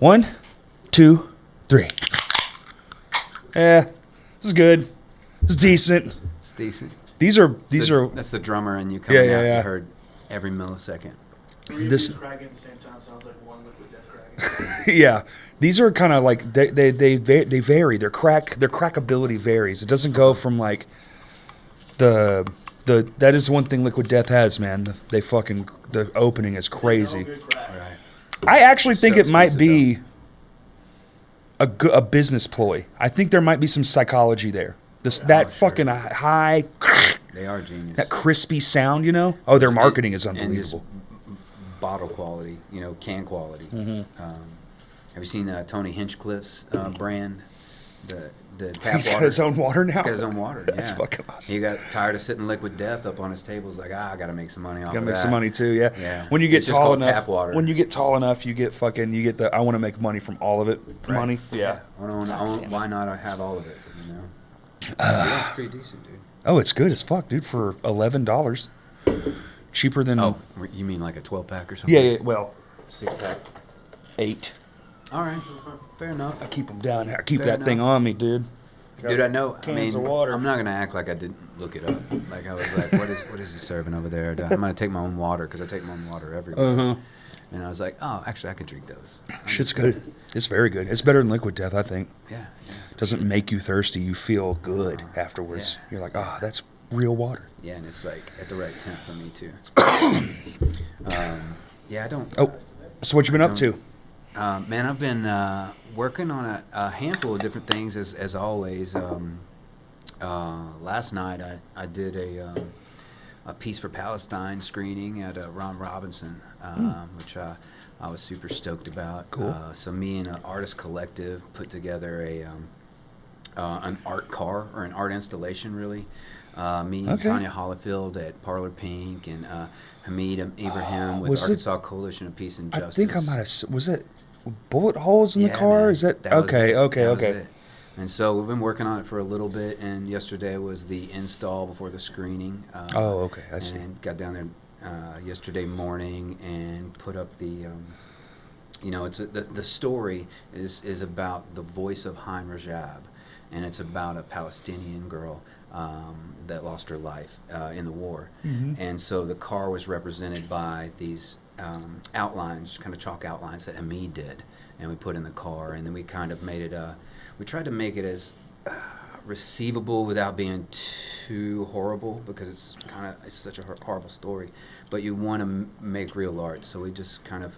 1, 2, 3. Yeah, this is good. It's decent. It's decent. These are. That's the drummer in you coming out. Yeah. You heard every millisecond. Three of This- these cracking at the same time sounds like one liquid death cracking. Yeah, these are kind of like they vary. Their crackability varies. It doesn't go from like the that is one thing Liquid Death has, man. The opening is crazy. No good crack. Right. I actually think So it might expensive, be a business ploy. I think there might be some psychology there. That sure. fucking high, They are genius. that crispy sound, you know. Oh, their marketing is And just unbelievable. bottle quality, can quality. Mm-hmm. Have you seen Tony Hinchcliffe's brand? The tap He's water. got his own water now. He's got his own water. That's yeah. fucking awesome. He got tired of sitting Liquid Death up on his table. He's like, I got to make some money off Gotta of make that. some money too, yeah. Yeah. When you get It's just tall called enough, tap water. when you get tall enough, you get the I want to make money from all of it Right. money. Yeah. Why not I have all of it, Yeah, it's pretty decent, dude. Oh, it's good as fuck, dude. For $11, cheaper than. Oh, you mean like a 12-pack or something? yeah. Well, 6-pack, 8. All right. Fair enough. I keep them down here. I keep Fair that thing enough. on me, dude. Dude, I know. Cans of water. I'm not gonna act like I didn't look it up. Like I was like, what is he serving over there? I'm gonna take my own water because I take my own water everywhere. Uh-huh. And I was like, oh, actually, I could drink those. Shit's good. It's very good. It's better than Liquid Death, I think. Yeah. Doesn't make you thirsty. You feel good afterwards. Yeah. You're like, that's real water. Yeah, and it's like at the right temp for me too. Yeah, I don't. Oh, so what you been up to? Man, I've been working on a handful of different things as always. Last night I did a Peace for Palestine screening at Ron Robinson, which I was super stoked about. Cool. So me and an artist collective put together an art car or an art installation, really. Me and Okay. Tanya Hollifield at Parlor Pink and Hamid Ibrahim with was it- Arkansas Coalition of Peace and I Justice. think I might have. Was it bullet holes in the Yeah, car? man. Is that was okay? it. Okay. That was Okay. it. And so we've been working on it for a little bit, and yesterday was the install before the screening. Oh, okay. I see. And got down there yesterday morning and put up the. The story is about the voice of Haim Rajab, and it's about a Palestinian girl that lost her life in the war. Mm-hmm. And so the car was represented by these outlines, kind of chalk outlines that Hamid did, and we put in the car, and then we kind of made it we tried to make it as receivable without being too horrible, because it's such a horrible story, but you want to make real art, so we just kind of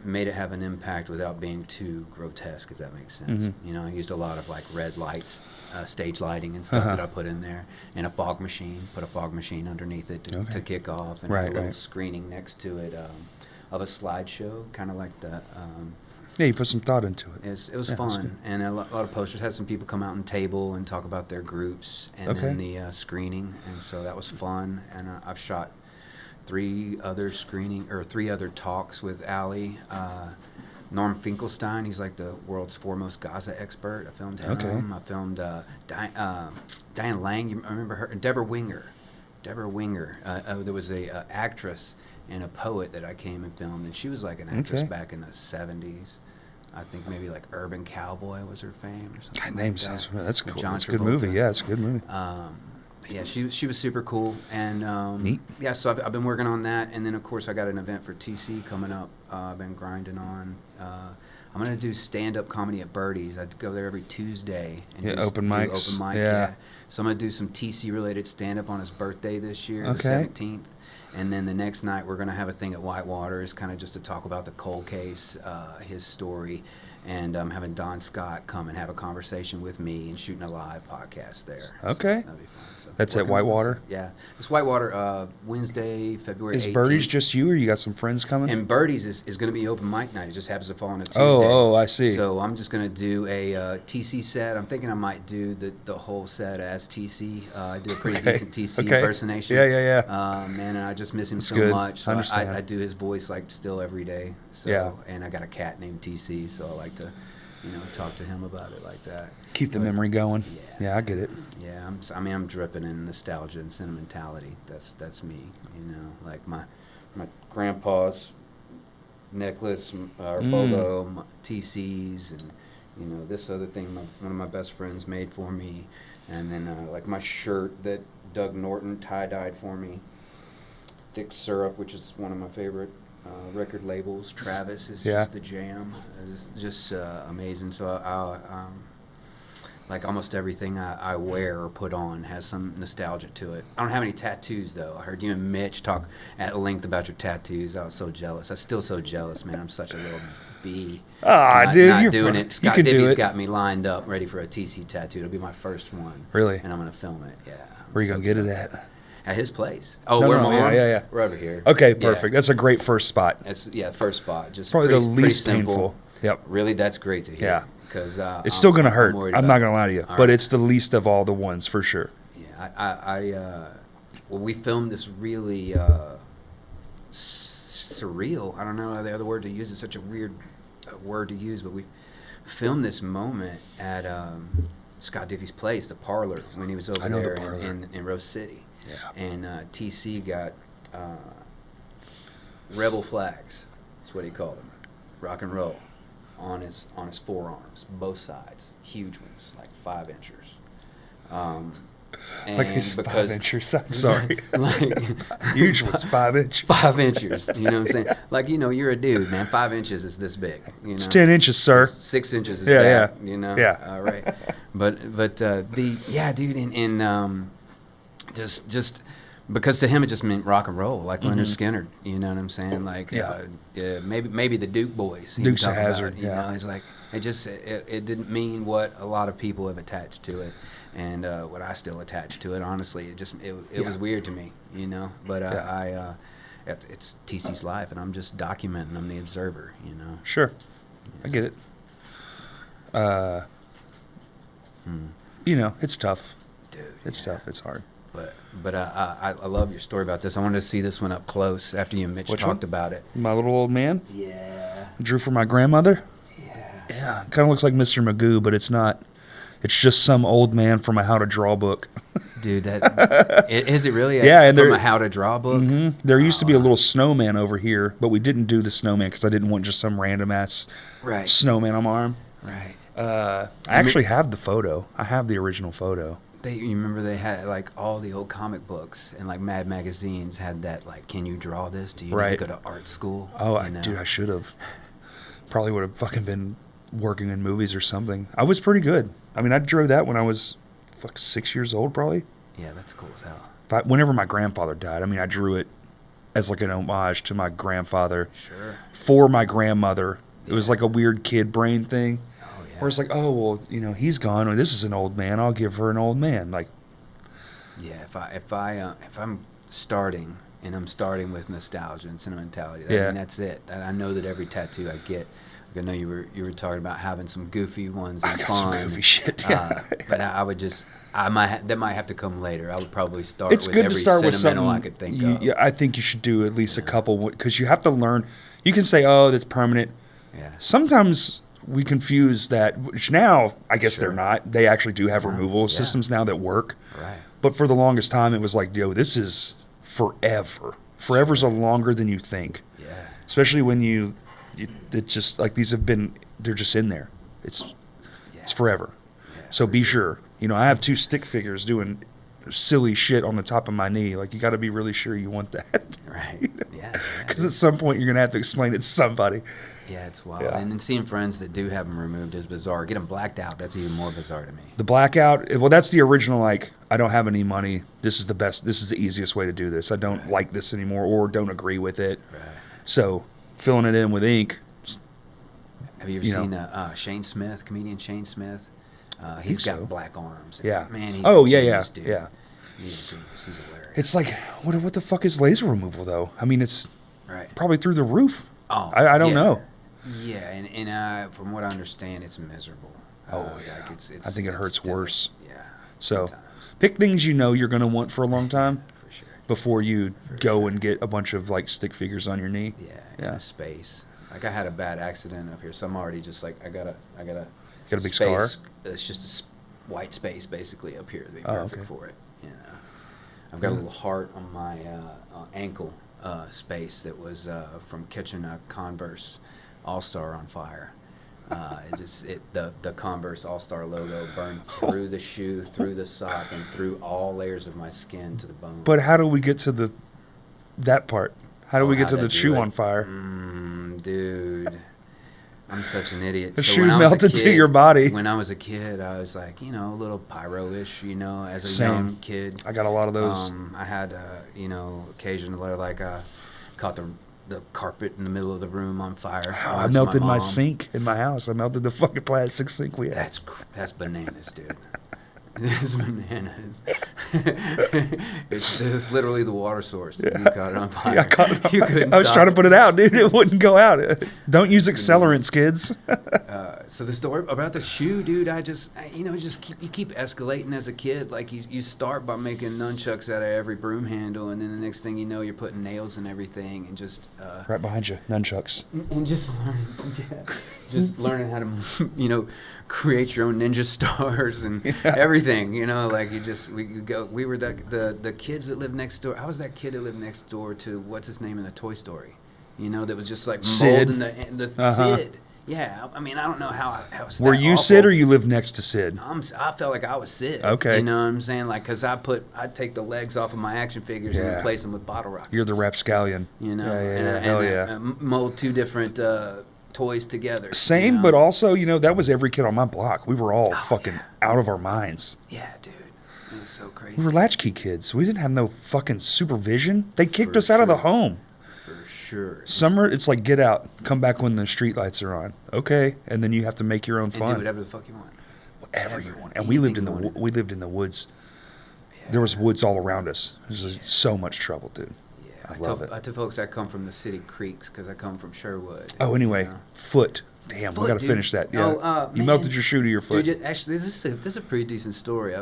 made it have an impact without being too grotesque, if that makes sense. Mhm. I used a lot of like red lights, stage lighting and stuff that I put in there, and a fog machine. Put a fog machine underneath it to kick off, and Right, a little right. screening next to it of a slideshow, kind of like the. Yeah, you put some thought into it. It was Yeah, that's fun, and a lot of posters. Had some people come out and table and talk about their groups, and then the screening, and so that was fun. And I've shot 3 other talks with Ali. Norm Finkelstein, he's like the world's foremost Gaza expert. I filmed him. Okay. I filmed Diane Lang. You remember her? And Deborah Winger. There was a actress and a poet that I came and filmed, and she was like an actress back in the 70s. I think maybe like Urban Cowboy was her fame or something. That name like sounds. that. That's With cool. John That's a good Travolta. movie. Yeah, it's a good movie. Yeah, she was super cool, and Neat. Yeah, so I've been working on that, and then of course I got an event for TC coming up. I've been grinding on. I'm gonna do stand-up comedy at Birdie's. I go there every Tuesday and Yeah, do open do mics. Open mic, Yeah. So I'm gonna do some TC related stand-up on his birthday this year, the Okay. 17th. And then the next night we're gonna have a thing at Whitewater, is kind of just to talk about the cold case, his story. And I'm having Don Scott come and have a conversation with me and shooting a live podcast there. So Okay. that'll be fun. So That's at working on Whitewater? this. Yeah, it's Whitewater Wednesday, February 18th. Is Birdie's just you, or you got some friends coming? And Birdie's is going to be open mic night. It just happens to fall on a Tuesday. Oh, I see. So I'm just going to do a TC set. I'm thinking I might do the whole set as TC. I do a pretty decent TC impersonation. Yeah. Man, and I just miss him That's so good. much. So Understand. I do his voice like still every day. So, Yeah. And I got a cat named TC, so I like to, talk to him about it like that. Keep the But- memory going. Yeah. Yeah, I get it. Yeah, I'm dripping in nostalgia and sentimentality. That's me, Like my grandpa's necklace, bolo, TCs, and this other thing one of my best friends made for me, and then like my shirt that Doug Norton tie-dyed for me. Thick Syrup, which is one of my favorite record labels. Travis is just the jam. It's just amazing. So like almost everything I wear or put on has some nostalgia to it. I don't have any tattoos, though. I heard you and Mitch talk at length about your tattoos. I was so jealous. I'm still so jealous, man. I'm such a little bee. Dude, not you're doing fun. it. Scott You can do Divvy's it. got me lined up, ready for a TC tattoo. It'll be my first one. Really? And I'm going to film it, yeah. Where you going to get it at? At his place. Oh, No, where no, my arm? yeah. We're over here. Okay, Yeah. perfect. That's a great first spot. That's first spot. Just Probably pretty, the pretty least simple. painful. Yep. Really, that's great to hear. Yeah. Because It's still going to hurt. I'm not going to lie to you. All But right. it's the least of all the ones, for sure. Yeah, well, we filmed this really surreal. I don't know the other word to use. It's such a weird word to use, but we filmed this moment at Scott Diffie's place, the Parlor, when he was over know the there Parlor. in Rose City. Yeah. And TC got rebel flags. That's what he called them. Rock and roll on his forearms, both sides, huge ones, like 5 inches. Like it's 5 inches. I'm sorry. Like Huge ones, 5 inch. 5 inches. You know what I'm saying? Like, you're a dude, man. 5 inches is this big. It's 10 inches, sir. 6 inches is Yeah, that. yeah. You know? Yeah. All right. But dude, and just because to him it just meant rock and roll, like Leonard Skinner. You know what I'm saying? Like, maybe the Duke boys. he Dukes would of talk about Hazzard, it, you know, it's like it didn't mean what a lot of people have attached to it. And what I still attach to it, honestly, it was weird to me, But it's TC's life, and I'm just documenting. I'm the observer, Sure. I get it. It's tough. Dude, It's tough. It's hard. But I love your story about this. I wanted to see this one up close after you and Mitch Which talked one? about it. My little old man Yeah. drew for my grandmother. Yeah. Yeah. Kind of looks like Mr. Magoo, but it's not. It's just some old man from a how to draw book. Dude, is it really? Yeah, and from there- a how to draw book. Mm-hmm. There used to be a little snowman over here, but we didn't do the snowman because I didn't want just some random ass Right. snowman on my arm. Right. I actually have the photo. I have the original photo. You remember they had like all the old comic books and like Mad magazines had that like, can you draw this? Do you need to Right. go to art school? Oh, You know? dude, I should have. Probably would have fucking been working in movies or something. I was pretty good. I mean, I drew that when I was 6 years old, probably. Yeah, that's cool as hell. Whenever my grandfather died, I mean, I drew it as like an homage to my grandfather Sure. for my grandmother. It was Yeah. like a weird kid brain thing. Oh yeah. Where it's like, oh, well, he's gone. Or this is an old man. I'll give her an old man. Like, Yeah, if I'm starting and I'm starting with nostalgia and sentimentality, I Yeah. mean, that's it. I know that every tattoo I get. Like I know you were talking about having some goofy ones and I got fun. some goofy shit. Yeah. But I would just that might have to come later. I would probably start. It's with good every to start with sentimental something. I could think of. Yeah, I think you should do at least a couple because you have to learn. You can say, oh, that's permanent. Yeah. Sometimes we confuse that, which now I guess Sure. they're not. They actually do have No, removal yeah. systems now that work. Right. But for the longest time, it was like, yo, this is forever. Forever's a longer than you think. Yeah. Especially when it just like these have been, they're just in there. It's forever. Yeah, So for be sure. I have 2 stick figures doing silly shit on the top of my knee. Like, you got to be really sure you want that. Right. Yeah. Because at some point, you're going to have to explain it to somebody. Yeah, it's wild. Yeah. And then seeing friends that do have them removed is bizarre. Get them blacked out. That's even more bizarre to me. The blackout, well, that's the original, like, I don't have any money. This is the best. This is the easiest way to do this. I don't like this anymore or don't agree with it. Right. So filling it in with ink. Have you ever seen Shane Smith, comedian Shane Smith? He's got so. black arms. Yeah. Man, he's Oh, a yeah, genius, yeah, dude. yeah. He's a genius. He's hilarious. It's like, what the fuck is laser removal, though? I mean, it's Right. probably through the roof. Oh, I don't yeah. know. Yeah, and from what I understand, it's miserable. Oh, Like yeah. it's I think it it's hurts difficult. worse. Yeah. So sometimes, pick things you're going to want for a long time for sure. before you For go sure. and get a bunch of, like, stick figures on your knee. Yeah. Yeah. In a space. Like I had a bad accident up here, so I'm already just like I got a Got a big space. scar? It's just white space basically up here to be Oh, perfect okay. for it. I've got a little heart on my ankle space that was from catching a Converse All-Star on fire. The Converse All-Star logo burned through the shoe, through the sock, and through all layers of my skin to the bone. But how do we get to that part? How do we get to how'd the that do shoe it? on fire? Dude, I'm such an idiot. The So shoe when I was a melted to kid- your body. When I was a kid, I was like, a little pyro-ish, as a Same. young kid. I got a lot of those. I had, occasionally, caught the carpet in the middle of the room on fire. I melted my sink in my house. I melted the fucking plastic sink we had. That's bananas, dude. That's bananas. It's literally the water source. Yeah. You caught it on fire. Yeah, I caught it on You fire. couldn't I was stop trying to put it out, dude. It wouldn't go out. Don't use accelerants, kids. So the story about the shoe, dude, you keep escalating as a kid. Like you start by making nunchucks out of every broom handle, and then the next thing you know, you're putting nails in everything, and just Right behind you, nunchucks. and just learning how to create your own ninja stars and everything. We were the kids that lived next door. I was that kid that lived next door to what's his name in the Toy Story, that was just like Sid. mold in the Sid. Yeah, I mean, I don't know how it's Were that you awful. Sid or you lived next to Sid? I felt like I was Sid. Okay. You know what I'm saying? Like, because I'd take the legs off of my action figures and Yeah. replace them with bottle rockets. You're the rapscallion. Hell yeah. And mold two different toys together. Same, but also, that was every kid on my block. We were all fucking out of our minds. Yeah, dude. It was so crazy. We were latchkey kids. We didn't have no fucking supervision. They kicked For us out of the sure. home. For sure. Summer, it's like get out, come back when the street lights are on. Okay, and then you have to make your own And fun. do whatever the fuck you want. Whatever you want. And Anything we lived in you wanted. we lived in the woods. Yeah. There was woods all around us. There was so much trouble, dude. Yeah. I love it. I tell folks I come from the city creeks because I come from Sherwood. Oh, anyway, you know? foot. Damn, we Foot, got to dude. finish that. Yeah, Oh, you man. melted your shoe to your foot. Dude, actually, this is a pretty decent story.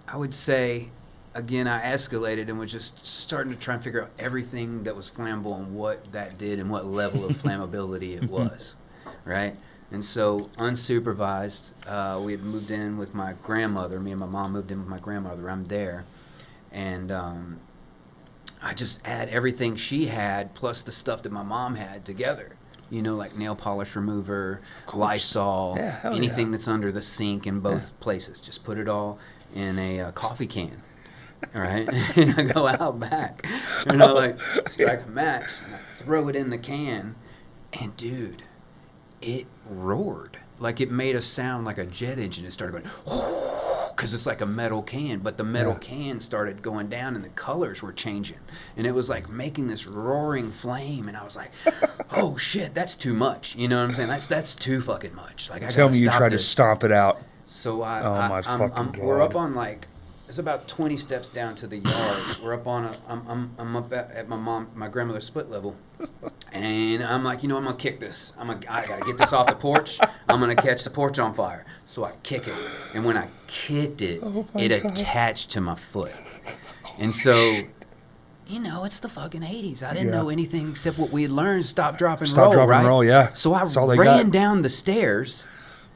I would say, again, I escalated and was just starting to try and figure out everything that was flammable and what that did and what level of flammability it was, right? And so, unsupervised, we had moved in with my grandmother. Me and my mom moved in with my grandmother. I'm there, and I just add everything she had plus the stuff that my mom had together. Like nail polish remover, Lysol, Yeah, hell anything yeah. that's under the sink in both places. Just put it all in a coffee can, all right? And I go out back, and I strike a match, and I throw it in the can, and dude, it roared. Like it made a sound like a jet engine. It started going, because it's like a metal can, but the metal can started going down and the colors were changing. And it was like making this roaring flame. And I was like, oh shit, that's too much. You know what I'm saying? That's too fucking much. Like, I Tell gotta me you stop tried this. to stomp it out. So We're we're up on it's about 20 steps down to the yard. We're up on I'm up at my grandmother's split level, and I'm like, I'm gonna kick this. I gotta get this off the porch. I'm gonna catch the porch on fire. So I kick it, and when I kicked it, it attached to my foot, and so. It's the fucking 80s. I didn't know anything except what we had learned. Stop, drop, and roll, Drop, right? and roll, yeah. So I That's all they ran got. down the stairs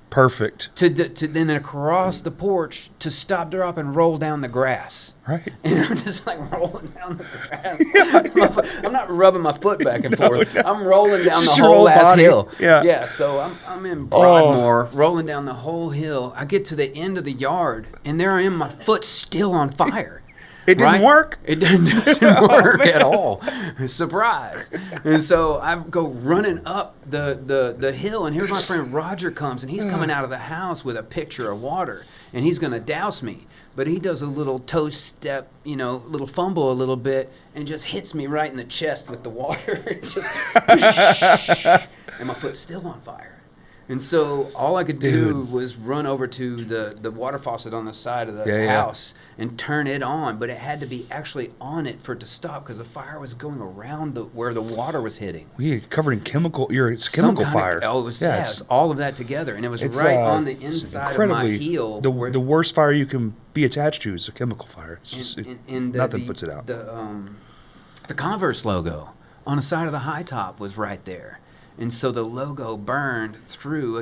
Perfect. to then across the porch to stop, drop, and roll down the grass. Right. And I'm just like rolling down the grass. I'm not rubbing my foot back and forth. I'm rolling down Just the your whole whole ass body. hill. Yeah. So I'm in Broadmoor, rolling down the whole hill. I get to the end of the yard, and there I am, my foot's still on fire. It didn't work? It doesn't work at all. Surprise. And so I go running up the hill, and here's my friend Roger comes, and he's coming out of the house with a pitcher of water, and he's going to douse me. But he does a little toe step, little fumble a little bit, and just hits me right in the chest with the water. And my foot's still on fire. And so all I could do was run over to the water faucet on the side of the house and turn it on. But it had to be actually on it for it to stop because the fire was going around where the water was hitting. We covered in chemical. It's Some chemical kind fire. It was, it was all of that together. And it was It's, right on the it's inside of my heel. The worst fire you can be attached to is a chemical fire. Nothing puts it out. The Converse logo on the side of the high top was right there. And so the logo burned through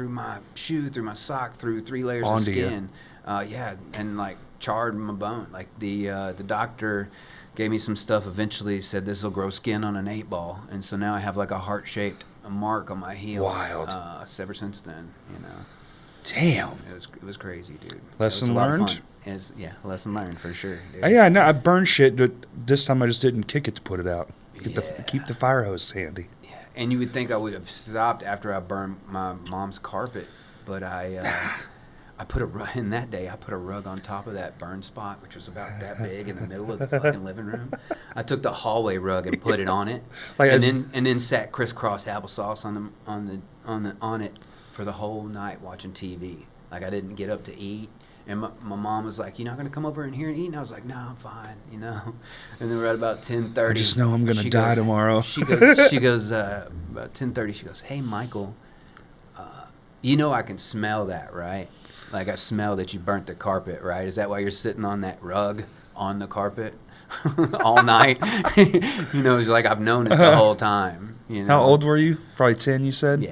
my shoe, through my sock, through 3 layers of Onto you. skin. And like charred my bone. Like the doctor gave me some stuff. Eventually said this will grow skin on an 8-ball, and so now I have like a heart-shaped mark on my heel. Wild. Ever since then, you know. Damn. It was crazy, dude. Lesson It was a lot of learned? fun. Yeah, lesson learned for sure, dude. Yeah, no, I burned shit, but this time I just didn't kick it to put it out. Yeah. Keep the fire hose handy. Yeah, and you would think I would have stopped after I burned my mom's carpet, but I put a rug in that day. I put a rug on top of that burn spot, which was about that big in the middle of the fucking living room. I took the hallway rug and put it on it, Like and then sat crisscross applesauce on it for the whole night watching TV. Like I didn't get up to eat. And my mom was like, "You're not gonna come over in here and eat?" And I was like, "No, I'm fine," you know. And then we're at about 10:30. I just know I'm gonna die tomorrow. She goes about 10:30. She goes, "Hey, Michael, you know I can smell that, right? Like I smell that you burnt the carpet, right? Is that why you're sitting on that rug on the carpet all night?" You know, it's like I've known it the whole time. You know? How old were you? Probably 10, you said?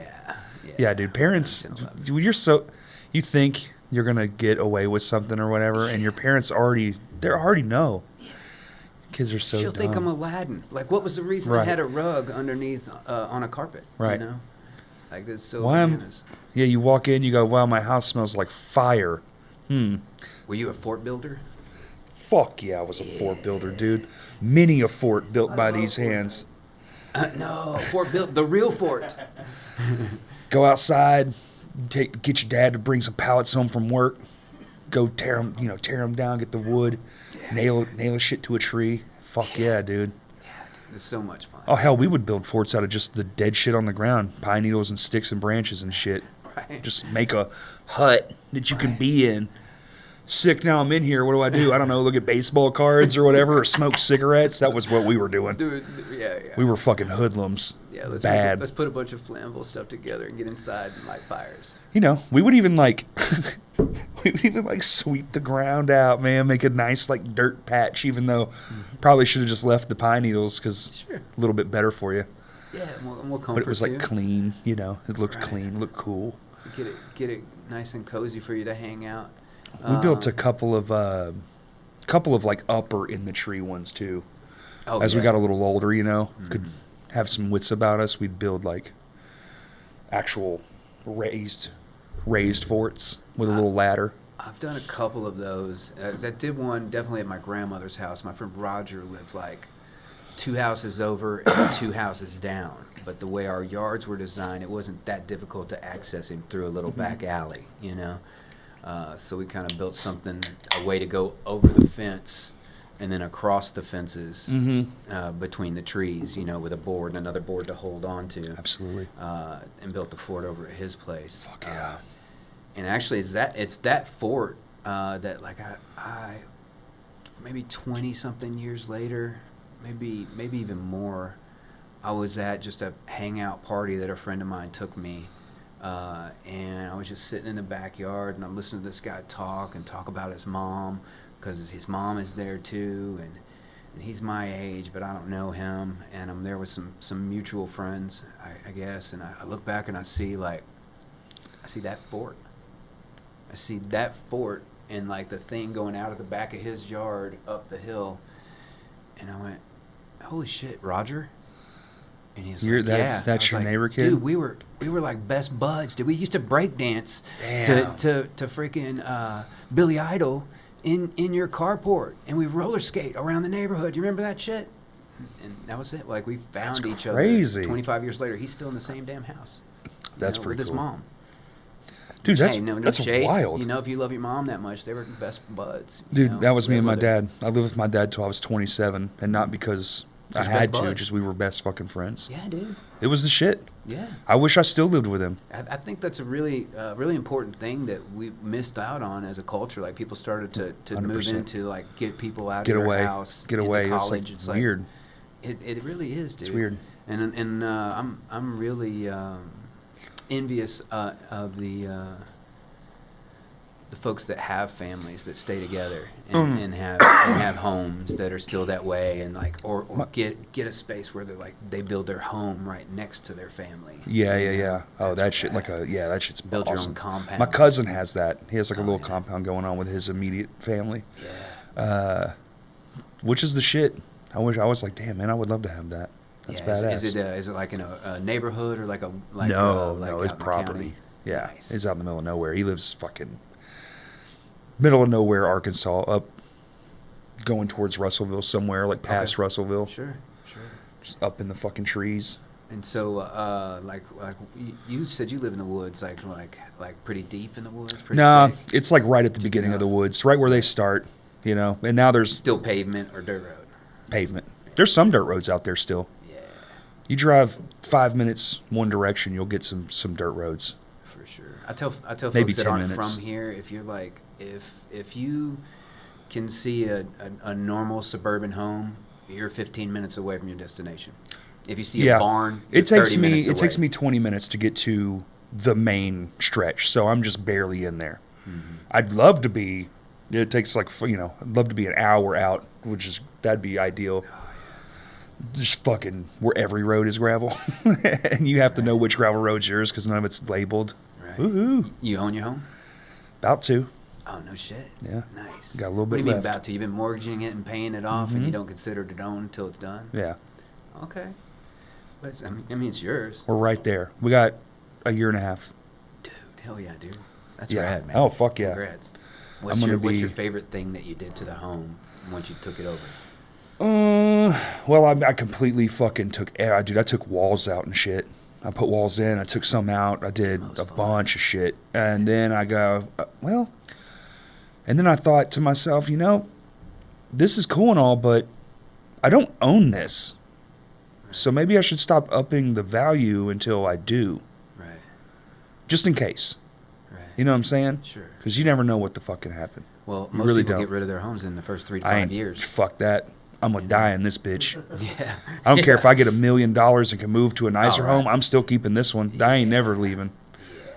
Yeah, dude. Parents, you think you're going to get away with something or whatever, and your parents already know. Kids are so She'll dumb. think I'm Aladdin. Like, what was the reason I had a rug underneath on a carpet? Right. You know? Like, that's so Why bananas. Yeah, you walk in, you go, wow, my house smells like fire. Were you a fort builder? Fuck yeah, I was a fort builder, dude. Many a fort built by these hands. No, fort built, the real fort. Go outside, get your dad to bring some pallets home from work. Go tear them down, get the wood, nail shit to a tree. Fuck yeah, dude. Yeah, dude, it's so much fun. Oh hell, we would build forts out of just the dead shit on the ground, pine needles and sticks and branches and shit. Right. Just make a hut that you can be in. Sick, now I'm in here. What do? I don't know. Look at baseball cards or whatever, or smoke cigarettes. That was what we were doing. Dude, yeah. We were fucking hoodlums. Yeah, let's put a bunch of flammable stuff together and get inside and light fires. You know, we would even like sweep the ground out, man, make a nice like dirt patch, even though probably should have just left the pine needles because a little bit better for you. Yeah, more comfort. But it was like too. clean, you know. It looked clean, looked cool. Get it nice and cozy for you to hang out. We built a couple of like upper in the tree ones too. Oh, As we got a little older, you know, could have some wits about us. We'd build like actual raised forts with a little ladder. I've done a couple of those. I did one definitely at my grandmother's house. My friend Roger lived like 2 houses over and 2 houses down. But the way our yards were designed, it wasn't that difficult to access him through a little back alley, you know. So we kind of built a way to go over the fence and then across the fences between the trees, you know, with a board and another board to hold on to. Absolutely. And built the fort over at his place. Fuck yeah. And actually, it's that fort that like I maybe 20-something years later, maybe even more, I was at just a hangout party that a friend of mine took me. And I was just sitting in the backyard, and I'm listening to this guy talk about his mom, because his mom is there too, and he's my age, but I don't know him, and I'm there with some mutual friends, I guess, and I look back and I see that fort. I see that fort and like the thing going out of the back of his yard up the hill, and I went, "Holy shit, Roger!" And he's like, that's your neighbor kid? Dude, we were like best buds. Dude, we used to break dance to freaking Billy Idol in your carport, and we roller skate around the neighborhood. You remember that shit? And that was it. Like we found each crazy. other. 25 years later, he's still in the same damn house. That's with pretty his cool. mom. Dude, that's shade. wild. You know, if you love your mom that much, they were best buds. Dude, that was me and my dad. I lived with my dad till I was 27, and not because I had to, just we were best fucking friends. Yeah, dude. It was the shit. Yeah. I wish I still lived with him. I think that's a really important thing that we missed out on as a culture. Like people started to move 100%. into like get people out Get of away. their house, Get into away. college. It's like weird. It really is, dude. It's weird. And I'm really envious of the the folks that have families that stay together and have homes that are still that way, and like or get a space where they build their home right next to their family. Yeah. Oh, that shit rad. that shit's Build awesome. your own compound. My cousin has that. He has like a little yeah. compound going on with his immediate family. Yeah. Which is the shit. I was like, damn man, I would love to have that. That's badass. Is it like in a neighborhood or like no, like it's out in the property. county? Yeah, Nice. he's out in the middle of nowhere. He lives fucking middle of nowhere, Arkansas, up going towards Russellville somewhere, like past Russellville. Sure. Just up in the fucking trees. And so, like you said, you live in the woods, like pretty deep in the woods. Pretty Nah, thick? it's like right at the Just beginning of the enough. woods, right where they start, you know. And now there's Still pavement or dirt road. pavement. There's some dirt roads out there still. Yeah, You drive 5 minutes one direction, you'll get some dirt roads. for sure. I tell Maybe folks that 10 aren't minutes. from here, if you're like if you can see a normal suburban home, you're 15 minutes away from your destination. If you see a barn, you're it takes 30 me minutes it takes away. me 20 minutes to get to the main stretch, so I'm just barely in there. Mm-hmm. I'd love to be. It takes like I'd love to be an hour out, that'd be ideal. Just fucking where every road is gravel, and you have to know which gravel road's yours because none of it's labeled. Right. Woohoo! You own your home? About to. Oh, no shit. Yeah. Nice. Got a little What do bit you mean left. about to? You've been mortgaging it and paying it off, and you don't consider it own until it's done? Yeah, Okay. But I mean, it's yours. we're right there. We got a year and a half. Dude, hell yeah, dude. That's Yeah. rad, man. Oh, fuck yeah. Congrats. I'm What's gonna what's be- your favorite thing that you did to the home once you took it over? Well, I completely fucking took. I took walls out and shit. I put walls in. I took some out. I did Most a fun. bunch of shit, and then I go, and then I thought to myself, this is cool and all, but I don't own this, so maybe I should stop upping the value until I do, Right. just in case. Right. You know what I'm saying? Sure. Because you never know what the fuck can happen. Well, You most really people don't. get rid of their homes in the first 3 to I 5 ain't years. fuck that. I'm gonna die in this bitch. Yeah. I don't care if I get $1 million and can move to a nicer All right. home. I'm still keeping this one. I ain't never leaving.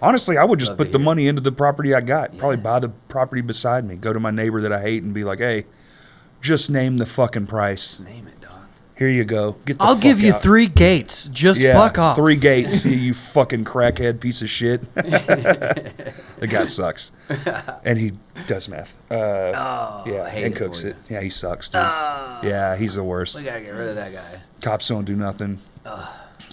Honestly, I would just Love put to the hear it. money into the property I got. Probably Yeah. buy the property beside me. Go to my neighbor that I hate and be like, "Hey, just name the fucking price. Name it, dog. Here you go. Get the I'll fuck give you out." 3 gates. Just Yeah, fuck off. 3 gates. You fucking crackhead piece of shit. The guy sucks, and he does meth. Oh, Yeah, I hate and it cooks for it. you. Yeah, he sucks, dude. Yeah, he's the worst. We gotta get rid of that guy. Cops don't do nothing.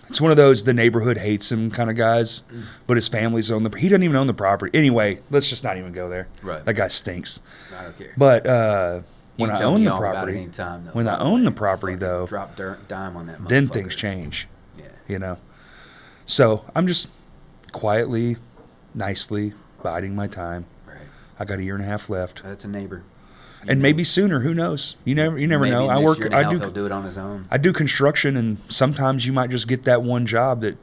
It's one of those the neighborhood hates him kind of guys, but his family's own he doesn't even own the property. Anyway, let's just not even go there. Right. That guy stinks. I don't care. But You when can I tell own me the all about it property, anytime, though, when I by the own way. the property Fucking though, drop dime on that. then motherfucker. things change. Yeah. You know. So I'm just quietly, nicely biding my time. Right. I got a year and a half left, That's a neighbor. You and know. maybe sooner. Who knows? You never Maybe know. I next work. year and a half I he'll do. do it on his own. I do construction, and sometimes you might just get that one job that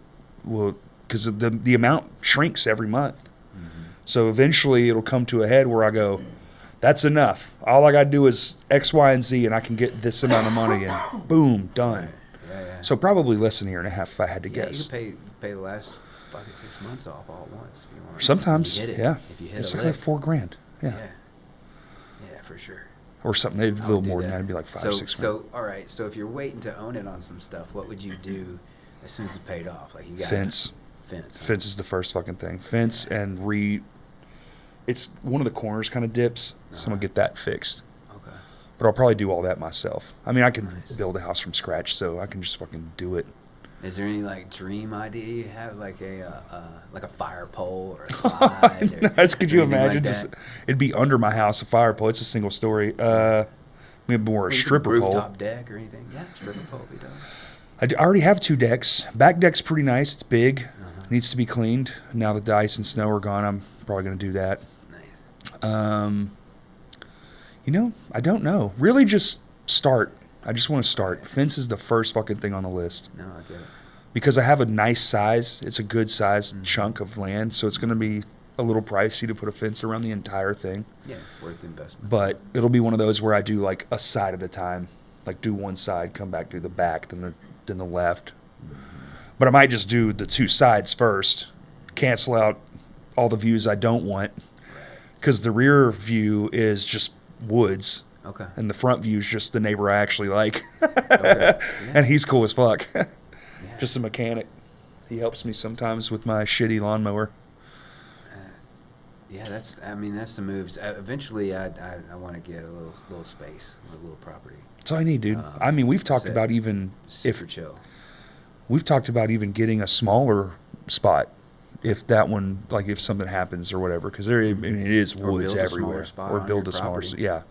will, because the amount shrinks every month. Mm-hmm. So eventually it'll come to a head where I go, that's enough. All I got to do is X, Y, and Z, and I can get this amount of money, and boom, done. Yeah. So probably less than a year and a half if I had to Yeah, guess. you can pay the last fucking 6 months off all at once if you want. Sometimes, If you hit it, yeah. If you hit It's a like lick. $4,000. Yeah. Yeah, for sure. Or something, maybe a I little would do more than that. It'd be like 5, 6 grand. So, all right. So if you're waiting to own it on some stuff, what would you do as soon as it's paid off? Like you got Fence. Fence. Fence is the first fucking thing. Fence and it's one of the corners kind of dips, so I'm going to get that fixed. Okay. But I'll probably do all that myself. I mean, I can Nice. build a house from scratch, so I can just fucking do it. Is there any like dream idea you have, like a fire pole or a slide? Or, That's, could or you anything like imagine? that? Just it'd be under my house, a fire pole. It's a single story. Maybe more a Or you could stripper rooftop pole. deck or anything? Yeah, stripper pole be done. I already have 2 decks. Back deck's pretty nice. It's big. Uh-huh. Needs to be cleaned. Now that the ice and snow are gone, I'm probably going to do that. Nice. I don't know. Really, just start. I just want to start. Fence is the first fucking thing on the list No, I get it. because I have a nice size. It's a good size chunk of land, so it's going to be a little pricey to put a fence around the entire thing. Yeah, worth the investment. But it'll be one of those where I do like a side at a time, like do one side, come back, do the back, then the left. But I might just do the 2 sides first, cancel out all the views I don't want, because the rear view is just woods. Okay. And the front view is just the neighbor I actually like. Okay. And he's cool as fuck. Yeah. Just a mechanic. He helps me sometimes with my shitty lawnmower. Yeah, that's the moves. Eventually, I want to get a little space, a little property. That's all I need, dude. I mean, we've talked that's it. about even Super chill. we've talked about even getting a smaller spot if that one, like if something happens or whatever, because there, I mean, it is Or woods build a smaller everywhere. spot Or on build your a smaller, property. yeah.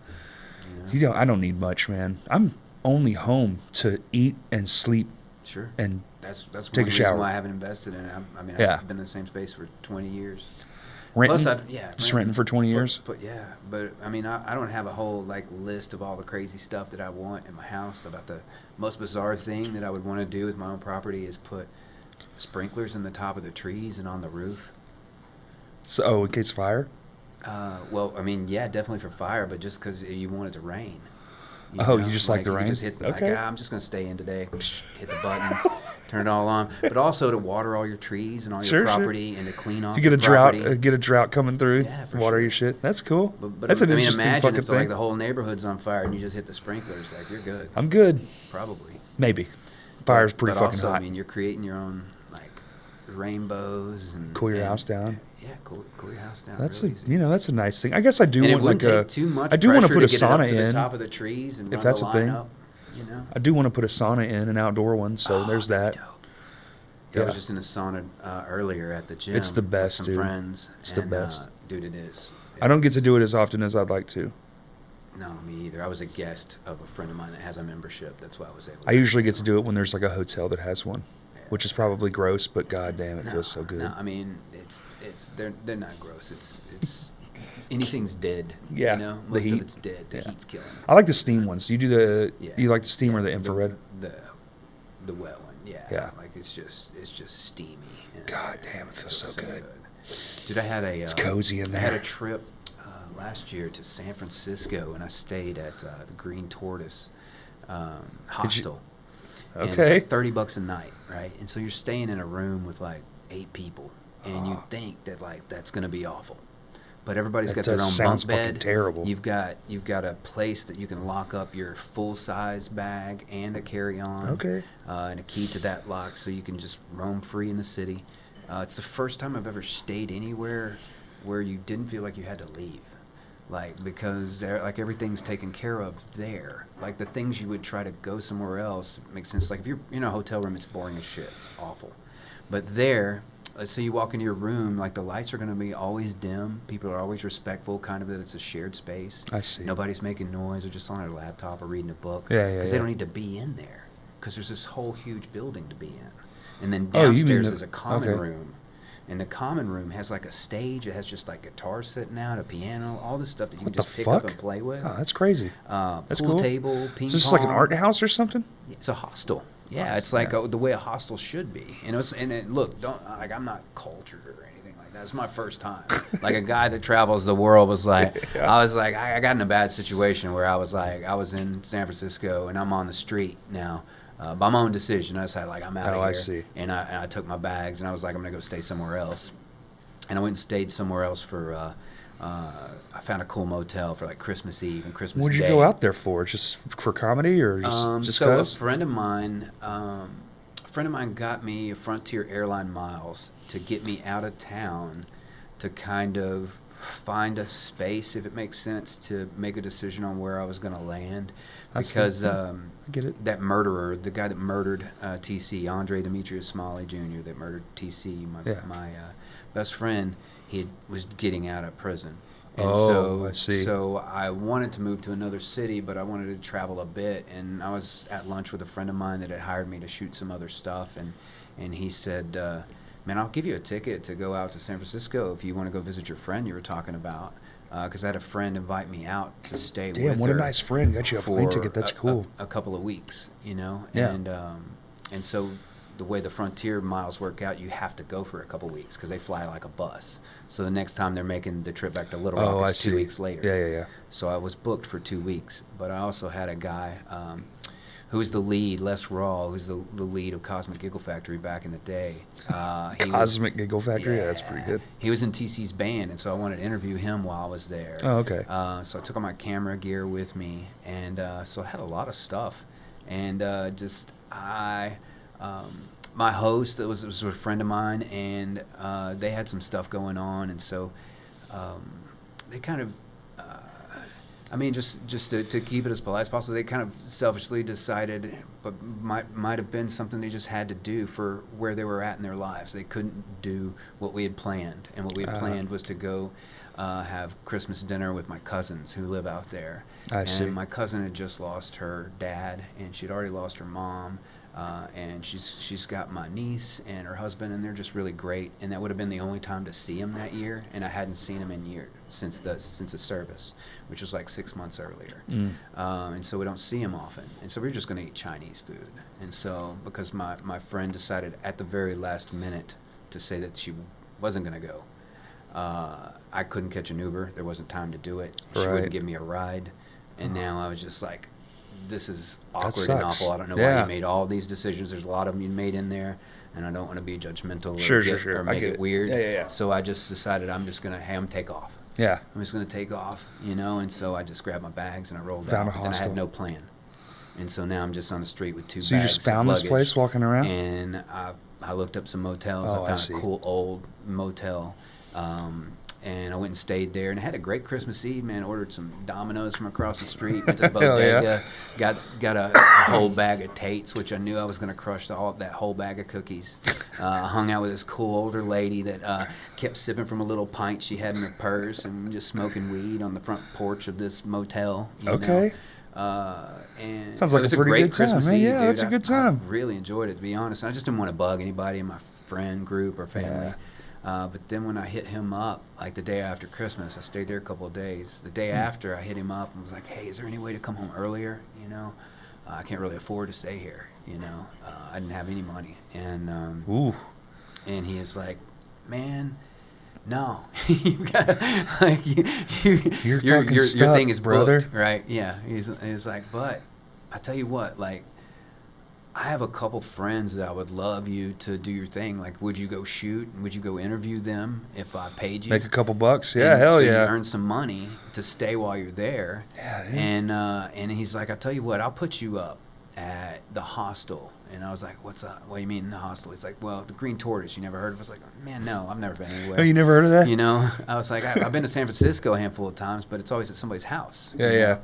You know? I don't need much, man. I'm only home to eat and sleep Sure. and That's take one a reason shower. why I haven't invested in it. Yeah. I've been in the same space for 20 years. renting. Plus, Just renting for 20 years. But I mean, I don't have a whole like list of all the crazy stuff that I want in my house. About the most bizarre thing that I would want to do with my own property is put sprinklers in the top of the trees and on the roof. So, in case fire? Well, I mean, yeah, definitely for fire, but just because you want it to rain. Oh, you just like the you rain? Just hit Okay. I'm just going to stay in today. Hit the button, turn it all on. But also to water all your trees and all Sure, your sure. property and to clean off If you get a your property. drought, coming through, Yeah, for water sure. your shit. That's cool. But That's an I mean, interesting imagine fucking if like thing. the whole neighborhood's on fire and you just hit the sprinklers, like you're good. I'm good. Probably. Maybe. Fire's pretty but fucking also, hot. I mean, you're creating your own like rainbows and Cool your and- house down. Yeah, cool your house down. That's real a easy. that's a nice thing. I guess I do And it want wouldn't like take a too much I do want to pressure put a get it up sauna to the in. top of the trees and if run that's the a line thing. up, you know. I do want to put a sauna in, an outdoor one. So there's that. Dope. Yeah. I was just in a sauna earlier at the gym. It's the best, with some dude. friends. It's the and, best. Dude, it is. I don't get to do it as often as I'd like to. No, me either. I was a guest of a friend of mine that has a membership. That's why I was able. I usually get to do it when there's like a hotel that has one, Yeah. which is probably gross, but god damn, it No, feels so good. No, I mean they're not gross. It's anything's dead. Yeah, You know, the most heat. of it's dead. The Yeah. heat's killing it. I like the steam ones. You do the Yeah. you like the steam or the Yeah, infrared? The wet one. Yeah. Yeah. Like it's just steamy. and God damn, it feels so good. Dude, I had a. It's cozy in I had a there. trip last year to San Francisco, and I stayed at the Green Tortoise hostel. And it's Okay. like $30 a night, right? And so you're staying in a room with like 8 people, and you think that like that's gonna be awful, but everybody's That got their own does sounds bunk fucking bed. terrible. You've got a place that you can lock up your full size bag and a carry on. Okay. And a key to that lock, so you can just roam free in the city. It's the first time I've ever stayed anywhere where you didn't feel like you had to leave. Like, because like everything's taken care of there. Like the things you would try to go somewhere else makes sense. Like if you're in a hotel room, it's boring as shit. It's awful. But there, let's say you walk into your room, like the lights are going to be always dim. People are always respectful, kind of that it's a shared space. I see. Nobody's making noise or just on their laptop or reading a book. Yeah, yeah, Because they yeah. don't need to be in there. Because there's this whole huge building to be in. And then Oh, you mean downstairs the- is a common okay. room. And the common room has like a stage. It has just like guitars sitting out, a piano, all this stuff that you What can the just pick up fuck? and play with. Oh, that's crazy. That's Pool cool. table, ping Is this pong. like an art house or something? It's a hostel. Yeah, Oh, it's like yeah. the way a hostel should be. And look, don't like I'm not cultured or anything like that. It's my first time. Like a guy that travels the world was like, Yeah. I was like, I got in a bad situation where I was in San Francisco and I'm on the street now. By my own decision, I decided like I'm out of Oh, here. I see. And I took my bags and I was like, I'm gonna go stay somewhere else. And I went and stayed somewhere else for. I found a cool motel for like Christmas Eve and Christmas What'd you Day. go out there for? Just for comedy or just So a 'cause? friend of mine got me Frontier Airline miles to get me out of town to kind of find a space, if it makes sense, to make a decision on where I was going to land. I see. Because I get it. that murderer, the guy that murdered TC, Andre Demetrius Smalley Jr., that murdered TC, my best friend, he was getting out of prison. And Oh, I see. So I wanted to move to another city, but I wanted to travel a bit. And I was at lunch with a friend of mine that had hired me to shoot some other stuff. And he said, man, I'll give you a ticket to go out to San Francisco if you want to go visit your friend you were talking about. Because I had a friend invite me out to stay with her. Damn, what a nice friend. Got you a plane for ticket. That's cool. A couple of weeks, you know? Yeah. And so the way the Frontier miles work out, you have to go for a couple weeks because they fly like a bus. So the next time they're making the trip back to Little Rock Oh, I is 2 see. weeks later. Yeah, yeah, yeah. So I was booked for 2 weeks, but I also had a guy who's the lead, Les Raw, who's the lead of Cosmic Giggle Factory back in the day. Cosmic Giggle Factory? Yeah, that's pretty good. He was in TC's band, and so I wanted to interview him while I was there. Oh, okay. So I took all my camera gear with me, and so I had a lot of stuff. And my host was a friend of mine, and they had some stuff going on, and so they kind of, just to keep it as polite as possible, they kind of selfishly decided, but might have been something they just had to do for where they were at in their lives. They couldn't do what we had planned, and what we had planned was to go have Christmas dinner with my cousins who live out there. I see. And my cousin had just lost her dad, and she'd already lost her mom. And she's got my niece and her husband, and they're just really great. And that would have been the only time to see him that year, and I hadn't seen him in years since the service, which was like 6 months earlier. And so we don't see him often. And so we were just going to eat Chinese food. And so because my friend decided at the very last minute to say that she wasn't going to go, I couldn't catch an Uber. There wasn't time to do it. She wouldn't give me a ride. And now I was just like, this is awkward and awful. I don't know why you made all these decisions. There's a lot of them you made in there, and I don't want to be judgmental or make it weird. Yeah. So I just decided I'm just going to take off. Yeah. I'm just going to take off, and so I just grabbed my bags and I rolled Found out. a But then I hostel. had no plan. And so now I'm just on the street with 2 bags. So you just found this place walking around? And I looked up some motels. Oh, I found a cool old motel. And I went and stayed there, and I had a great Christmas Eve, man. Ordered some Domino's from across the street, went to the bodega, got a whole bag of Tates, which I knew I was going to crush that whole bag of cookies. Hung out with this cool older lady that kept sipping from a little pint she had in her purse, and just smoking weed on the front porch of this motel. Okay. And sounds like it was a pretty great good time, Christmas man. Eve, Yeah, dude. that's a good time. I really enjoyed it, to be honest. I just didn't want to bug anybody in my friend group or family. Yeah. But then when I hit him up, like the day after Christmas, I stayed there a couple of days. The day after, I hit him up and was like, hey, is there any way to come home earlier? I can't really afford to stay here. I didn't have any money. And he is like, man, no. You gotta, like, your thing is brother. booked, right? Yeah. He's like, but I tell you what, like, I have a couple friends that I would love you to do your thing. Like, would you go shoot? Would you go interview them if I paid you? Make a couple bucks? Yeah, and hell so yeah. You earn some money to stay while you're there. Yeah, dude. And he's like, I'll tell you what, I'll put you up at the hostel. And I was like, what's up? What do you mean the hostel? He's like, well, the Green Tortoise. You never heard of it? I was like, man, no, I've never been anywhere. Oh, you never heard of that? I was like, I've been to San Francisco a handful of times, but it's always at somebody's house. Yeah.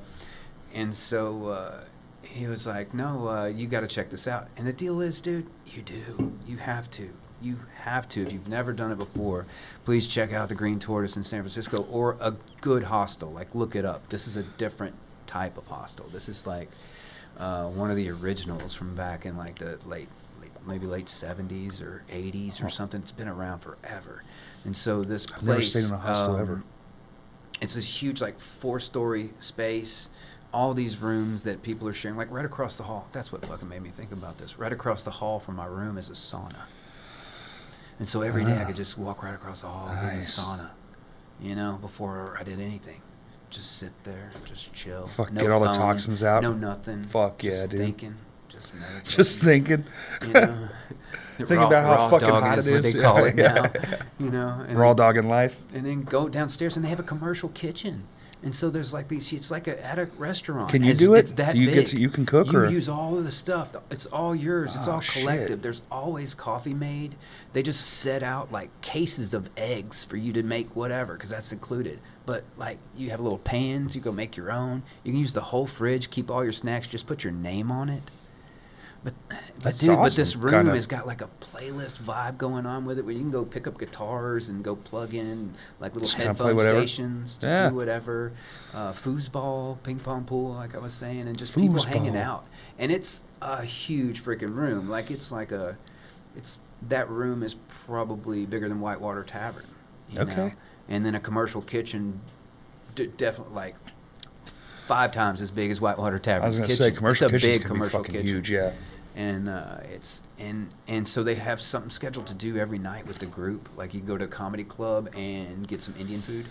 And so he was like, no, you got to check this out. And the deal is, dude, you do. You have to. You have to. If you've never done it before, please check out the Green Tortoise in San Francisco, or a good hostel. Like, look it up. This is a different type of hostel. This is like one of the originals from back in like the late 70s or 80s or something. It's been around forever. And so this place, I've never stayed in a hostel ever. It's a huge, like, 4-story space. All these rooms that people are sharing, like right across the hall. That's what fucking made me think about this. Right across the hall from my room is a sauna. And so every day I could just walk right across the hall and get in the sauna, before I did anything. Just sit there, just chill. Fuck, no get all the phone, toxins out. No nothing. Fuck just yeah, dude. Thinking, just meditating. Just thinking. Think about how fucking hot it is. What they call it now. And raw dogging life. And then go downstairs, and they have a commercial kitchen. And so there's like these. It's like at a restaurant. Can you do it? It's that you big. You can cook, you or use all of the stuff. It's all yours. It's all collective. Shit. There's always coffee made. They just set out like cases of eggs for you to make whatever, because that's included. But like, you have little pans. You go make your own. You can use the whole fridge. Keep all your snacks. Just put your name on it. But That's awesome. But this room Kinda. has got like a playlist vibe going on with it, where you can go pick up guitars and go plug in like little Just kinda play headphone whatever. stations to do whatever. Foosball, ping pong pool, like I was saying, and just people hanging Foosball. out. And it's a huge freaking room. Like, that room is probably bigger than Whitewater Tavern. You know? And then a commercial kitchen, definitely like 5 times as big as Whitewater Tavern's I was going to kitchen. say, commercial it's a kitchens big can be commercial fucking kitchen. huge, yeah. And and so they have something scheduled to do every night with the group. Like, you go to a comedy club and get some Indian food,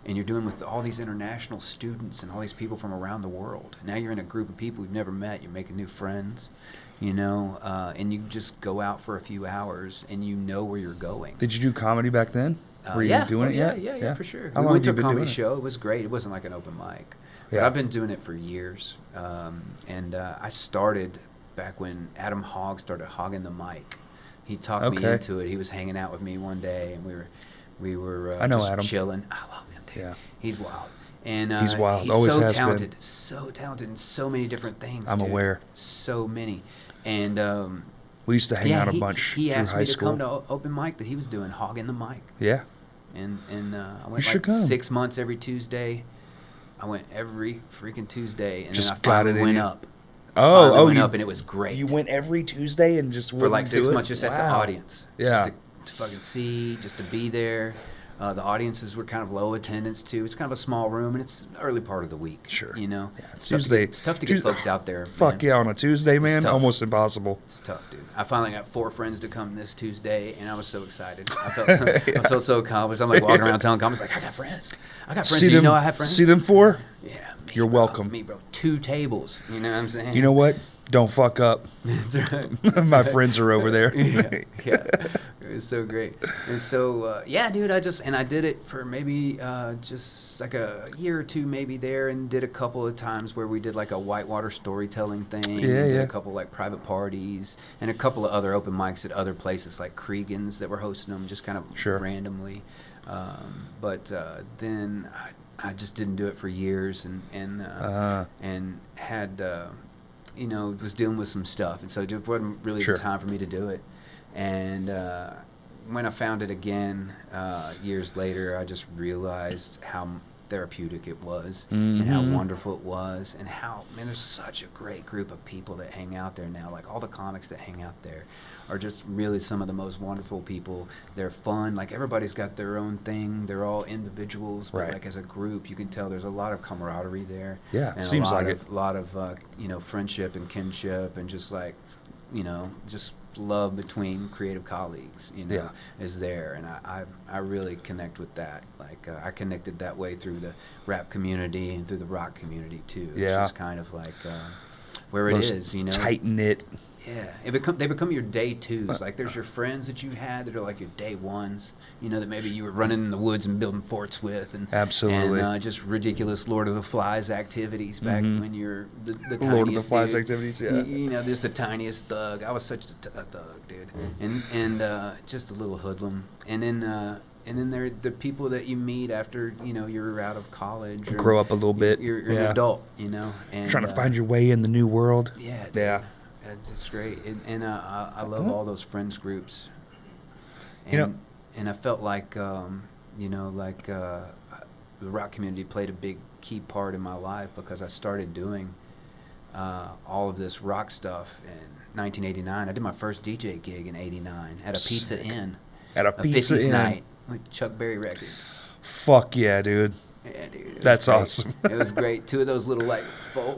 and you're doing with all these international students and all these people from around the world. Now you're in a group of people you've never met. You're making new friends, you know, and you just go out for a few hours and you know where you're going. Did you do comedy back then? Were you doing it yet? Yeah, for sure. How We long went to have a you been comedy doing it? show. It was great. It wasn't like an open mic. But Yeah. I've been doing it for years. I started back when Adam Hogg started hogging the mic. He talked me Okay. into it. He was hanging out with me one day, and we were I know just Adam. chilling. I love him, dude. Yeah. He's wild. And He's wild. He's Always so has been. talented. So talented in so many different things. I'm dude. aware. So many. And We used to hang out a he, bunch he through asked high me to school. come to open mic that he was doing, hogging the mic. Yeah. And I You went should like come. 6 months every Tuesday. I went every freaking Tuesday, and Just then I got finally it in went you. up. Oh, Finally went you, up, and it was great. you went every Tuesday and just for wouldn't like 6 do it? months, just as the Wow. audience. Yeah. Just to fucking see, just to be there. The audiences were kind of low attendance too. It's kind of a small room, and it's the early part of the week. Sure. You know, Yeah, it's tough to Tuesday. get- it's tough to get folks out there. Fuck man. yeah, on a Tuesday, man. tough. Almost impossible. It's tough, dude. I finally got 4 friends to come this Tuesday, and I was so excited. I felt so accomplished. I'm like walking around telling comics, like, I got friends. I got friends. See Do you them, know I have friends? See them for? Yeah. Me, You're bro. welcome. Me, bro. 2 tables. You know what I'm saying? You know what? Don't fuck up. That's right. My friends are over there. yeah, yeah. It was so great. And so, yeah, dude, I did it for maybe just like a year or two maybe there, and did a couple of times where we did like a whitewater storytelling thing. Yeah, and did yeah. a couple like private parties and a couple of other open mics at other places like Cregan's that were hosting them just kind of Sure. randomly. But then I just didn't do it for years and had, you know, was dealing with some stuff. And so it just wasn't really Sure. the time for me to do it. And when I found it again years later, I just realized how therapeutic it was and how Mhm. wonderful it was, and how, man, there's such a great group of people that hang out there now. Like all the comics that hang out there are just really some of the most wonderful people. They're fun. Like everybody's got their own thing. They're all individuals, but Right. like as a group, you can tell there's a lot of camaraderie there. Yeah, and seems a lot like of, lot of you know, friendship and kinship, and just like, you know, just love between creative colleagues, you know, Yeah. is there. And I really connect with that. Like I connected that way through the rap community and through the rock community too. It's Yeah. just kind of like where it Those is, you know. tight knit. Yeah, they become your day twos. Like there's your friends that you had that are like your day ones. You know, that maybe you were running in the woods and building forts with, and Absolutely. and just ridiculous Lord of the Flies activities back Mhm. when you're the tiniest Lord of the Flies dude. activities, yeah. You know, just the tiniest thug. I was such a thug, dude, and just a little hoodlum. And then there are the people that you meet after, you know, you're out of college, or Grow up a little bit. You're Yeah. an adult, you know, and Trying to find your way in the new world. yeah, dude. Yeah. It's great, and I love all those friends groups. And, You know- and I felt like, you know, like the rock community played a big key part in my life, because I started doing all of this rock stuff in 1989. I did my first DJ gig in '89 at a Pizza Sick. Inn, At a Pizza 50s Inn. night with Chuck Berry records. Fuck yeah, dude. Yeah, dude. It was That's great. awesome. It was great. 2 of those little like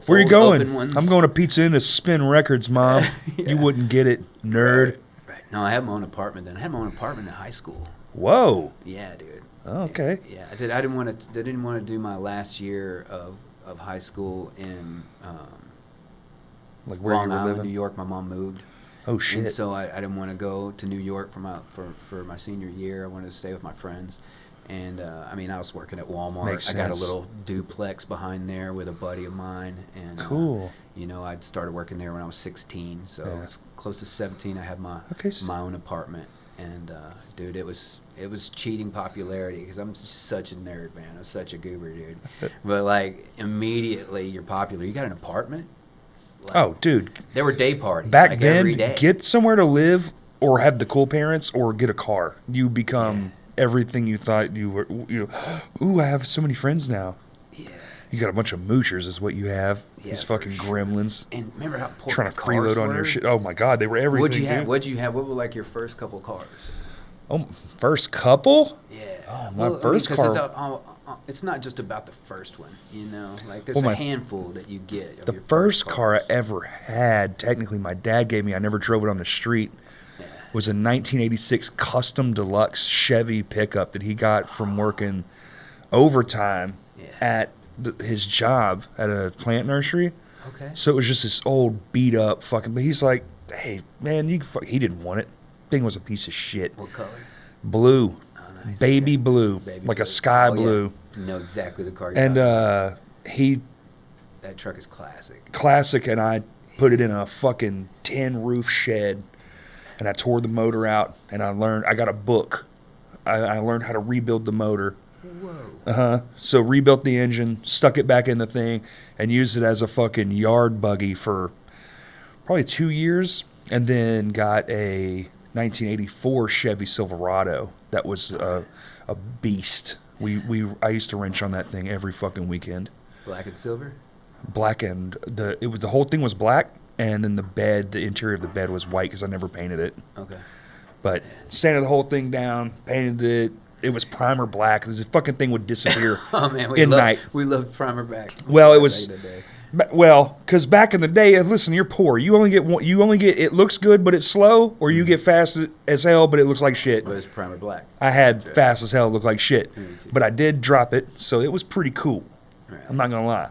Where you fold open going? ones. I'm going to Pizza Inn to spin records, Mom. Yeah. You wouldn't get it, nerd. Right. No, I had my own apartment then. I had my own apartment in high school. Whoa. Yeah, dude. Oh, okay. Yeah, I did. I didn't want to do my last year of high school in Like where Long you were Island, living? New York. My mom moved. Oh shit. And so I didn't want to go to New York for my senior year. I wanted to stay with my friends. And I mean, I was working at Walmart. Makes I got a sense. little duplex behind there with a buddy of mine. And Cool. you know, I'd started working there when I was 16. So Yeah. it's close to 17. I had my Okay, so- my own apartment. And dude, it was cheating popularity, because I'm just such a nerd, man. I'm such a goober, dude. But like immediately you're popular. You got an apartment? Like, Oh, dude. there were day parties Back like then, every day. get somewhere to live, or have the cool parents, or get a car. You become everything you thought you were. Ooh, I have so many friends now. Yeah. You got a bunch of moochers, is what you have. Yeah, These for fucking sure. gremlins And remember how important trying to cars freeload on your were? shit. Oh my god, they were everything. What'd you have? dude. What'd you have? What were like your first couple cars? Oh, first couple? Yeah. Oh, my first 'cause car- it's not just about the first one, you know. Like there's Well, a my- handful that you get. Of The your first car I cars. ever had, technically, my dad gave me. I never drove it on the street. Yeah. Was a 1986 custom deluxe Chevy pickup that he got from working overtime Yeah. at his job at a plant nursery. Okay. So it was just this old beat up fucking. But he's like, hey man, he didn't want it. Thing was a piece of shit. What color? Blue, Oh, nice. baby Okay. blue, Baby like blue. a sky Oh, yeah. blue. You know exactly the car you're And talking about. he That truck is classic. classic, and I put it in a fucking tin roof shed, and I tore the motor out, and I got a book. I learned how to rebuild the motor. Whoa. So rebuilt the engine, stuck it back in the thing, and used it as a fucking yard buggy for probably 2 years, and then got a 1984 Chevy Silverado that was a beast. I used to wrench on that thing every fucking weekend. Black and silver? Black, and the whole thing was black, and then the interior of the bed was white because I never painted it. Okay. But sanded the whole thing down, painted it. It was primer black. The fucking thing would disappear Oh man, in night. we loved primer back. Well, it back was in the day. because back in the day, listen, you're poor. You only get one. You only get it looks good, but it's slow, or you get fast as hell, but it looks like shit. But it's primer black. I had fast as hell, looked like shit, Me too. but I did drop it, so it was pretty cool. Right. I'm not gonna lie.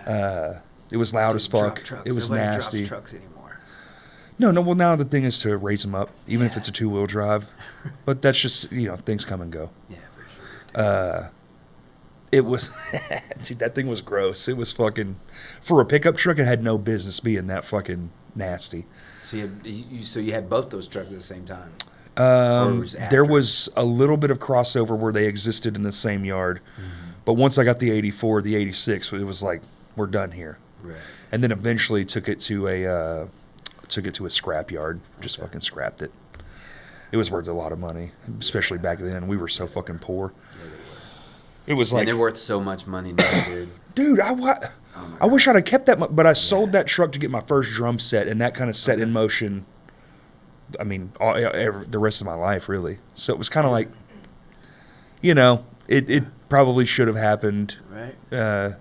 Yeah. It was loud as Drop fuck. trucks. It was Nobody nasty. Drops trucks anymore. No. Well, now the thing is to raise them up, even if Yeah. it's a 2-wheel drive. But that's just things come and go. Yeah, for sure. It was, dude, that thing was gross. It was fucking, for a pickup truck, it had no business being that fucking nasty. So you had both those trucks at the same time. Or was it There after? was a little bit of crossover where they existed in the same yard. But once I got the 84, the 86, it was like, we're done here. Right. And then eventually took it to a scrap yard. Just Okay. fucking scrapped it. It was worth a lot of money, especially back then. We were so fucking poor. It was like, And they're worth so much money now, dude. dude, Oh my I wish God. I'd have kept that, but I sold that truck to get my first drum set, and that kind of set in motion. I mean, the rest of my life, really. So it was kind of like, it probably should have happened. Right. I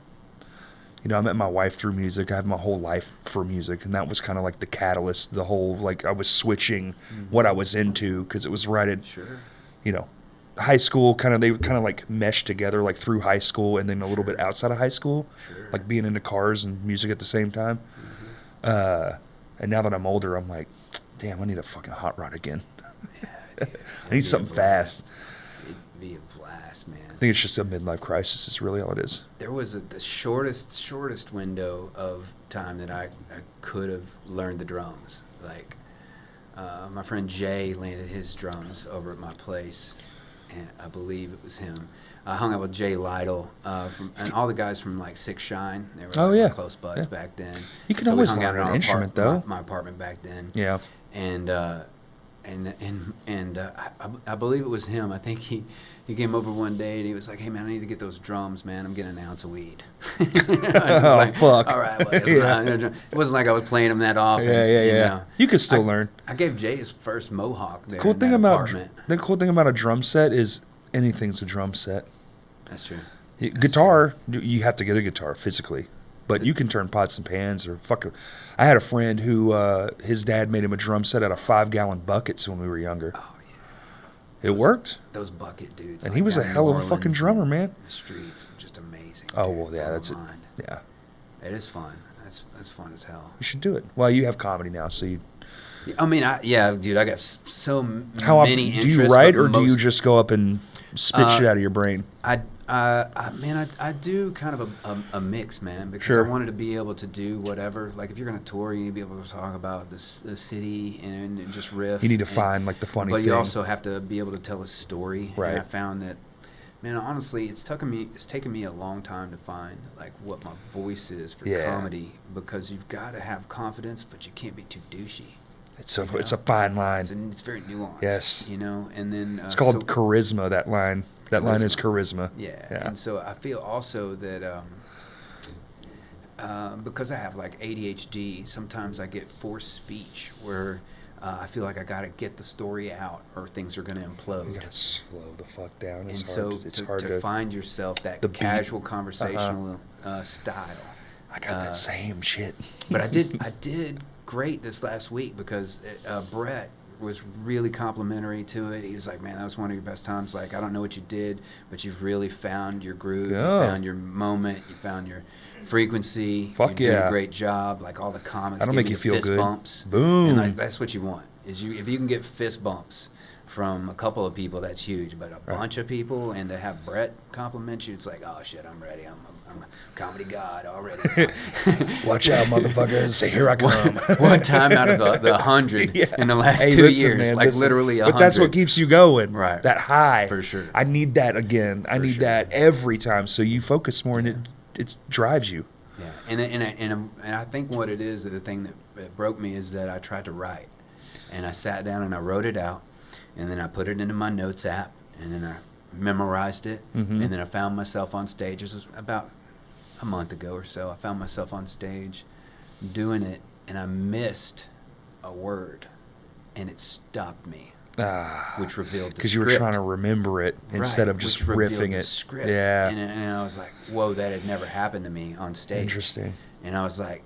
met my wife through music. I have my whole life for music, and that was kind of like the catalyst. The whole I was switching what I was into because it was right at Sure. high school. They kind of like meshed together, like through high school and then a little bit outside of high school, Sure. like being into cars and music at the same time. And now that I'm older, I'm like, damn, I need a fucking hot rod again. Dude, I need something fast. It'd be a blast, man. I think it's just a midlife crisis. Is really all it is. There was the shortest window of time that I could have learned the drums. Like, my friend Jay landed his drums over at my place, and I believe it was him. I hung out with Jay Lytle and all the guys from like Six Shine. They were Oh, like yeah. my close buds Yeah. back then. You can So we always hung out learn at an our instrument, though. my apartment back then. Yeah. And I believe it was him. I think he came over one day and he was like, "Hey man, I need to get those drums, man. I'm getting an ounce of weed." I was Oh, like, fuck. All right, well, Yeah. it wasn't like I was playing them that often. Yeah. You know. You could still learn. I gave Jay his first mohawk there. Cool in thing that about apartment. the cool thing about a drum set is anything's a drum set. That's true. Guitar, you have to get a guitar physically, but you can turn pots and pans or fuck. I had a friend who his dad made him a drum set out of 5-gallon buckets when we were younger. Oh It worked, those bucket dudes. and like he was a down in hell New of a fucking Orleans drummer, and man. The streets, just amazing. Oh dude. well, yeah, Blow that's it. my mind. Yeah, It is fun. That's fun as hell. you should do it. Well, you have comedy now, so you. I mean, dude, I got so How often many do interests. you write, but or do you most- just go up and spit shit out of your brain? I do kind of a mix, man, because Sure. I wanted to be able to do whatever. Like, if you're going to tour, you need to be able to talk about the city and just riff. You need to and- find like the funny But thing. you also have to be able to tell a story. Right. And I found that, man, honestly, it's taken me a long time to find like what my voice is for Yeah. comedy, because you've got to have confidence, but you can't be too douchey. it's a you know? it's a fine line. It's very nuanced. Yes. You know, and then It's called so- charisma. That line. That line is charisma. Yeah. Yeah. And so I feel also that because I have like ADHD, sometimes I get forced speech where I feel like I got to get the story out or things are going to implode. You gotta slow the fuck down. And It's so hard. It's to, hard to find yourself that the beat. casual conversational style. I got that same shit. But I did great this last week because Brett was really complimentary to it. He was like, man, that was one of your best times. Like, I don't know what you did, but you've really found your groove. Yeah. You found your moment. You found your frequency. Fuck You're doing yeah. a great job. Like, all the comments That'll gave make me you the feel fist good. bumps. Boom. And like, that's what you want. Is if you can get fist bumps from a couple of people, that's huge. But a bunch of people, and to have Brett compliment you, it's like, oh shit, I'm ready. I'm a comedy god already. Watch out, motherfuckers. Here I come. One time out of the 100 in the last 2 listen, years, man, like listen. literally 100. But that's what keeps you going. Right. That high. For sure. I need that again. I need sure. that every time. So you focus more, and it drives you. Yeah, and I think what it is, the thing that broke me is that I tried to write, and I sat down and I wrote it out, and then I put it into my notes app, and then I memorized it, and then I found myself on stage. This was about a month ago or so. I found myself on stage doing it, and I missed a word, and it stopped me, which revealed the Because you were trying to remember it instead of just which revealed riffing the it. script. Yeah. And I was like, whoa, that had never happened to me on stage. Interesting. And I was like,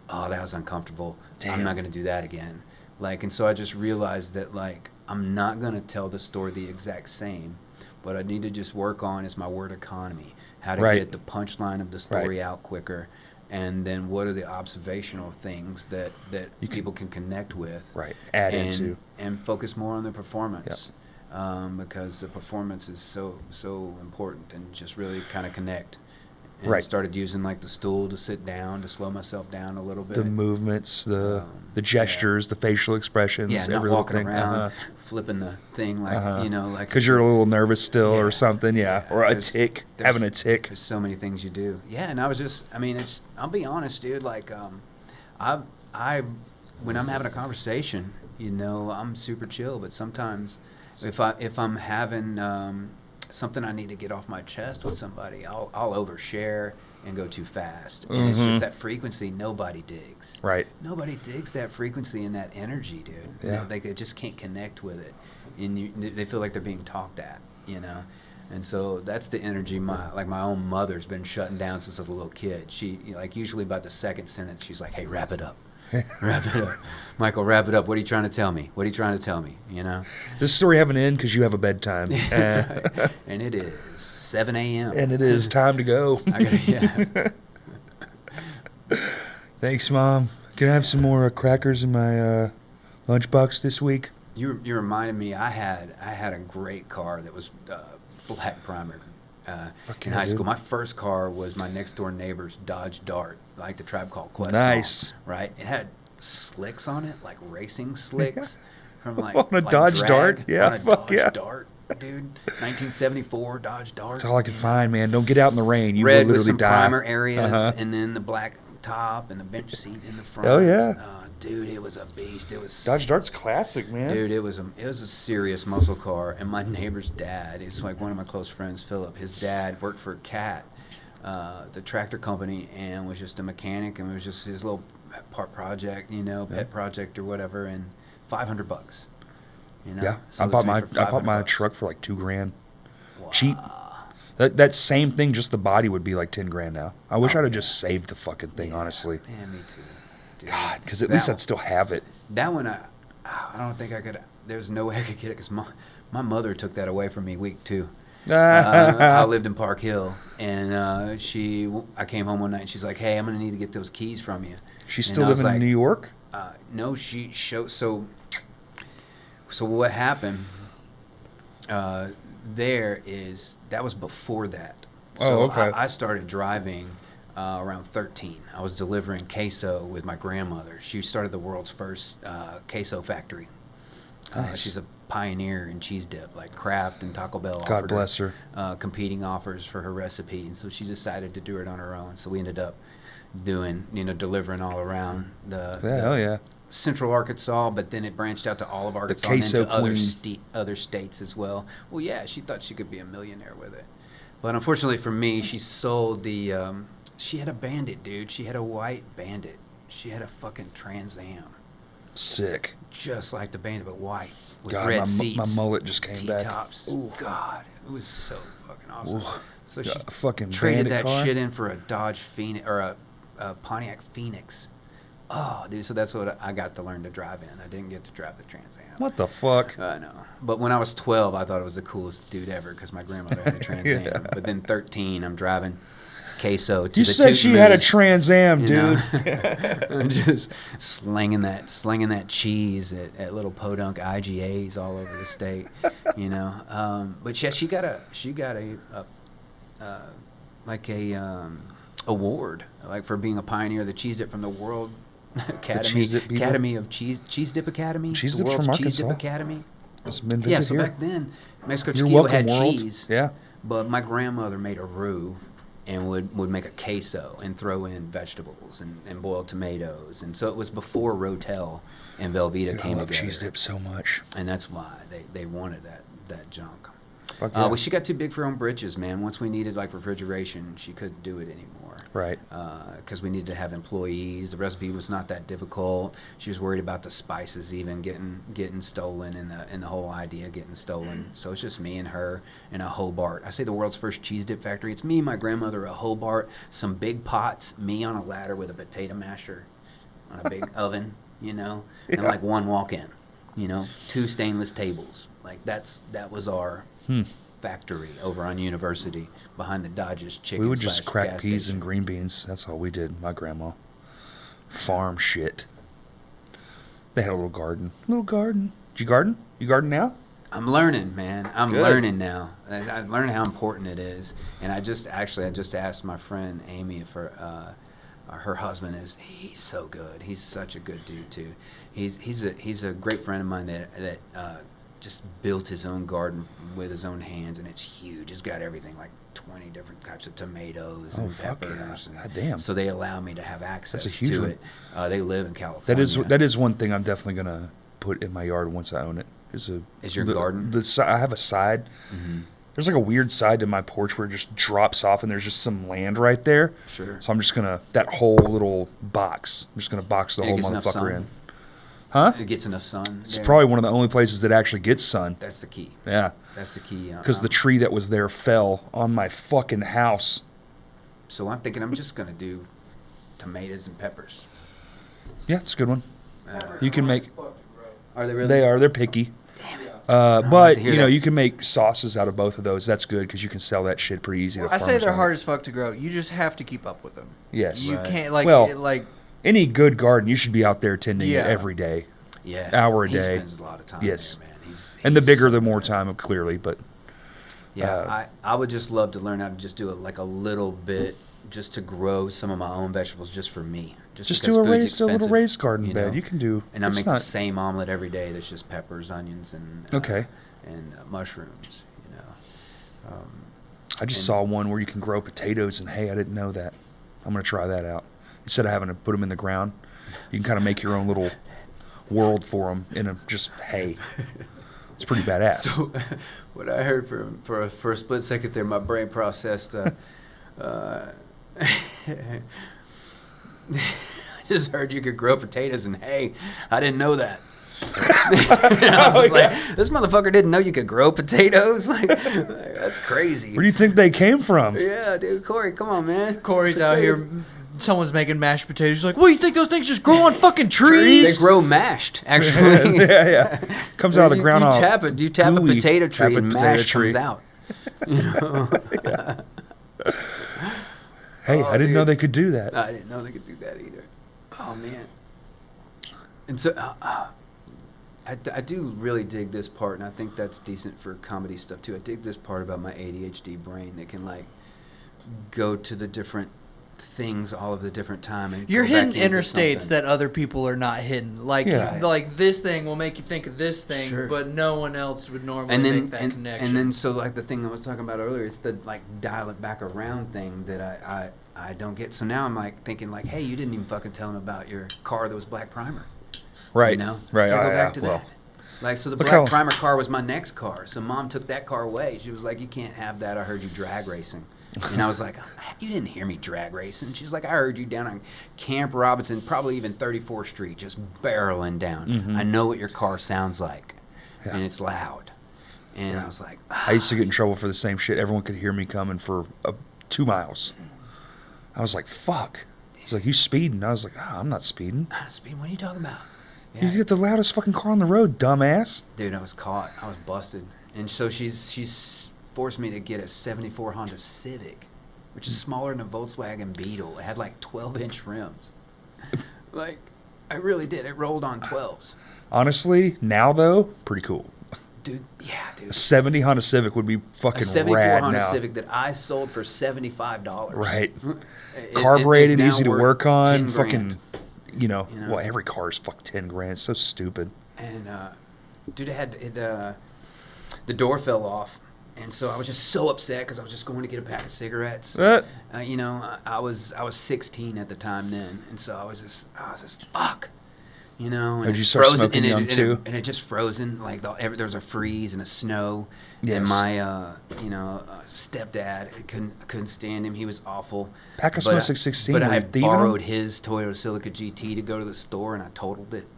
oh, that was uncomfortable. Damn. I'm not going to do that again. Like, and so I just realized that, like, I'm not going to tell the story the exact same. What I need to just work on is my word economy, how to get the punchline of the story out quicker, and then what are the observational things that people can connect with. Right. Add into. And focus more on the performance. Because the performance is so important, and just really kind of connect. And I started using like the stool to sit down, to slow myself down a little bit. The movements, the gestures, the facial expressions. Yeah, not every walking little thing. around, flipping the thing like, you know, like. Because you're a little nervous still or Yeah. something, or a There's- tick, there's- having a tick. There's so many things you do. Yeah, and I was just, I mean, I'll be honest, dude, like, when I'm having a conversation, you know, I'm super chill, but sometimes if I'm having something I need to get off my chest with somebody, I'll overshare and go too fast. And it's just that frequency nobody digs. Right. Nobody digs that frequency and that energy, dude. Yeah. They just can't connect with it. And they feel like they're being talked at, you know? And so that's the energy my own mother's been shutting down since I was a little kid. She, like, usually about the second sentence, she's like, hey, wrap it up. Wrap it up. Michael, wrap it up. What are you trying to tell me? What are you trying to tell me? You know? This story have an end because you have a bedtime. That's right. And it is 7 a.m. And it is time to go. Thanks, Mom. Can I have some more crackers in my lunchbox this week? You reminded me. I had a great car that was black primer in high school. My first car was my next door neighbor's Dodge Dart, like the Tribe Called Quest. Nice. Song, right? It had slicks on it, like racing slicks, from like on a like Dodge drag, Dart. Yeah, on a fuck Dodge yeah. Dart, dude. 1974 Dodge Dart. That's all I could find, man. Don't get out in the rain. You Red will with literally some die. primer areas, and then the black top and the bench seat in the front. Oh, yeah. Dude, it was a beast. It was Dodge Dart's classic, man. Dude, it was a serious muscle car. And my neighbor's dad, it's like one of my close friends, Philip. His dad worked for CAT, the tractor company, and was just a mechanic, and it was just his little project, you know, pet project or whatever, and $500. You know? Yeah, Sold I it to me bought for my $500. truck for like $2,000. Wow. Cheap. That same thing, just the body would be like $10,000 now. I wish I'd have just saved the fucking thing, honestly. Yeah, me too. Dude. God, because at least I'd still have it. That one, I don't think I could. There's no way I could get it because my mother took that away from me week 2. I lived in Park Hill, and I came home one night, and she's like, "Hey, I'm gonna need to get those keys from you." She's And still I was living in like, New York? No, she showed. So what happened? That was before that. So okay. I started driving around 13. I was delivering queso with my grandmother. She started the world's first queso factory. Nice. She's a pioneer in cheese dip, like Kraft and Taco Bell. God bless her. Competing offers for her recipe, and so she decided to do it on her own. So we ended up delivering all around Hell yeah. Central Arkansas, but then it branched out to all of Arkansas and queso into other queen. other states as well. Well, yeah, she thought she could be a millionaire with it, but unfortunately for me, she sold the. She had a Bandit, dude. She had a white Bandit. She had a fucking Trans Am, Sick. just like the Bandit, but white with God, red my seats. mullet just came back. T-tops. Ooh. God, it was so fucking awesome. Ooh. So Yeah, she a fucking traded Bandit that car? shit in for a Dodge Phoenix or a Pontiac Phoenix oh, dude. So that's what I got to learn to drive in. I didn't get to drive the Trans Am. What the fuck? I know. But when I was 12, I thought it was the coolest dude ever because my grandmother had a Trans Am. Yeah. But then 13, I'm driving queso to You the said Toot she had a Moose, Trans Am, you dude. know? I'm just slinging that cheese at little podunk IGAs all over the state, you know. But yeah, she got a award like for being a pioneer of the cheese dip from the World Academy of Cheese Dip Academy. Cheese the dips World's from Cheese Dip Arkansas. Academy. It's been Yeah, so here. back then Mexico You're Chiquito welcome, had world. cheese. Yeah. But my grandmother made a roux and would make a queso and throw in vegetables and boiled tomatoes. And so it was before Rotel and Velveeta Dude, I came love together. cheese dip so much. And that's why they wanted that junk. Fuck yeah. Well, she got too big for her own britches, man. Once we needed like refrigeration, she couldn't do it anymore. Right. Because we needed to have employees. The recipe was not that difficult. She was worried about the spices even getting stolen and the whole idea getting stolen. So it's just me and her in a Hobart. I say the world's first cheese dip factory. It's me, my grandmother, a Hobart, some big pots, me on a ladder with a potato masher on a big oven, you know, and like one walk-in, you know, 2 stainless tables. Like that was our factory over on University behind the Dodgers chicken. We would just crack gas peas station. and green beans. That's all we did. My grandma. Farm shit. They had a little garden. Did you garden? You garden now? I'm learning, man. I'm Good. learning now. I've learned how important it is. And I just asked my friend Amy if her husband he's so good. He's such a good dude too. He's a great friend of mine that just built his own garden with his own hands, and it's huge. It's got everything, like 20 different types of tomatoes and fuck yeah. peppers. And God damn. So they allow me to have access That's a huge to one. it. They live in California. That is one thing I'm definitely gonna put in my yard once I own it. Is your garden? I have a side. Mm-hmm. There's like a weird side to my porch where it just drops off, and there's just some land right there. Sure. So I'm just gonna that whole little box. I'm just gonna box the And it whole gets enough motherfucker sun? in. Huh? It gets enough sun. It's there. probably one of the only places that actually gets sun. That's the key. Yeah. That's the key. Because the tree that was there fell on my fucking house. So I'm thinking I'm just going to do tomatoes and peppers. Yeah, it's a good one. You can make. Are they really? They are. They're picky. like But to hear you know, that. you can make sauces out of both of those. That's good because you can sell that shit pretty easy. To I say farmers they're market. hard as fuck to grow. You just have to keep up with them. Yes. You Right. can't like Well, like Any good garden, you should be out there tending Yeah. it every day. Yeah. hour a he day. spends a lot of time Yes. there, man. And the he's bigger, so the more good. time, clearly. But Yeah, I would just love to learn how to just do like a little bit just to grow some of my own vegetables just for me. just because do a food's little expensive, raised garden you bed. know? You can do. And I it's make not, the same omelet every day that's just peppers, onions, and Okay. and mushrooms, you know. I just and- saw one where you can grow potatoes, and hey, I didn't know that. I'm gonna try that out. Instead of having to put them in the ground, you can kind of make your own little world for them in a just hay. It's pretty badass. So, what I heard for a split second there, my brain processed. I just heard you could grow potatoes and hay. I didn't know that. And I was like, this motherfucker didn't know you could grow potatoes. Like that's crazy. Where do you think they came from? Yeah, dude, Corey, come on, man. Corey's out Potatoes. here. Someone's making mashed potatoes. He's like, what, you think those things just grow on fucking They trees? grow mashed, actually. Yeah. Comes out of the ground You all tap it. You tap gooey. a potato Tap tree a and potato mash tree. comes out. You know? Hey, Oh, I didn't know dude. they could do that. I didn't know they could do that either. Oh man. And so I do really dig this part, and I think that's decent for comedy stuff too. I dig this part about my ADHD brain that can like go to the different things all of the different time. And You're go back hitting into interstates something. that other people are not hitting. Like, Yeah. like this thing will make you think of this thing, Sure. but no one else would normally and then make that and, connection. and then so like the thing I was talking about earlier, it's the like dial it back around thing that I don't get. So now I'm like thinking like, hey, you didn't even fucking tell him about your car that was black primer. Right. You know? Right. Gotta Oh, go yeah. back to Well, that. Like, so the Look black how- primer car was my next car. So mom took that car away. She was like, you can't have that. I heard you drag racing. And I was like, you didn't hear me drag racing. She's like, I heard you down on Camp Robinson, probably even 34th Street, just barreling down. Mhm. I know what your car sounds like. Yeah. And it's loud. And I was like, I used to get in trouble for the same shit. Everyone could hear me coming for 2 miles. I was like, fuck. He's like, "You speeding?" I was like, "I'm not speeding. Speed, what are you talking about? You get the loudest fucking car on the road, dumbass." Dude, I was caught. I was busted. And so she's forced me to get a 74 Honda Civic, which is smaller than a Volkswagen Beetle. It had like 12-inch rims. Like, I really did. It rolled on 12s. Honestly, now though, pretty cool. Dude, yeah, dude. A 70 Honda Civic would be fucking A 74 rad Honda now. Civic that I sold for $75. Right. It Carbureted, is now easy to worth work on. 10 Fucking, grand. well, every car is fucking 10 grand. It's so stupid. And, dude, the door fell off. And so I was just so upset because I was just going to get a pack of cigarettes. I was 16 at the time then, and so I was just fuck, And Did you it's start frozen, smoking young too? And it just frozen like there was a freeze and a snow. Yes. And my stepdad, I couldn't stand him. He was awful. Pack of smokes at 16. But were I you thieving borrowed them? his Toyota Celica GT to go to the store, and I totaled it.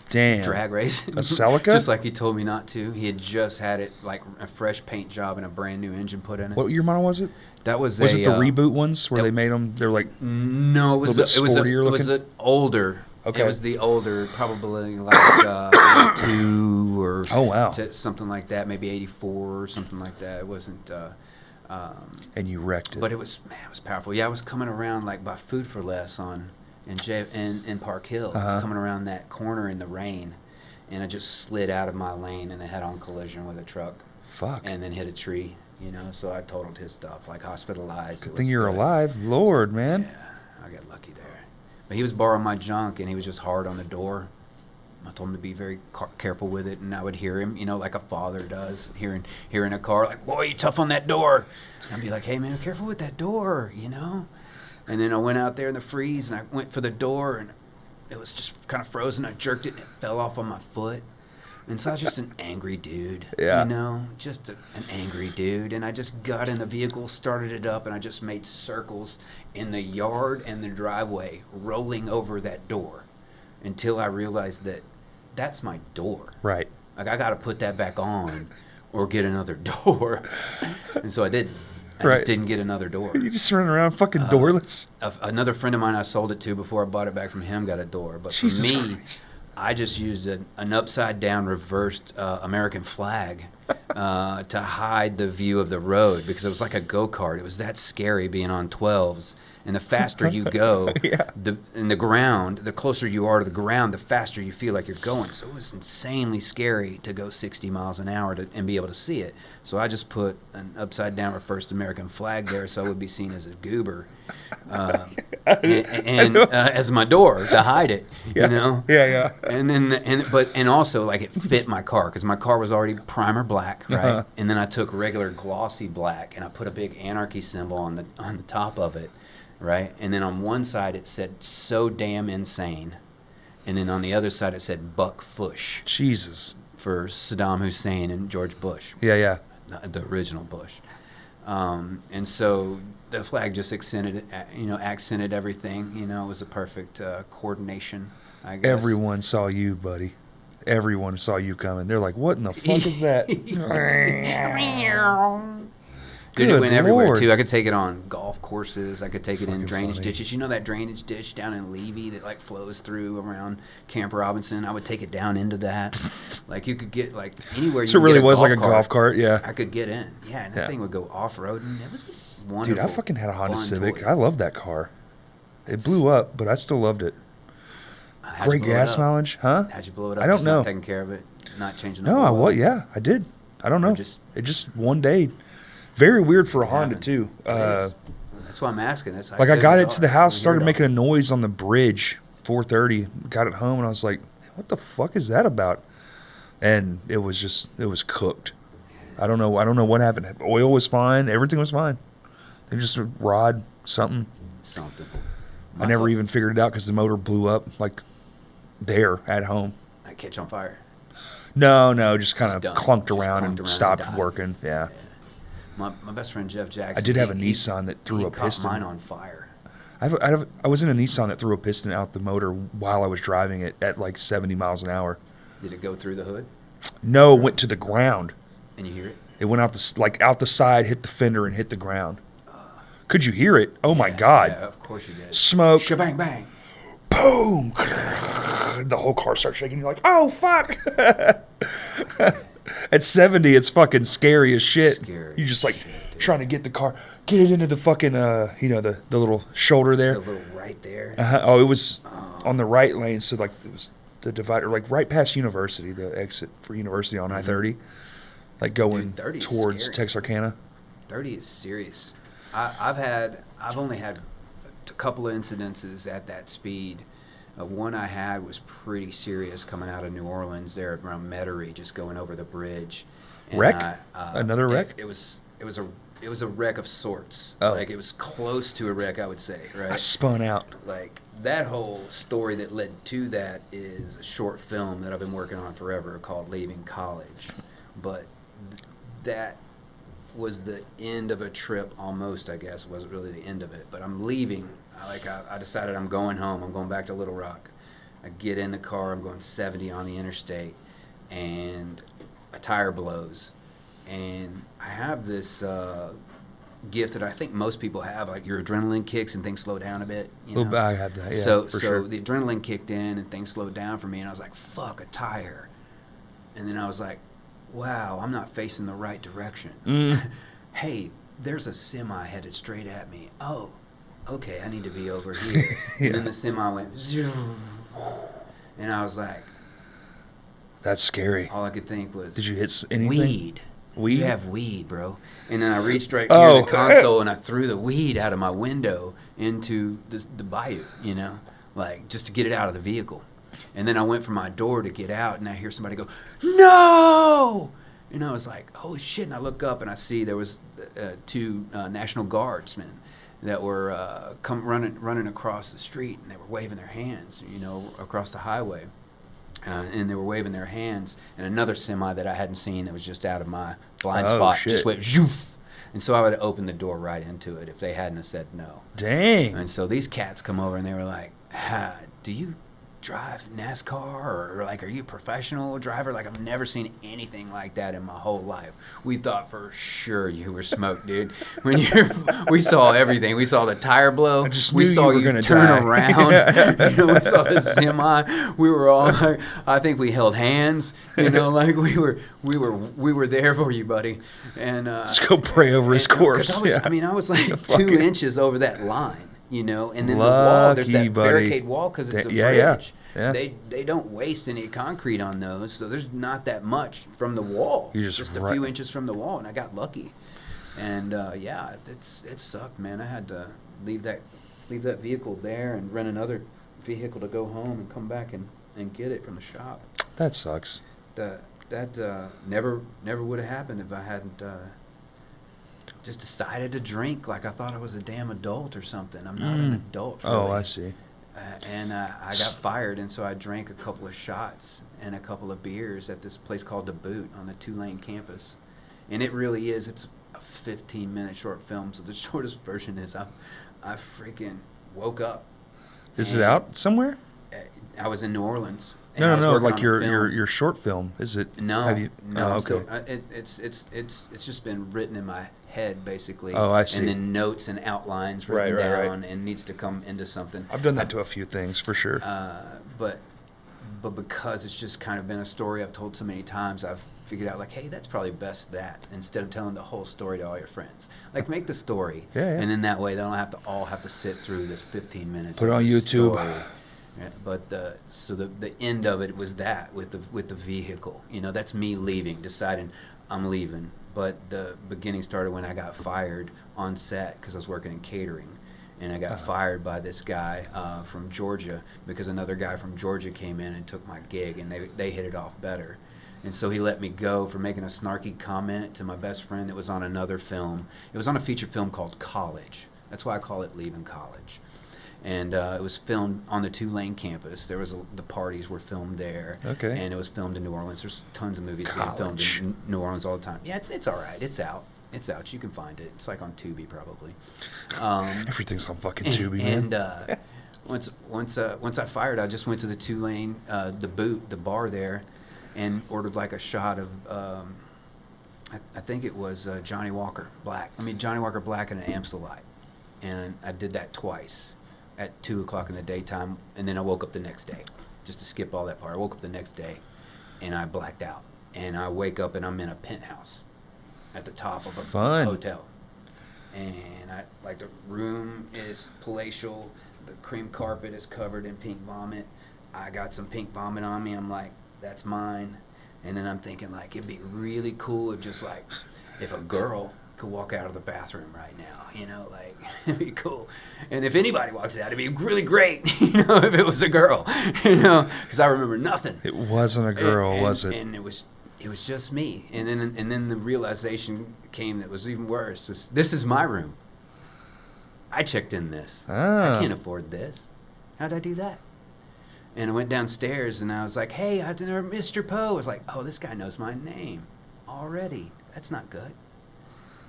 Damn. Drag racing. A Celica? Just like he told me not to. He had just had it, like a fresh paint job and a brand new engine put in it. What year model was it? That was it the reboot ones where they made them? They're like no, it was an older. Okay. It was the older, probably like 82 or Oh, wow. something like that, maybe 84 or something like that. It wasn't. and you wrecked it. But it was powerful. Yeah, I was coming around like by Food for Less in Park Hill. I was coming around that corner in the rain, and I just slid out of my lane in a head-on collision with a truck. Fuck. And then hit a tree, so I totaled his stuff, like hospitalized. Good thing you're alive. Lord, man. Yeah, I got lucky there. But he was borrowing my junk, and he was just hard on the door. I told him to be very careful with it, and I would hear him, like a father does, hearing a car, like, "Boy, you tough on that door." And I'd be like, "Hey, man, be careful with that door, And then I went out there in the freeze, and I went for the door, and it was just kind of frozen. I jerked it, and it fell off on my foot. And so I was just an angry dude, just an angry dude. And I just got in the vehicle, started it up, and I just made circles in the yard and the driveway, rolling over that door until I realized that that's my door. Right. Like, I got to put that back on or get another door. And so I did. I just didn't get another door. You just running around fucking doorless. Another friend of mine I sold it to before I bought it back from him got a door. But Jesus for me, Christ. I just used an upside-down reversed American flag to hide the view of the road because it was like a go-kart. It was that scary being on 12s. And the faster you go, in the ground, the closer you are to the ground, the faster you feel like you're going. So it was insanely scary to go 60 miles an hour and be able to see it. So I just put an upside-down reversed American flag there so I would be seen as a goober. And as my door to hide it, Yeah. And also like it fit my car because my car was already primer black, right? Uh-huh. And then I took regular glossy black and I put a big anarchy symbol on the top of it, right? And then on one side it said "So damn insane," and then on the other side it said "Buck Fush" Jesus. for Saddam Hussein and George Bush, Yeah. the original Bush. And so the flag just accented everything. It was a perfect coordination, I guess. Everyone saw you, buddy. Everyone saw you coming. They're like, "What in the fuck is that?" Dude, it went everywhere Lord. too. I could take it on golf courses. I could take it in Fucking drainage funny. ditches. You know that drainage ditch down in Levy that like flows through around Camp Robinson? I would take it down into that. Like you could get like anywhere. So you it really could get was like a golf cart, yeah. I could get in. Yeah, and that Yeah. thing would go off roading. It was wonderful. Dude, I fucking had a Honda fun Civic. toy. I loved that car. It blew up, but I still loved it. How'd you Great blow it gas up? mileage, huh? How'd you blow it up? I don't Just know. Not taking care of it, not changing. No, the oil? I did. I don't know. just- It just one day. Very weird for a Honda happened. too. It is. That's why I'm asking. That's Like I got it to the house, I'm a started weirdo. making a noise on the bridge, 4:30. Got it home, and I was like, "What the fuck is that about?" And it was cooked. I don't know what happened. Oil was fine. Everything was fine. They just rod something. something. I never even figured it out because the motor blew up like there at home. I catch on fire. No, just kind Just of done. clunked Just around clunked and around stopped and died. working. Yeah. My best friend Jeff Jackson. I did have a Nissan that threw he a caught piston. mine on fire. I was in a Nissan that threw a piston out the motor while I was driving it at like 70 miles an hour. Did it go through the hood? No, it went to the ground. And you hear it? It went out the side, hit the fender, and hit the ground. Could you hear it? Oh my Yeah, God. Yeah, of course you did. Smoke. Shebang bang. Boom. The whole car starts shaking. You're like, oh, fuck. At 70, it's fucking scary as shit. Scary You just like shit, dude. trying to get the car, get it into the fucking, the little shoulder there. The little right there. Oh, it was on the right lane. So like it was the divider, like right past University, the exit for University on I-30. Like going Dude, 30 is towards scary. Texarkana. 30 is serious. I've only had a couple of incidences at that speed. One I had was pretty serious coming out of New Orleans there around Metairie, just going over the bridge. And Wreck? Another wreck? It was a wreck of sorts. Oh. Like it was close to a wreck, I would say. Right. I spun out. Like that whole story that led to that is a short film that I've been working on forever called Leaving College. But that was the end of a trip almost, I guess. It wasn't really the end of it, but I'm leaving. I decided I'm going home. I'm going back to Little Rock. I get in the car. I'm going 70 on the interstate, and a tire blows. And I have this gift that I think most people have, like your adrenaline kicks and things slow down a bit. You know? I have that, yeah, So for sure. the adrenaline kicked in and things slowed down for me, and I was like, fuck, a tire. And then I was like, wow, I'm not facing the right direction. Hey, there's a semi headed straight at me. Oh, okay, I need to be over here. Yeah. And then the semi went, zoom, and I was like, That's scary. all I could think was, Did you hit anything? Weed. Weed? You have weed, bro. And then I reached right Oh. near the console and I threw the weed out of my window into the bayou, you know, like just to get it out of the vehicle. And then I went for my door to get out, and I hear somebody go, "No!" And I was like, "Holy shit!" And I look up and I see there was two National Guardsmen that were running across the street, and they were waving their hands, you know, across the highway. And they were waving their hands, and another semi that I hadn't seen that was just out of my blind spot shit. just went zhoof. And so I would have opened the door right into it if they hadn't have said no. Dang. And so these cats come over and they were like, do you drive NASCAR, or like, are you a professional driver? Like, I've never seen anything like that in my whole life. We thought for sure you were smoked, dude. We saw everything. We saw the tire blow. I just We knew saw you were you gonna turn die. around. You know, we saw the semi. We were all like, I think we held hands. You know, like we were there for you, buddy. And Let's go pray over his corpse. I was like Fuck 2 it. inches over that line. You know, and then the wall, there's Lucky, that buddy. barricade wall because it's a bridge. Yeah. They don't waste any concrete on those, so there's not that much from the wall. You just a few inches from the wall, and I got lucky. And it sucked, man. I had to leave that vehicle there and rent another vehicle to go home and come back and get it from the shop. That sucks. That never would have happened if I hadn't just decided to drink like I thought I was a damn adult or something. I'm not an adult, really. Oh, I see. And I got fired, and so I drank a couple of shots and a couple of beers at this place called The Boot on the Tulane campus. And it really is. It's a 15-minute short film, so the shortest version is I freaking woke up. Is it out somewhere? I was in New Orleans. and No, I was working like on a your film. your short film. Is it? No, Have you? no. Oh, I'm okay. still, it's just been written in my head basically. Oh, I see. And then notes and outlines Right, written right, down, and needs to come into something. I've done that to a few things for sure. But because it's just kind of been a story I've told so many times, I've figured out like, hey, that's probably best that instead of telling the whole story to all your friends. Like, make the story, Yeah. and then that way they don't have to sit through this 15 minutes. Put it of on the YouTube. story. Yeah, but the end of it was that with the vehicle. You know, that's me leaving, deciding I'm leaving. But the beginning started when I got fired on set because I was working in catering. And I got fired by this guy from Georgia because another guy from Georgia came in and took my gig, and they hit it off better. And so he let me go for making a snarky comment to my best friend that was on another film. It was on a feature film called College. That's why I call it Leaving College. And it was filmed on the Tulane campus. There was the parties were filmed there. Okay. And it was filmed in New Orleans. There's tons of movies being filmed College. in New Orleans all the time. Yeah, it's all right. It's out. It's out. You can find it. It's like on Tubi probably. Everything's on fucking Tubi, man. And once I fired, I just went to the Tulane, the Boot, the bar there, and ordered like a shot of, I think it was Johnny Walker Black. Johnny Walker Black and an Amstel Light. And I did that twice at 2 o'clock in the daytime, and then I woke up the next day, just to skip all that part. I woke up the next day, and I blacked out. And I wake up, and I'm in a penthouse at the top of a hotel. And the room is palatial. The cream carpet is covered in pink vomit. I got some pink vomit on me. I'm like, that's mine. And then I'm thinking, like, it'd be really cool if a girl could walk out of the bathroom right now, you know, like, it'd be cool. And if anybody walks out, it'd be really great, you know, if it was a girl, you know, because I remember nothing. It wasn't a girl, was it? And it was just me. And then the realization came that was even worse. This is my room. I checked in this. I can't afford this. How'd I do that? And I went downstairs, and I was like, hey, Mr. Poe. I was like, oh, this guy knows my name already. That's not good.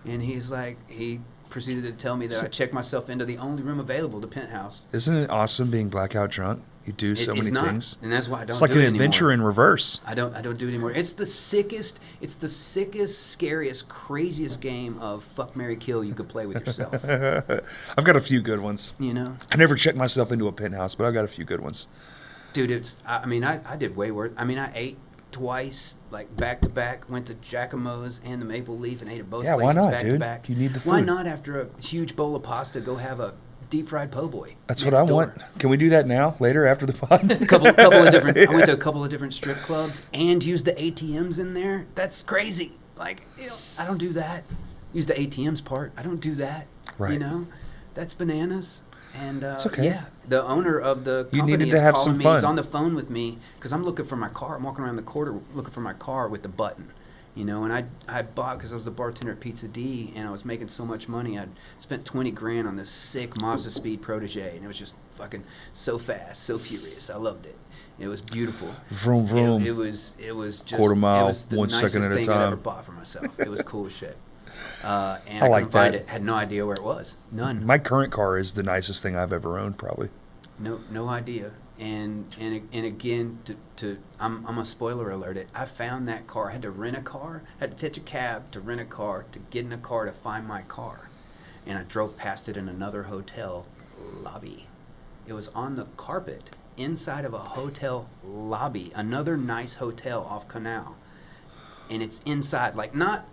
And he proceeded to tell me that I checked myself into the only room available, the penthouse. Isn't it awesome being blackout drunk? You do so many things. And that's why I don't do it anymore. It's like an adventure in reverse. I don't do it anymore. It's the sickest, scariest, craziest game of fuck, marry, kill you could play with yourself. I've got a few good ones. You know? I never checked myself into a penthouse, but I've got a few good ones. Dude, I did way worse. I mean, I ate twice, like back to back, went to Giacomo's and the Maple Leaf and ate at both places why not, back dude? to back. You need the food. Why not, after a huge bowl of pasta, go have a deep fried po' boy? That's what I want. Can we do that now, later, after the pod? I went to a couple of different strip clubs and used the ATMs in there. That's crazy. Like, you know, I don't do that. Use the ATMs part. I don't do that. Right. You know, that's bananas. And it's okay. Yeah, the owner of the You company needed to is have calling some me. fun. He's on the phone with me because I'm looking for my car. I'm walking around the quarter looking for my car with the button, you know. And I bought, because I was the bartender at Pizza D, and I was making so much money. I'd spent $20,000 on this sick Mazda Speed Protege, and it was just fucking so fast, so furious. I loved it. It was beautiful. Vroom, vroom. It was just Quarter mile, it was the 1 nicest second at a thing I'd ever time. bought for myself. It was cool as shit. And I I like couldn't find that. it. Had no idea where it was. None. My current car is the nicest thing I've ever owned, probably. No idea. And again, I'm a spoiler alert it. I found that car. I had to rent a car. I had to catch a cab to rent a car, to get in a car to find my car. And I drove past it in another hotel lobby. It was on the carpet inside of a hotel lobby, another nice hotel off Canal. And it's inside, like not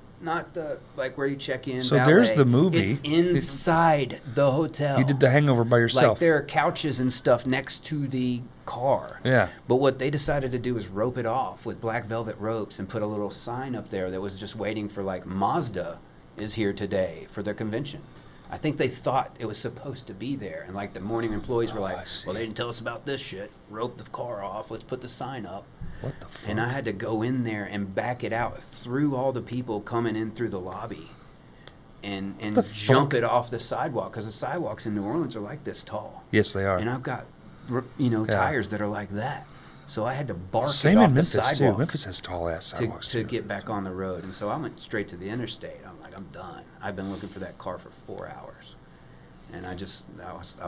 the, like, where you check in. So valet. there's the movie. It's inside the hotel. You did The Hangover by yourself. Like, there are couches and stuff next to the car. Yeah. But what they decided to do was rope it off with black velvet ropes and put a little sign up there that was just waiting for, like, Mazda is here today for their convention. I think they thought it was supposed to be there. And, like, the morning employees were like, well, they didn't tell us about this shit. Rope the car off. Let's put the sign up. What the fuck? And I had to go in there and back it out through all the people coming in through the lobby and jump it off the sidewalk, because the sidewalks in New Orleans are like this tall. Yes, they are. And I've got, tires that are like that. So I had to bark Same it off in the Memphis, sidewalk too. Memphis has tall-ass sidewalks, to too. get back on the road. And so I went straight to the interstate. I'm like, I'm done. I've been looking for that car for 4 hours. And I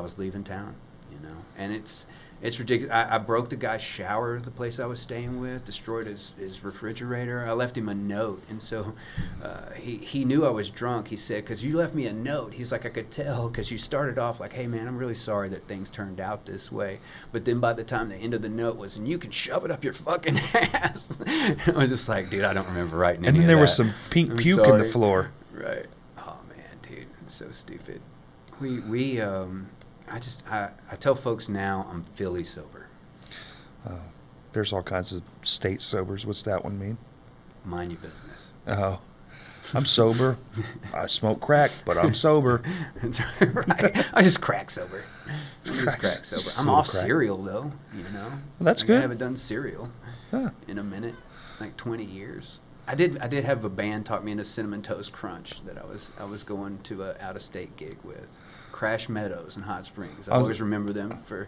was leaving town, you know. And it's ridiculous. I broke the guy's shower at the place I was staying with, destroyed his refrigerator. I left him a note, and so he knew I was drunk. He said, because you left me a note. He's like, I could tell, because you started off like, hey, man, I'm really sorry that things turned out this way. But then by the time the end of the note was, and you can shove it up your fucking ass. I was just like, dude, I don't remember writing And any then of there that. was some pink I'm puke in the sorry. floor. Right. Oh, man, dude, it's so stupid. I tell folks now I'm Philly sober. There's all kinds of state sobers. What's that one mean? Mind your business. Oh, I'm sober. I smoke crack, but I'm sober. That's right. I just crack sober. Just I'm a off little crack. cereal though. You know. Well, that's I good. haven't done cereal Huh. in a minute, like 20 years. I did have a band talk me into Cinnamon Toast Crunch that I was going to a out of state gig with, Crash Meadows in Hot Springs. I always remember them for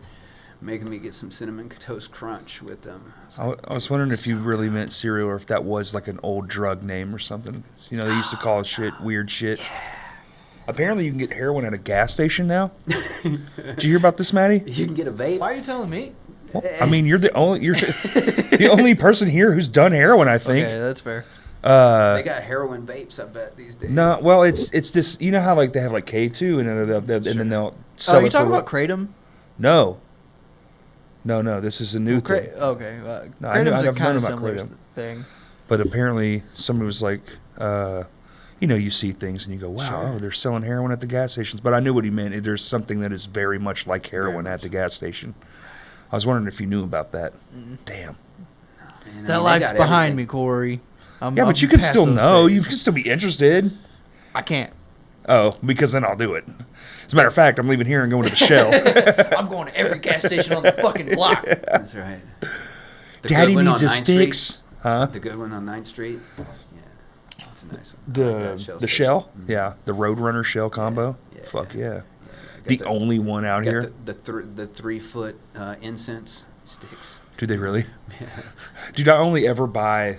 making me get some Cinnamon Toast Crunch with them. I was wondering if you really meant cereal or if that was like an old drug name or something. You know, they used to call shit weird shit. Yeah. Apparently, you can get heroin at a gas station now. Did you hear about this, Maddie? You can get a vape. Why are you telling me? Well, I mean, you're the only person here who's done heroin, I think. Okay, that's fair. They got heroin vapes, I bet, these days. No, well, it's this. You know how like they have like K2 and then they'll sell Oh, it you for talking about Kratom? No. This is a new thing. Okay. No, I know- Kratom's a I've kind known of about similar Kratom. thing. But apparently, somebody was like, you see things and you go, wow, Sure. they're selling heroin at the gas stations. But I knew what he meant. There's something that is very much like heroin Very at the gas station. I was wondering if you knew about that. Damn. Man, That they life's got behind everything. me, Corey. Yeah, but you can past still those know. days. You can still be interested. I can't. Oh, because then I'll do it. As a matter of fact, I'm leaving here and going to the Shell. I'm going to every gas station on the fucking block. That's right. The Daddy good one needs on his 9th Street. fix. Huh? The good one on 9th Street. Yeah, that's a nice one. I like The that the station. Shell? Mhm. Yeah. The Roadrunner Shell combo? Yeah. Fuck yeah. Got The only one out got here? The 3-foot incense sticks. Do they really? Dude, I only ever buy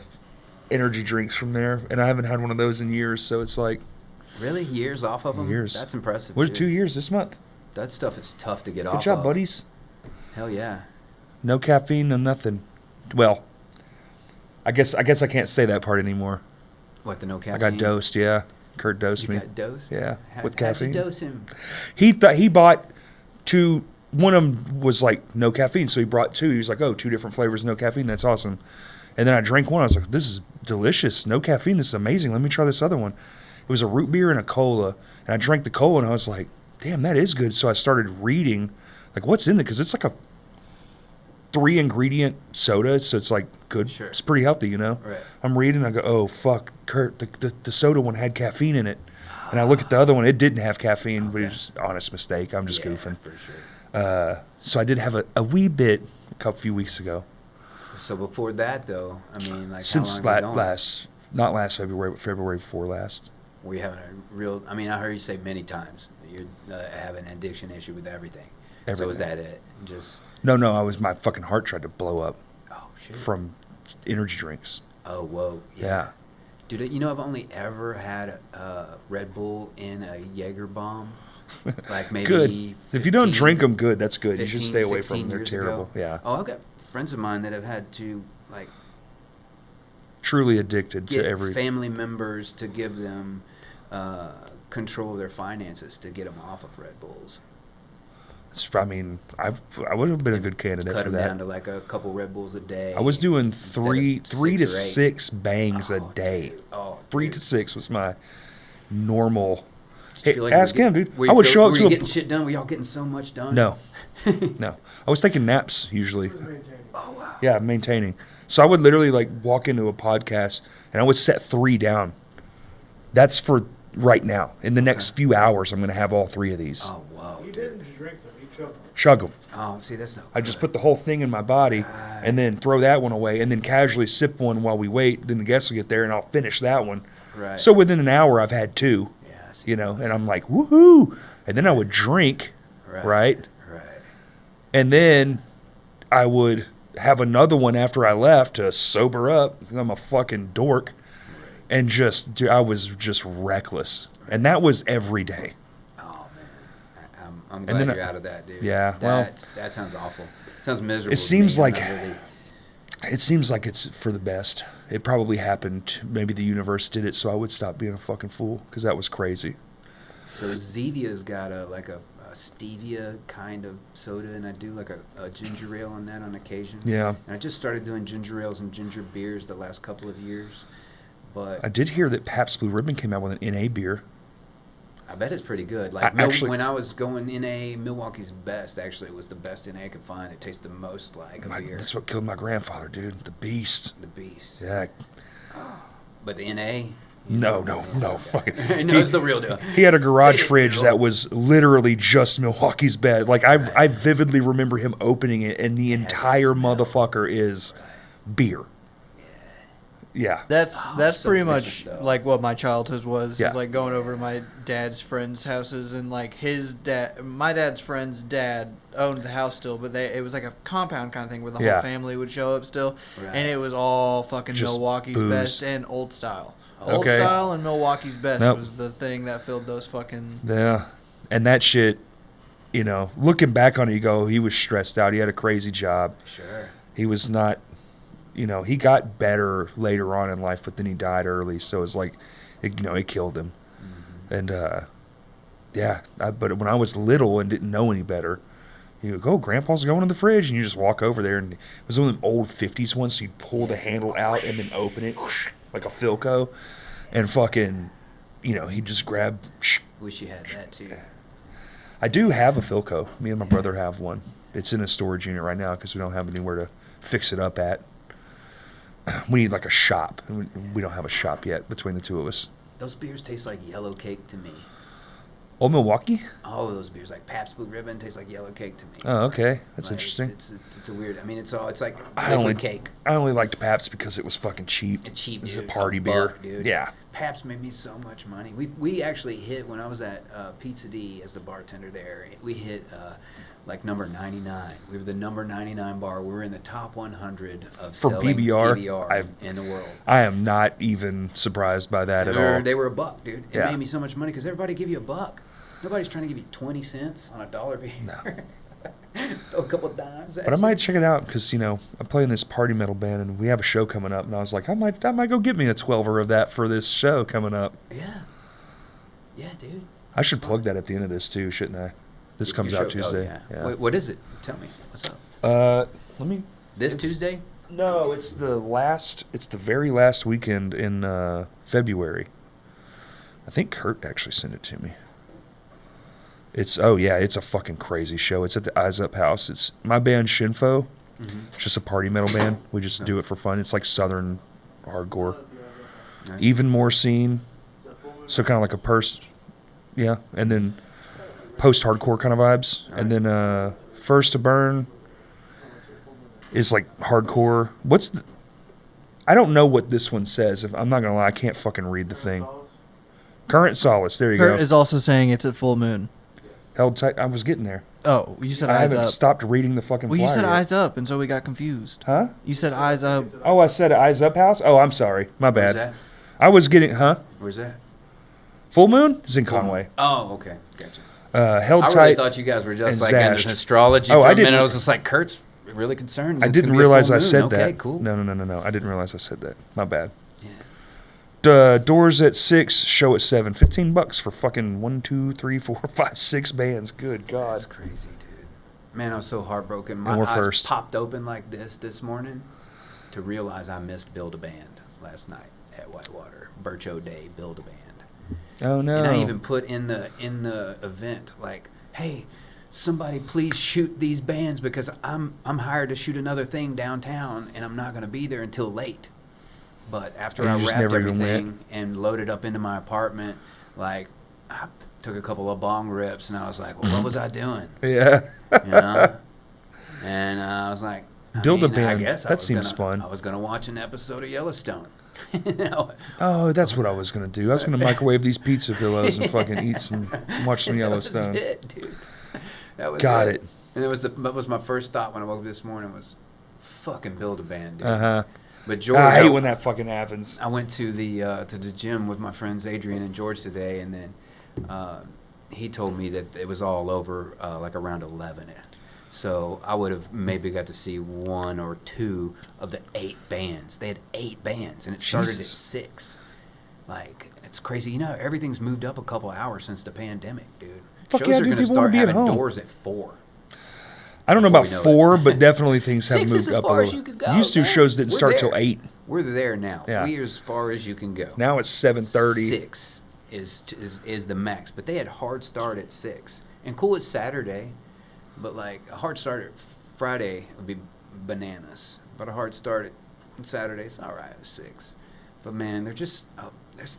energy drinks from there, and I haven't had one of those in years, so it's like, Really? Years off of them? Years. That's impressive. where's dude. 2 years this month? That stuff is tough to get off Good job, of. buddies. Hell yeah. No caffeine, no nothing. Well, I guess I can't say that part anymore. What, the no caffeine? I got dosed, yeah. Kurt dosed You me. got dosed? Yeah, with How'd caffeine. you dose him? He thought he bought two. One of them was like no caffeine, so he brought two. He was like, "Oh, 2 different flavors, no caffeine. That's awesome." And then I drank one. I was like, "This is delicious. No caffeine. This is amazing. Let me try this other one." It was a root beer and a cola, and I drank the cola, and I was like, "Damn, that is good." So I started reading, like, what's in it, because it's like a 3-ingredient soda, so it's like good. Sure. It's pretty healthy, you know. Right. I'm reading. I go, "Oh fuck, Kurt, the soda one had caffeine in it." And I look at the other one; it didn't have caffeine, but it's just honest mistake. I'm just Yeah, goofing. for sure. So I did have a wee bit a few weeks ago. So before that, though, I mean, like, Since how long have you gone? not last February, but February before last. Were you having a real? I mean, I heard you say many times that you have an addiction issue with everything. So is Everything. that it? Just No, my fucking heart tried to blow up oh shit. from energy drinks. Oh whoa. Yeah. Dude, you know I've only ever had a Red Bull in a Jaeger bomb. Like maybe Good. If you don't 15 drink them, good. That's good. You 15, should stay away 16 from them. They're years terrible. ago. Yeah. Oh, I've got friends of mine that have had to like Truly addicted get to every. family members to give them control of their finances to get them off of Red Bulls. I mean, I would have been a good candidate Cut for them that. down to like a couple Red Bulls a day. I was doing instead of three 6 to or 8. 6 bangs a Oh, day. dude. Oh, 3 dude. to 6 was my normal. Did you Hey, feel like ask you were him, get- dude. were I you would feel- show up were to you a. getting shit done? Were y'all getting so much done? No, no. I was taking naps usually. Maintaining. Oh wow. Yeah, maintaining. So I would literally like walk into a podcast and I would set 3 down. That's for right now. In the next few hours, I'm going to have all 3 of these. Oh wow. He dude. didn't just drink them, he chugged them. Chug them. Oh, see, that's no. I just put the whole thing in my body and then throw that one away and then casually sip one while we wait. Then the guests will get there and I'll finish that one. Right. So within an hour, I've had 2, Yeah. I see. you know, and I'm like, woohoo. And then I would drink, right? Right. And then I would have another one after I left to sober up. I'm a fucking dork. And just, dude, I was just reckless. And that was every day. Oh man, I'm And glad then you're out of that, dude. Yeah, well- that sounds awful. Sounds miserable. It to seems me. I'm like- not really- It seems like it's for the best. It probably happened. Maybe the universe did it so I would stop being a fucking fool because that was crazy. So Zevia's got a stevia kind of soda, and I do like a ginger ale on that on occasion. Yeah. And I just started doing ginger ales and ginger beers the last couple of years, but I did hear that Pabst Blue Ribbon came out with an NA beer. I bet it's pretty good. I Like actually- when I was going NA, Milwaukee's best actually was the best NA I could find. It tasted the most like a beer. That's what killed my grandfather, dude. The beast. The beast. Yeah. But the NA. No, it's okay. fucking. No, it's the real deal. He had a garage It- fridge that was literally just Milwaukee's bed. Like I vividly remember him opening it, and the has a entire smell. motherfucker is beer. Yeah. That's so pretty delicious, much though. like what my childhood was. Yeah. Is like going over to my dad's friends' houses and like my dad's friend's dad owned the house still, but it was like a compound kind of thing where the Yeah. whole family would show up still, Right. and it was all fucking Just Milwaukee's booze. best and old style. Old Okay. style and Milwaukee's best Nope. was the thing that filled those fucking. Yeah. And that shit, you know, looking back on it, you go, he was stressed out. He had a crazy job. Sure. He was not he got better later on in life, but then he died early. So it's like, it killed him. And, but when I was little and didn't know any better, you go, Grandpa's going to the fridge, and you just walk over there, and it was one of them old 50s ones, so you'd pull the handle out and then open it, like a Philco, and fucking, he'd just grab. Wish you had that too. I do have a Philco. Me and my brother have one. It's in a storage unit right now because we don't have anywhere to fix it up at. We need like a shop. We don't have a shop yet between the two of us. Those beers taste like yellow cake to me. Old Milwaukee? All of those beers, like Pabst Blue Ribbon, taste like yellow cake to me. Oh, okay. That's Like, interesting. It's a weird. I mean, it's like I liquid cake. only liked Pabst because it was fucking cheap. It's cheap, It was dude. a party $1, beer. dude. Yeah. Pabst made me so much money. We actually hit, when I was at Pizza D as the bartender there, we hit like number 99. We were the number 99 bar. We were in the top 100 of For selling PBR, in the world. I am not even surprised by that at all. They were $1, dude. It Yeah. made me so much money because everybody give you $1. Nobody's trying to give you 20 cents on a $1 beer. No. Throw a couple dimes at But I you. might check it out because, I play in this party metal band and we have a show coming up. And I was like, I might go get me a 12er of that for this show coming up. Yeah. Yeah, dude. I should plug that at the end of this too, shouldn't I? This comes Your out show- Tuesday. Oh, Yeah. Wait, what is it? Tell me. What's up? Let me. This it's- Tuesday? No, it's the very last weekend in February. I think Kurt actually sent it to me. It's a fucking crazy show. It's at the Eyes Up House. It's my band Shinfo. It's just a party metal band. We just do it for fun. It's like southern hardcore, Nice. even more scene. So kind of like a and then post-hardcore kind of vibes. And then First to Burn is like hardcore. I don't know what this one says. If I'm not gonna lie, I can't fucking read the thing. Current Solace. There you Kurt go. is also saying it's at full moon. Held tight. I was getting there. Oh, you said I eyes haven't up. stopped reading the fucking Well, flyer. you said yet. eyes up, and so we got confused. Huh? You said eyes up. Oh, I said Eyes Up House? Oh, I'm sorry. My Where's bad. that? I was getting, Where's that? Full Moon? It's in Conway. Oh, okay. Gotcha. Held I Tight. really thought you guys were just and like Zashed. into astrology Oh, for I a minute. didn't- I was just like, Kurt's really concerned. I It's didn't gonna be a realize full I moon. said okay, that. Cool. No. I didn't realize I said that. My bad. Yeah. Doors at 6, show at 7. $15 for fucking 1, 2, 3, 4, 5, 6 bands. Good God. That's crazy, dude. Man, I was so heartbroken. My And we're eyes first. popped open like this morning to realize I missed Build a Band last night at Whitewater. Bircho Day, Build a Band. Oh, no. And I even put in the event like, hey, somebody please shoot these bands because I'm hired to shoot another thing downtown and I'm not going to be there until late. But after And I you just wrapped never even everything and loaded up into my apartment, like I took a couple of bong rips and I was like, well, what was I doing? Yeah. You know? And I was like, Build a I band. guess That seems fun. I was going to watch an episode of Yellowstone. Oh, that's what I was going to do. I was going to microwave these pizza pillows and fucking watch some Yellowstone. That was it, dude. That was Got it. And that was my first thought when I woke up this morning was, fucking Build a Band, dude. Uh-huh. But George, I hate when that fucking happens. I went to the gym with my friends Adrian and George today, and then he told me that it was all over like around 11. So I would have maybe got to see 1 or 2 of the 8 bands. They had 8 bands, and it started at Jesus. 6. Like, it's crazy. You know, everything's moved up a couple hours since the pandemic, dude. Fuck Shows yeah, are dude, going to people wanna start be at having home. doors at 4. I don't know Before about we know 4, it. but definitely things have 6 moved is as up a far as little. you could go, Used to man. shows didn't We're start till there. 8. We're there now. Yeah. We're as far as you can go. Now it's 7:30. 6 is the max, but they had hard start at 6. And cool, it's Saturday, but like a hard start at Friday would be bananas. But a hard start at Saturday's all right at 6. But man, they're just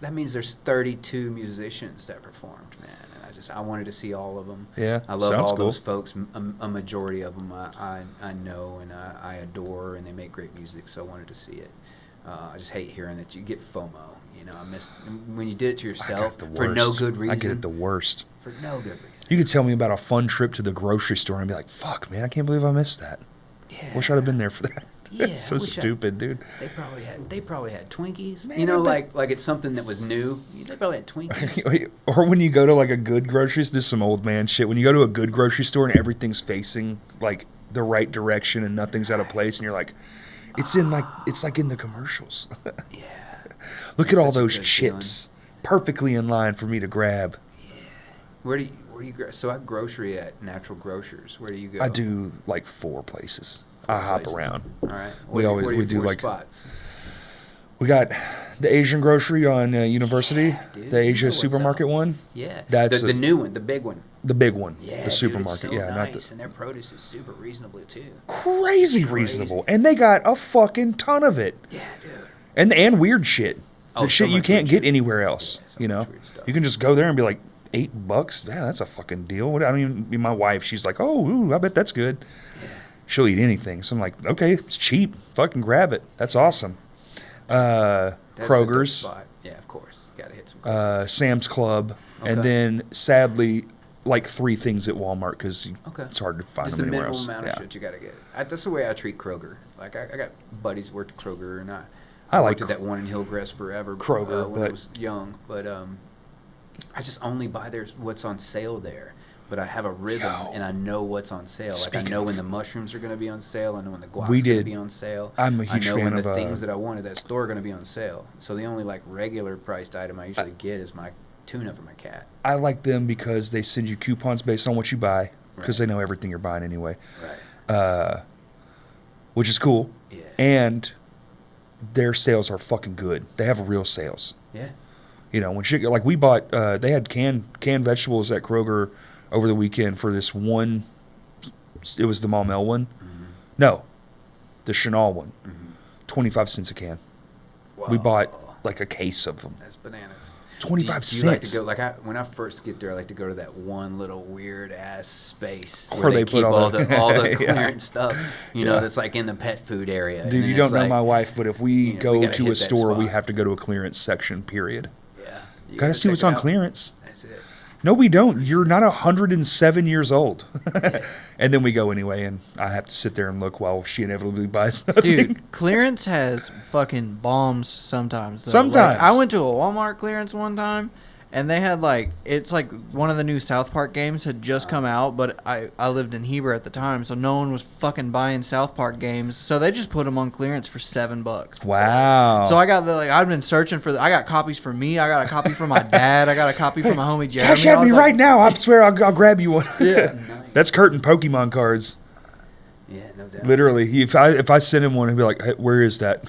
that means there's 32 musicians that performed, man. And I wanted to see all of them. Yeah, I love sounds all cool. those folks. A majority of them I know and I adore, and they make great music. So I wanted to see it. I just hate hearing that you get FOMO. You know, I missed when you did it to I yourself get the for no worst. good reason. I get it the worst. For no good reason. You could tell me about a fun trip to the grocery store and be like, fuck, man, I can't believe I missed that. Yeah. Wish I'd have been there for that. Yeah, It's so wish stupid, dude. They probably had Twinkies. Man, you know, I bet- like it's something that was new. They probably had Twinkies. Or when you go to like a good grocery store, this is some old man shit. When you go to a good grocery store and everything's facing like the right direction and nothing's out of place, and you're like, It's like in the commercials. Yeah. Look That's at all such a those good chips, perfectly in line for me to grab. Where do you go? So I grocery at Natural Grocers. Where do you go? I do like 4 places. I hop Places. around. All right. We What are always- your we do, 4 like- spots? We got the Asian grocery on University, dude, the you Asia know what's supermarket up. one, Yeah. That's the new one, the big one. the big one, Yeah, the dude, supermarket. it's so yeah, nice, not the and their produce is super reasonable too. crazy reasonable, and they got a fucking ton of it, Yeah, dude. and weird shit. Oh, The shit so you much can't weird get shit. anywhere else. Yeah, so You know, much weird stuff. you can just go there and be like $8. Yeah, that's a fucking deal. What, I mean, my wife, she's like, oh, ooh, I bet that's good. Yeah. She'll eat anything. So I'm like, okay, it's cheap. Fucking grab it. That's awesome. That's a good Kroger's, spot. Yeah, of course. Got to hit some Kroger's. Sam's Club, and Okay. then sadly, like 3 things at Walmart because Okay. it's hard to find Just them the anywhere minimal else. amount of shit you got to get. That's the way I treat Kroger. Like, I got buddies who worked at Kroger, and I like worked at that one in Hillcrest forever. Kroger, when I but- was young. But I just only buy what's on sale there. But I have a rhythm, and I know what's on sale. Like, I Speaking know when of- the mushrooms are going to be on sale. I know when the guac's We going to did- be on sale. I'm a huge I know fan when of, the things that I want at that store are going to be on sale. So the only, like, regular priced item I usually get is my tuna for my cat. I like them because they send you coupons based on what you buy because Right. they know everything you're buying anyway, Right. which is cool. Yeah. And their sales are fucking good. They have real sales. Yeah. You know, when shit, like we bought, they had canned vegetables at Kroger over the weekend for this one. It was the Maumelle one. Mm-hmm. No, the Chenal one. Mm-hmm. 25 cents a can. We Wow. bought like a case of them. That's bananas. 25 do you like to cents. go, when I first get there, I like to go to that one little weird ass space Where where they they put keep all all the- the Yeah. clearance stuff. You know, Yeah. that's like in the pet food area. And Dude, then you it's don't know like- my wife, but if we you know, go we gotta to hit a that store, we spot. have to go to a clearance section, period. Yeah. You Gotta see check what's it on out. clearance. That's it. No, we don't. You're not 107 years old. And then we go anyway, and I have to sit there and look while she inevitably buys nothing. Dude, clearance has fucking bombs sometimes. Though. Sometimes. Like, I went to a Walmart clearance one time, and they had it's like one of the new South Park games had just come out, but I lived in Heber at the time, so no one was fucking buying South Park games, so they just put them on clearance for $7. Wow. So I got I've been searching for. I got copies for me. I got a copy for my dad. I got a copy for my homie Jeremy. Cash I at was me like, right now. I swear I'll grab you one. Yeah. Nice. That's Curtin Pokemon cards. Yeah, no doubt. Literally. If I send him one, he'll be like, hey, where is that?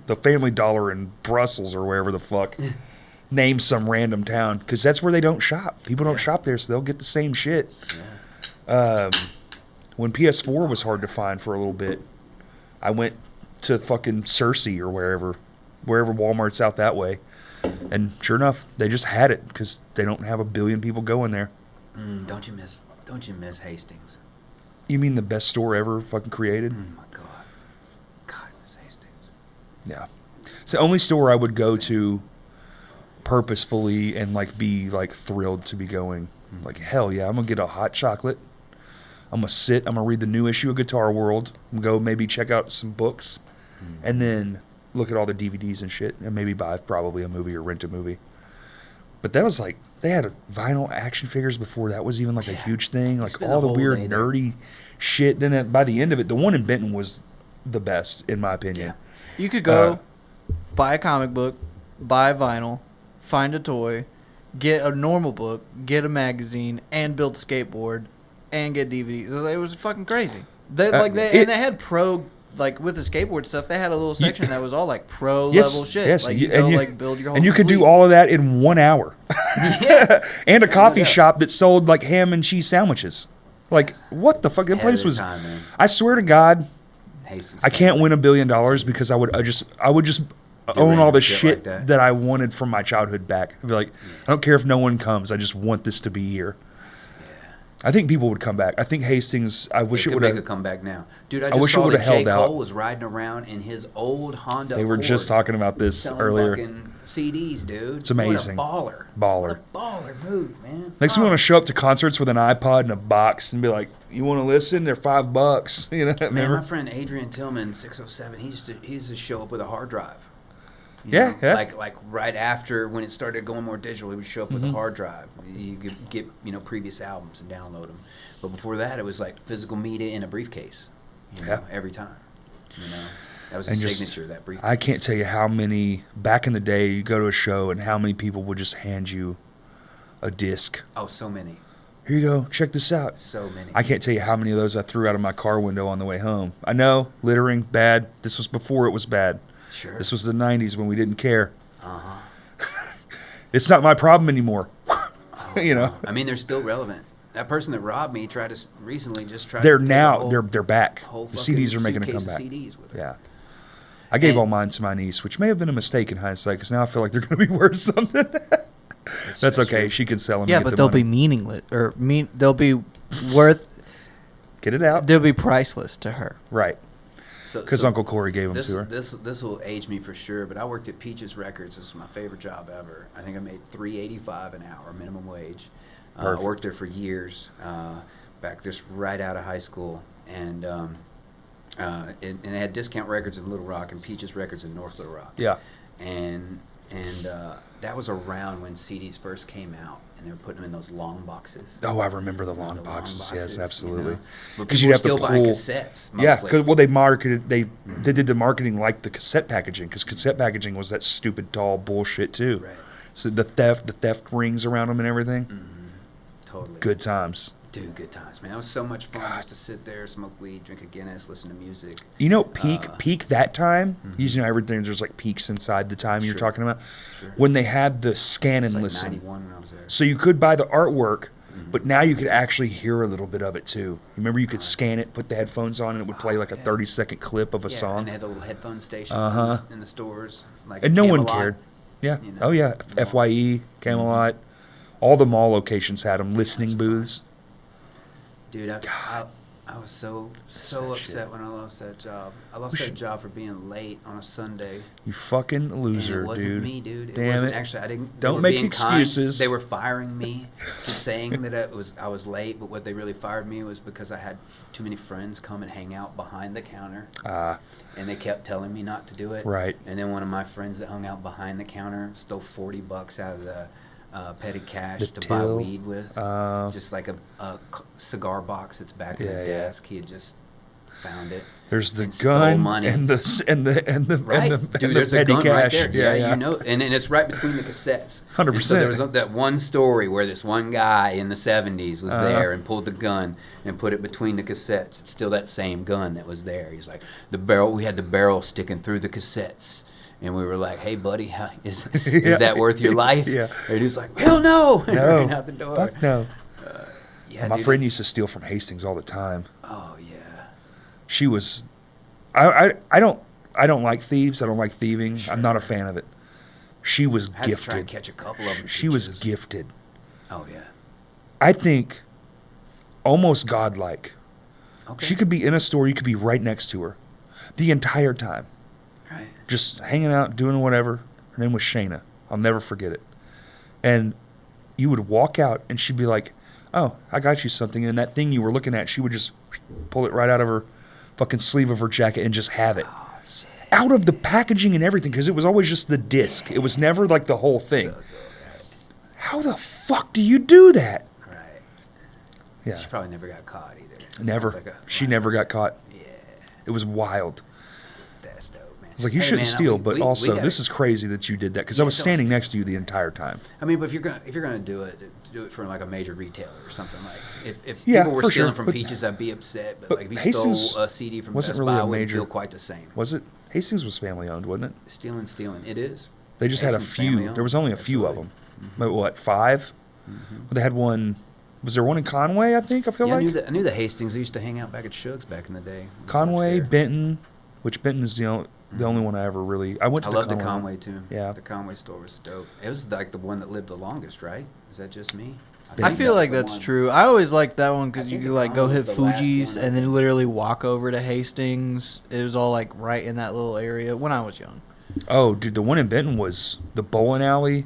The Family Dollar in Brussels or wherever the fuck. Name some random town. Because that's where they don't shop. People don't shop there, so they'll get the same shit. When PS4 was hard to find for a little bit, I went to fucking Cersei or wherever Walmart's out that way. And sure enough, they just had it because they don't have a billion people going there. Don't you miss Hastings? You mean the best store ever fucking created? Oh my God. God, I miss Hastings. Yeah. It's the only store I would go to purposefully and be thrilled to be going. Like, hell yeah, I'm gonna get a hot chocolate. I'm gonna read the new issue of Guitar World. I'm gonna go maybe check out some books and then look at all the DVDs and shit and maybe buy probably a movie or rent a movie. But that was they had vinyl action figures before that was even a huge thing. spend All the the whole weird day there. nerdy shit. Then by the end of it, the one in Benton was the best in my opinion. You could go buy a comic book, buy vinyl, find a toy, get a normal book, get a magazine, and build a skateboard, and get DVDs. It was fucking crazy. They had pro with the skateboard stuff. They had a little section that was all pro level shit. Yes, You build your whole. and you could do fleet. all of that in 1 hour. Yeah. And a coffee yeah. shop that sold ham and cheese sandwiches. What the fuck? That place Every was. time, man. I swear to God, Hastings. I can't win $1 billion because I would just own all random the shit shit like that. I wanted from my childhood back. I'd be like, I don't care if no one comes. I just want this to be here. I think people would come back. I think Hastings. I wish it could would make a have. comeback now, dude. I I just wish it saw would've that J. held out. Cole was riding around in his old Honda. They were just Accord talking about this selling earlier. Fucking CDs, dude. It's amazing. What a baller. Baller. What a baller move, man. Makes me want to show up to concerts with an iPod and a box and be like, "You want to listen? They're $5." You know, Man, remember? my friend Adrian Tillman, 607, he used to show up with a hard drive. You Yeah, know? yeah. Like right after when it started going more digital, he would show up with a hard drive. You could get previous albums and download them. But before that, it was like physical media in a briefcase. Yeah. Every time. You know, that was a And just- signature. That briefcase. I can't tell you how many, back in the day, you go to a show and how many people would just hand you a disc. Oh, so many, Here you go, check this out. so many. I can't tell you how many of those I threw out of my car window on the way home. I know, littering, bad. This was before it was bad. Sure. This was the 90s when we didn't care. Uh-huh. It's not my problem anymore. You know, I mean, they're still relevant. That person that robbed me tried to recently just tried. they're to take a now, whole- they're back. whole The fucking CDs are making a suitcase of comeback. CDs with her. Yeah. I gave And- all mine to my niece, which may have been a mistake in hindsight, because now I feel like they're going to be worth something. That's okay. true. She can sell them. Yeah, and get but the they'll money. be meaningless or they'll be worth. Get it out. They'll be priceless to her. Right. So- Because so Uncle Corey gave them This to her. this will age me for sure. But I worked at Peaches Records. This was my favorite job ever. I think I made $3.85 an hour minimum wage. I Perfect. worked there for years, back just right out of high school, and they had Discount Records in Little Rock and Peaches Records in North Little Rock. Yeah. And that was around when CDs first came out, and they were putting them in those long boxes. Oh, I remember the long The boxes. you Yes, know. absolutely. But Because people you'd were have to still buying pull. cassettes. Yeah, Mostly. because well, they marketed. They did the marketing like the cassette packaging, because cassette packaging was that stupid tall bullshit too. Right. So the theft rings around them and everything. Totally. Good times. Dude, good times, man. It was so much fun just to sit there, smoke weed, drink a Guinness, listen to music. You know, peak that time. Mm-hmm. You know, everything. There's like peaks inside the time you're Sure. talking about. Sure. When they had the scan It and was like listen. 91 when I was there. So you could buy the artwork, Mm-hmm. but now you could actually hear a little bit of it too. Remember, you could scan it, put the headphones on, and it would play like a yeah. 30-second clip of a Yeah, song. and they had the little headphone stations Uh-huh. in the stores. Like And no one Camelot. cared. Yeah. You know, Oh yeah. mall. FYE, Camelot, all the mall locations had them. Listening booths. Dude, I was so that upset shit. when I lost that job. I lost We that should- job for being late on a Sunday. You fucking And loser, it wasn't dude. me, dude. It Damn wasn't it. actually. I didn't. they Don't were make being kind. excuses. They were firing me for saying that I was late, but what they really fired me was because I had too many friends come and hang out behind the counter, and they kept telling me not to do it. Right. And then one of my friends that hung out behind the counter stole $40 out of the petty cash The to buy till? weed with, just like a cigar box that's back in Yeah, the yeah. desk. He had just found it. There's the and stole gun money. and the Right, and the, dude. and There's the a petty gun cash. right there. Yeah, Yeah, you know, and it's right between the cassettes. 100%. And so there was that one story where this one guy in the '70s was there and pulled the gun and put it between the cassettes. It's still that same gun that was there. He's like, the barrel. We had the barrel sticking through the cassettes. And we were like, "Hey, buddy, is Yeah. that worth your life?" Yeah. And he's like, "Hell no!" And No. ran out the door. Fuck no. Yeah, My dude. friend used to steal from Hastings all the time. Oh yeah. She was, I don't like thieves. I don't like thieving. I'm not a fan of it. She was Had to try and gifted. catch a couple of them. She was peaches. gifted. Oh yeah. I think almost godlike. Okay. She could be in a store. You could be right next to her the entire time, Right. just hanging out, doing whatever. Her name was Shayna. I'll never forget it. And you would walk out, and she'd be like, "Oh, I got you something." And that thing you were looking at, she would just pull it right out of her fucking sleeve of her jacket and just have it. Oh shit. Out of the packaging and everything, because it was always just the disc. It was never like the whole thing. So good. How the fuck do you do that? Right. Yeah, She probably never got caught either. never. Sounds like She never got caught. Yeah, It was wild. that's dope, man. I was like, you Hey, shouldn't man, steal, we- but we also gotta- this is crazy that you did that, because I Yeah, was don't standing steal. next to you the entire time. I mean, but if you're gonna do it, do it for like a major retailer or something like. If Yeah, people were for stealing sure, from but- Peaches, I'd be upset. But but like if you Hastings stole a CD from wasn't Best really Buy, a I wouldn't major- feel quite the same. Was it? Hastings was family owned, wasn't it? Stealing. It is. They just had a Hastings few. family-owned. There was only a few of Absolutely. them. But what, 5? But they had one. Was there one in Conway? I think I feel Yeah, like I knew the Hastings. They used to hang out back at Shug's back in the day. Conway, Upstairs. Benton, which Benton is the only one I ever really. I went I to love the the Conway. Conway too. Yeah. The Conway store was dope. It was like the one that lived the longest, right? Is that just me? I think feel that like was the that's one. true. I always liked that one because I you think could the like go Conway hit was the last Fuji's one, I and then think. literally walk over to Hastings. It was all like right in that little area when I was young. Oh, dude, the one in Benton was the bowling alley.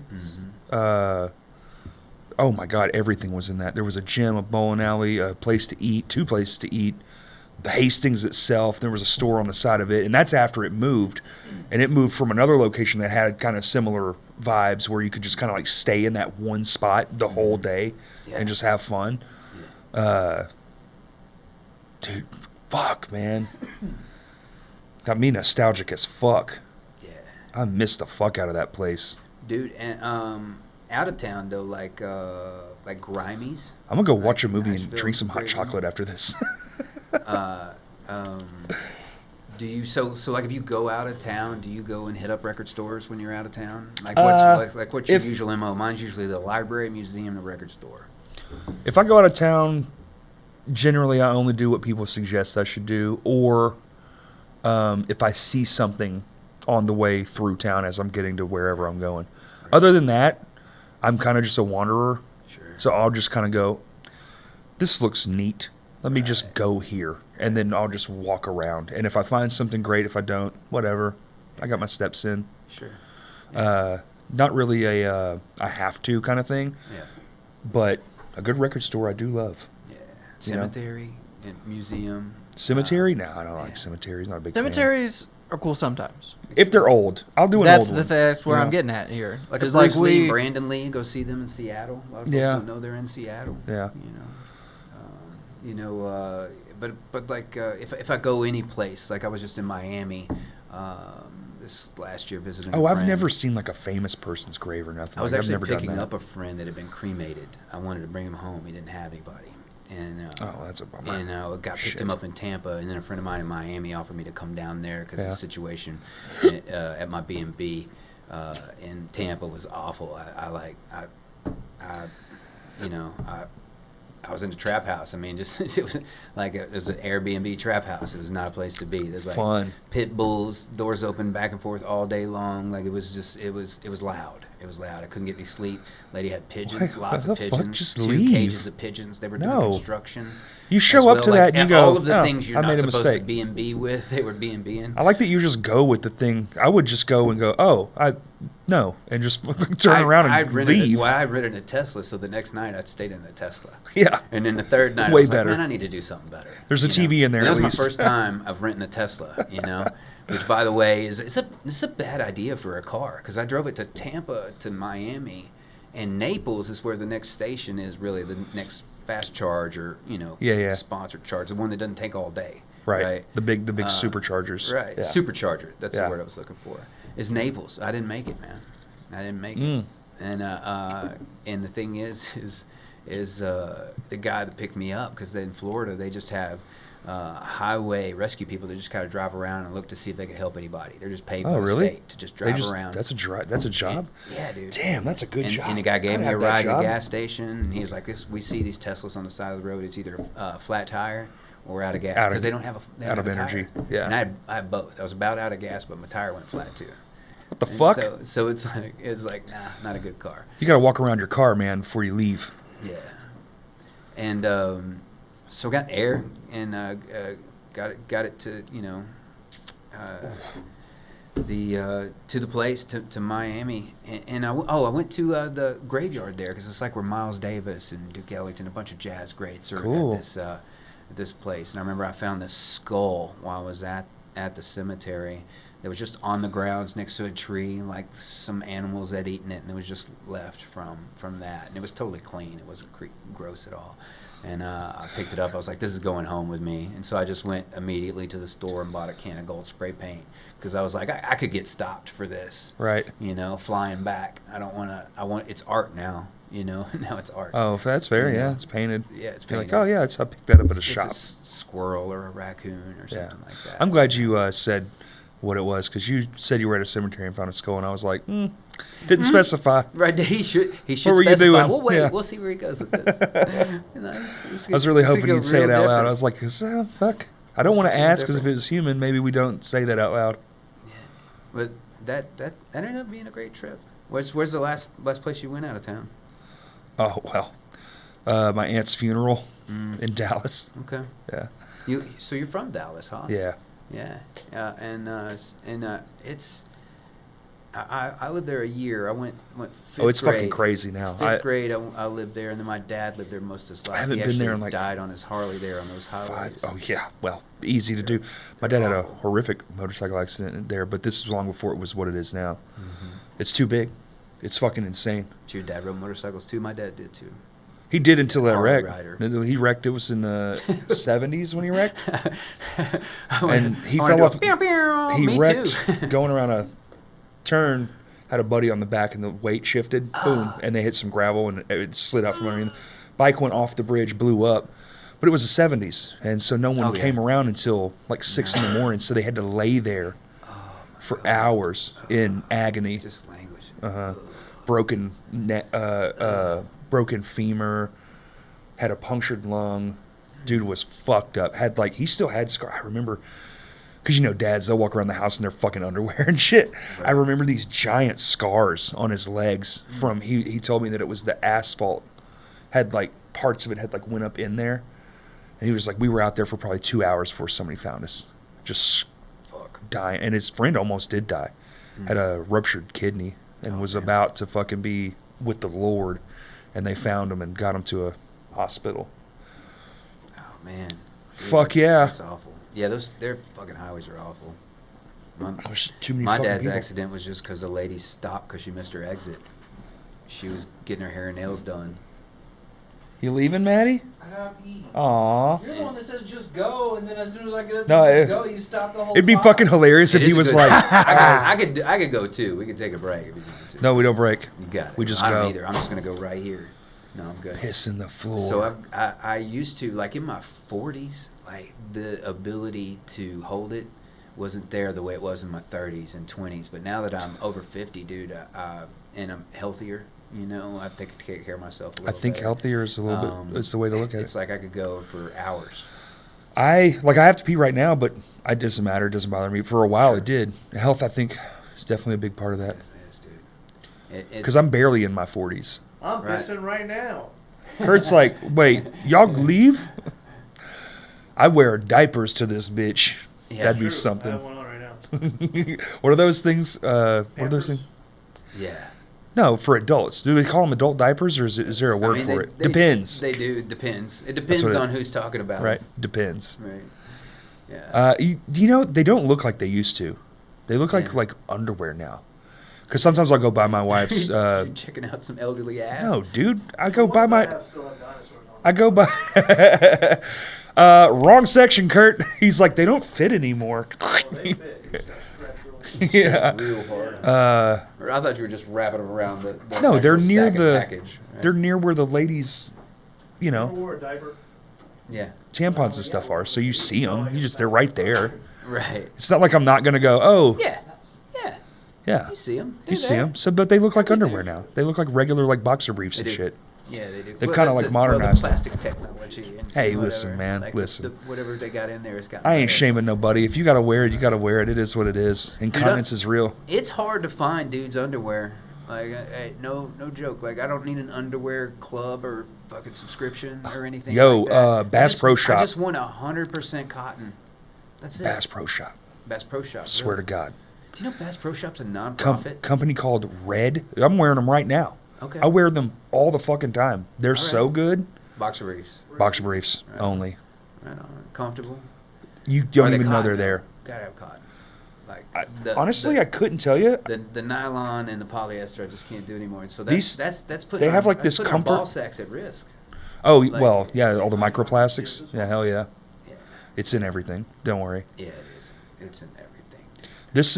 Oh my God, everything was in that. There was a gym, a bowling alley, a place to eat, 2 places to eat. The Hastings itself, there was a store on the side of it, and that's after it moved. And it moved from another location that had kind of similar vibes, where you could just kind of like stay in that one spot the whole day Yeah. and just have fun. Dude, fuck, man. Got me nostalgic as fuck. Yeah. I missed the fuck out of that place. Dude, and out of town though, like Grimies. I'm gonna go watch a Like movie and Nashville, drink some hot great chocolate after this. Do you so like if you go out of town, do you go and hit up record stores when you're out of town? Like what's your if- usual MO? Mine's usually the library, museum, the record store. If I go out of town, generally I only do what people suggest I should do, or if I see something on the way through town as I'm getting to wherever I'm going. Other than that, I'm kind of just a wanderer. Sure. So I'll just kind of go, this looks neat. Let me just go here. And then I'll just walk around. And if I find something great, if I don't, whatever. I got my steps in. Sure. Not really a have to kind of thing. Yeah. But a good record store I do love. Yeah. You know? Cemetery and museum. Cemetery? No, I don't yeah. like cemeteries. Not a big fan. Cemeteries are cool sometimes. If they're old. I'll do an That's old the one. That's where You I'm know? getting at here. Like a It's Bruce Lee, Brandon Lee, go see them in Seattle. A lot of folks Yeah. don't know they're in Seattle. Yeah. But like if I go any place, like I was just in Miami this last year visiting. Oh, a I've friend. never seen like a famous person's grave or nothing. I was Like, I've actually never done picking that. up a friend that had been cremated. I wanted to bring him home. He didn't have anybody, and Oh, that's a bummer. and got picked him Shit. up in Tampa, and then a friend of mine in Miami offered me to come down there because Yeah. the situation at my B&B in Tampa was awful. I was in the trap house. I mean, just it was like it was an Airbnb trap house. It was not a place to be. There's like Fun. pit bulls, doors open back and forth all day long. Like it was loud. It was loud. I couldn't get any sleep. Lady had pigeons, Why lots the of fuck? pigeons, Just 2 leave. cages of pigeons. They were doing No. construction. You as show up well. to Like, that and you and go, all of the "Oh, things you're I not made a supposed mistake." to B&B with, they were B&Bing. I like that you just go with the thing. I would just go and go, oh, no, and just turn around and I'd leave. I rented a Tesla, so the next night I'd stayed in the Tesla. Yeah. And then the third night, Way I was better. like, man, I need to do something better. There's a You know? TV in there And at that was least. my first time of renting a Tesla, which, by the way, it's a bad idea for a car because I drove it to Tampa to Miami, and Naples is where the next station is, really the next fast charge or Yeah. sponsored charge, the one that doesn't take all day. Right. The big superchargers. Right. Yeah. Supercharger. That's Yeah. the word I was looking for. Is Naples. I didn't make it, man. I didn't make it. And the thing is the guy that picked me up, because in Florida they just have highway rescue people that just kind of drive around and look to see if they can help anybody. They're just paid by the really? state to just drive around. That's a job? Yeah, dude. Damn, that's a good and, job. And the guy gave I'd me a have that ride at job. a gas station, and he was like, we see these Teslas on the side of the road. It's either flat tire or out of gas, Out of- because they don't have out of a energy. tire. Yeah. And I had both. I was about out of gas, but my tire went flat too. What the And fuck? So it's like nah, not a good car. You got to walk around your car, man, before you leave. Yeah. And so got air and got it to to the place to Miami, and I went to the graveyard there because it's like where Miles Davis and Duke Ellington, a bunch of jazz greats, are Cool. at this place. And I remember I found this skull while I was at the cemetery that was just on the grounds next to a tree, like some animals had eaten it, and it was just left from that, and it was totally clean. It wasn't gross at all. And I picked it up. I was like, this is going home with me. And so I just went immediately to the store and bought a can of gold spray paint because I was like, I could get stopped for this. Right. Flying back. It's art now, now it's art. Oh, if that's fair, Yeah. yeah, it's painted. Yeah, it's You're painted. like, oh, yeah, I picked that up at a It's shop. a squirrel or a raccoon or Yeah. something like that. I'm glad you said what it was, because you said you were at a cemetery and found a skull, and I was like, didn't specify. Right, he should What were you specify. doing? We'll wait. Yeah. We'll see where he goes with this. I was really hoping you'd say it out loud. I was like, fuck. I don't want to It's real ask, because if different. it was human, maybe we don't say that out loud. But that ended up being a great trip. Where's the last place you went out of town? Oh, well. My aunt's funeral in Dallas. Okay. Yeah. So you're from Dallas, huh? Yeah. Yeah. It's. I lived there a year. I went fifth Oh, it's grade. fucking crazy now. Fifth grade, I lived there, and then my dad lived there most of his life. I haven't he been there actually in, like, died on his Harley there on those highways. Oh, yeah. Well, easy to do. My dad had a horrific motorcycle accident there, but this was long before it was what it is now. Mm-hmm. It's too big. It's fucking insane. Did your dad rode motorcycles too? My dad did too. He did until that Harley wreck. rider. He wrecked. It was in the 70s when he wrecked. I wanna- And he I wanna fell do off. a pew, pew. He Me wrecked too. going around a turn. Had a buddy on the back, and the weight shifted. Boom, and they hit some gravel, and it slid out from underneath. Bike went off the bridge, blew up. But it was the 70s, and so no one Oh, yeah. came around until like 6 in the morning. So they had to lay there for hours in agony. Just language. Broken broken femur, had a punctured lung. Dude was fucked up. Had like he still had scar. I remember because dads, they'll walk around the house in their fucking underwear and shit. Right. I remember these giant scars on his legs from he told me that it was the asphalt had like parts of it had like went up in there, and he was like, we were out there for probably 2 hours before somebody found us, just dying. And his friend almost did die, had a ruptured kidney, and was about to fucking be with the Lord, and they found him and got him to a hospital. Oh man. Dude, Fuck yeah. That's awful. Yeah, their fucking highways are awful. There's too many My fucking dad's people. accident was just because the lady stopped because she missed her exit. She was getting her hair and nails done. You leaving, Maddie? I gotta pee. Aw. You're the one that says just go, and then as soon as I get up No, to go, you stop the whole It'd be pod. fucking hilarious if It he is a was good- like, I could go too. We could take a break if you want to. no, we don't break. You got it. We just I go. don't either. I'm just gonna go right here. No, I'm good. Piss in the floor. So I used to, like in my 40s, like the ability to hold it wasn't there the way it was in my 30s and 20s. But now that I'm over 50, dude, and I'm healthier, I think I take care of myself a I little think better. healthier is a little bit is the way to look at It's it. like I could go for hours. I have to pee right now, but it doesn't matter. It doesn't bother me. For a while, Sure. it did. Health, I think, is definitely a big part of that. It is, dude. Because I'm barely in my 40s. I'm Right. pissing right now. Kurt's like, wait, y'all leave? I wear diapers to this bitch. Yeah, That'd be True. I something. have one on right now. What are those things? What are those Pampers? things? Yeah. No, for adults. Do they call them adult diapers, or is there a word I mean, for they- it? they- Depends. They do. Depends. It depends what it- on who's talking about Right? it. Depends. Right. Yeah. They don't look like they used to. They look Yeah. like underwear now. Because sometimes I'll go buy my wife's. You're checking out some elderly ass. No, dude. I go The buy ones I my. have still have dinosaurs on. I go by. Wrong section, Kurt. He's like, they don't fit anymore. Well, they fit. You just gotta stretch really. Yeah. Real hard. Uh, Or I thought you were just wrapping them around the No, they're actual near sack the- and package. Right? they're near where the ladies, Never wore a diaper. Yeah. tampons and stuff are. So you see them. They're right there. Right. It's not like I'm not gonna go. Oh, Yeah. Yeah. yeah. You see them. You see them. So, but they look like underwear now. They look like regular like boxer briefs They and do. shit. Yeah, they do. They've kinda, like, modernized the them. plastic technology. And Hey, whatever. listen, man, Like listen. whatever they got in there has got. I ain't shaming nobody. If you gotta wear it, you gotta wear it. It is what it is. Incontinence is real. It's hard to find dudes' underwear. Like, no joke. Like, I don't need an underwear club or fucking subscription or anything. Yo, like that. Bass Pro Shop. I just want 100% cotton. That's it. Bass Pro Shop. Bass Pro Shop. Swear to really. God. Do you know Bass Pro Shop's a non-profit? Company called Red. I'm wearing them right now. Okay. I wear them all the fucking time. They're All so right. good. Boxer briefs. Boxer briefs Right. only. Right on. Comfortable. You don't Are they even know cotton, they're though? there. Gotta have cotton. Like Honestly, I couldn't tell you. the nylon and the polyester I just can't do anymore. And so These- that's putting they have, our- like, this that's putting our comfort- ball sacks at risk. Oh, Like- well, yeah, all the microplastics. Yeah, hell yeah. Yeah. It's in everything. Don't worry. Yeah, it is. It's in everything. This,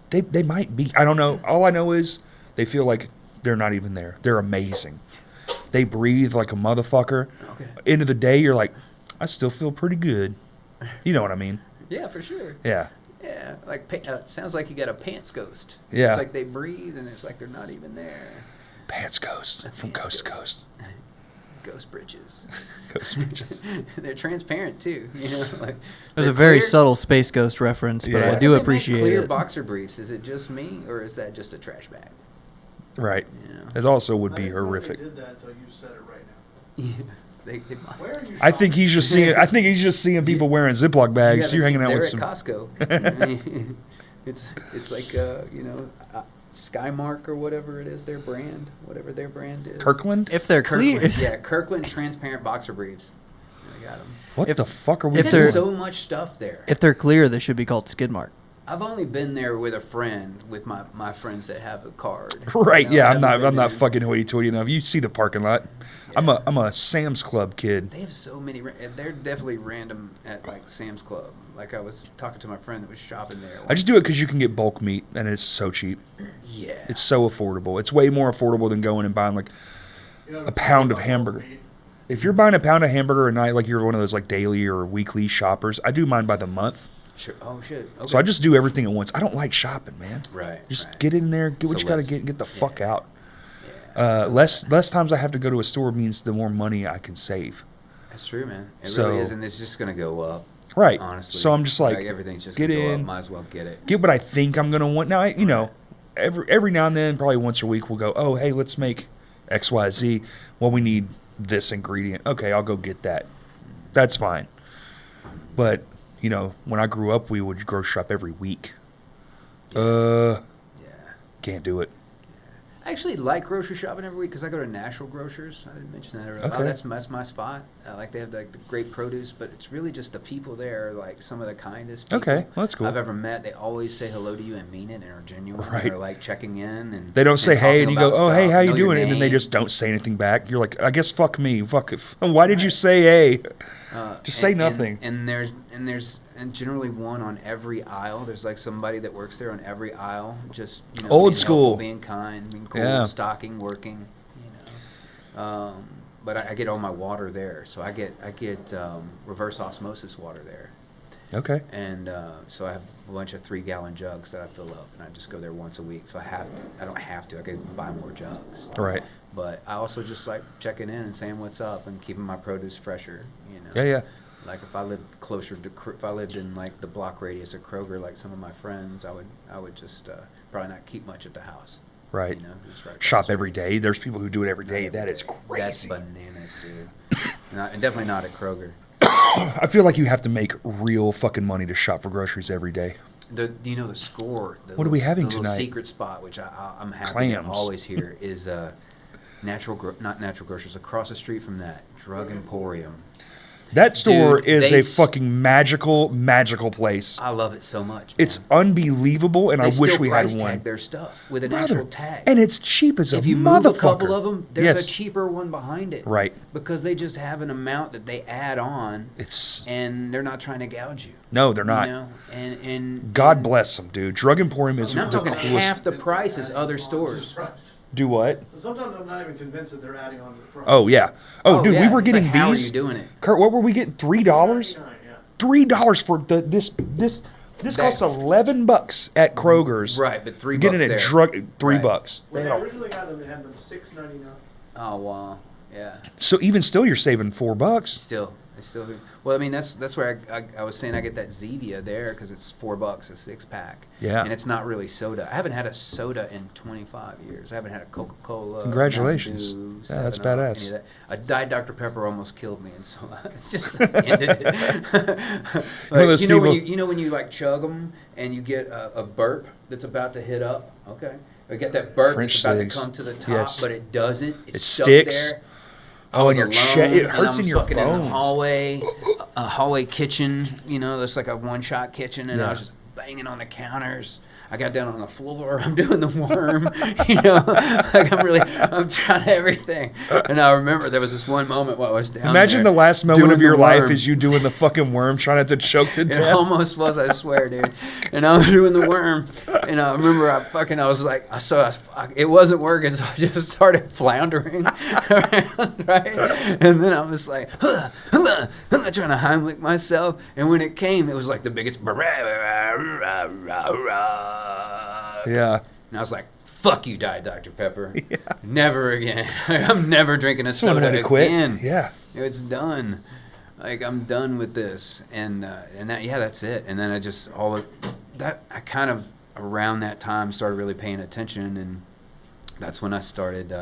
they might be. I don't know. All I know is they feel like they're not even there. They're amazing. They breathe like a motherfucker. Okay. End of the day, you're like, I still feel pretty good. You know what I mean? Yeah, for sure. Yeah. Yeah, like sounds like you got a pants ghost. Yeah. It's like they breathe and it's like they're not even there. Pants Ghost from Pants coast to Ghost. coast. Ghost bridges. Ghost bridges. They're transparent too. Like There's they're a very clear. subtle Space Ghost reference, but Yeah. I Why do they make appreciate clear it. boxer briefs. Is it just me, or is that just a trash bag? Right. You know? It also would I be didn't know horrific. They did that until you said it right now. Yeah. They Where are you? I think he's just seeing. I think he's just seeing people wearing Ziploc bags. You You're hanging haven't out seen- with they're some. at Costco. I mean, it's like Skymark or whatever it is, their brand, whatever their brand is. Kirkland. If they're clear, Kirkland, yeah, Kirkland transparent boxer briefs. I got them. What if- the fuck are we if There's they're- doing? so much stuff there. if they're clear, they should be called skid mark. I've only been there with a friend, with my friends that have a card. Right? You know, Yeah. I I'm haven't been not there. fucking hoity-toity enough. You see the parking lot. Yeah. I'm a Sam's Club kid. They have so many. They're definitely random at like Sam's Club. Like I was talking to my friend that was shopping there. I just do it because you can get bulk meat and it's so cheap. Yeah. It's so affordable. It's way more affordable than going and buying like You know, a pound of like hamburger. meat. If you're buying a pound of hamburger a night, like you're one of those like daily or weekly shoppers, I do mine by the month. Sure. Oh shit. Okay. So I just do everything at once. I don't like shopping, man. Right. Just right. get in there, get what So you got to less- get, and get the fuck yeah. out. Yeah. Less times I have to go to a store means the more money I can save. That's true, man. It So- really is, and it's just gonna go up. Right. Honestly. So I'm just like, everything's just get gonna go in. up. Might as well get it. get what I think I'm gonna want. Now, you know, every now and then, probably once a week, we'll go, oh, hey, let's make X, Y, Z. Well, we need this ingredient. Okay, I'll go get that. That's fine. But you know, when I grew up, we would grocery shop every week. Yeah. Can't do it. I actually like grocery shopping every week because I go to Natural Grocers. I didn't mention that earlier. Okay. Oh, that's my spot. Like they have like the great produce, but it's really just the people there are like some of the kindest people Okay, well, that's cool. I've ever met. They always say hello to you and mean it and are genuine. Right. They're like checking in and They don't say hey, talking and you go, about oh, hey, stuff, how you know your doing? And then they name. just don't say anything back. You're like, I guess fuck me. Fuck it. Why did you say hey? Just say nothing. And there's generally one on every aisle. There's like somebody that works there on every aisle. Just you know, Old being school. helpful, being kind, being cool, Yeah. stocking, working. You know, but I get all my water there. So I get reverse osmosis water there, Okay. and so I have a bunch of 3-gallon jugs that I fill up, and I just go there once a week. So I don't have to. I could buy more jugs. Right. But I also just like checking in and saying what's up and keeping my produce fresher. You know. Yeah, yeah. Like if I lived closer to, if I lived in like the block radius of Kroger, like some of my friends, I would just probably not keep much at the house. Right. You know, just right across Shop the every street. day. There's people who do it every day. Every That is day. crazy. That's bananas, dude. And definitely not at Kroger. I feel like you have to make real fucking money to shop for groceries every day. You know the score. What are we having the little tonight? secret spot, which I'm happy to Clams. always hear, is not Natural Grocers, across the street from that, Drug Emporium. That store Dude, is they a s- fucking magical place. I love it so much. It's man. unbelievable, and They I wish still we had price one. tag their stuff with an Brother, actual tag. and it's cheap as a if you motherfucker. move a couple of them, there's Yes. a cheaper one behind it. Right. Because they just have an amount that they add on, It's and they're not trying to gouge you. no, they're not. You know? And God bless them, dude. Drug Emporium is And I'm the talking coolest. half the price as other stores. Do what? So sometimes I'm not even convinced that they're adding on to the price. Oh yeah. Oh, dude, yeah. we were It's getting like, how these. are you doing it? Kurt, what were we getting? $3? $3.99, yeah. $3 for this costs $11 at Kroger's. Right, but $3 Getting it there. drug $3. Right. When I originally got them, they had them $6.99. Oh wow, yeah. So even still, you're saving $4. Still. Well, I mean, that's where I was saying I get that Zevia there because it's $4 a 6-pack. Yeah. And it's not really soda. I haven't had a soda in 25 years. I haven't had a Coca-Cola. Congratulations. Mountain Dew, Yeah, that's 7-Up, any badass. of that. A Diet Dr. Pepper almost killed me, and so it's just ended it. One of those you know when people- when you like chug them and you get a burp that's about to hit up. Okay. Or get that burp French that's about cigs. to come to the top, Yes. but it doesn't. It's It stuck sticks. there. Oh, I in was your chest. alone, It hurts and in I'm your fucking in bones. the hallway, a hallway kitchen. You know, there's like a one-shot kitchen, and Yeah. I was just banging on the counters. I got down on the floor. I'm doing the worm. You know, like I'm trying everything. And I remember there was this one moment while I was down Imagine there the last moment doing of your the life worm. is you doing the fucking worm, trying not to choke to It death. almost was, I swear, dude. And I was doing the worm, and I remember I was like, it wasn't working, so I just started floundering around, right? And then I was like, trying to Heimlich myself, and when it came, it was like the biggest. Yeah. And I was like, fuck you, Diet Dr. Pepper. Never again. I'm never drinking a That's one soda way to quit. again. Yeah. It's done. Like, I'm done with this. And that, yeah, that's it. And then I kind of, around that time, started really paying attention. And that's when I started,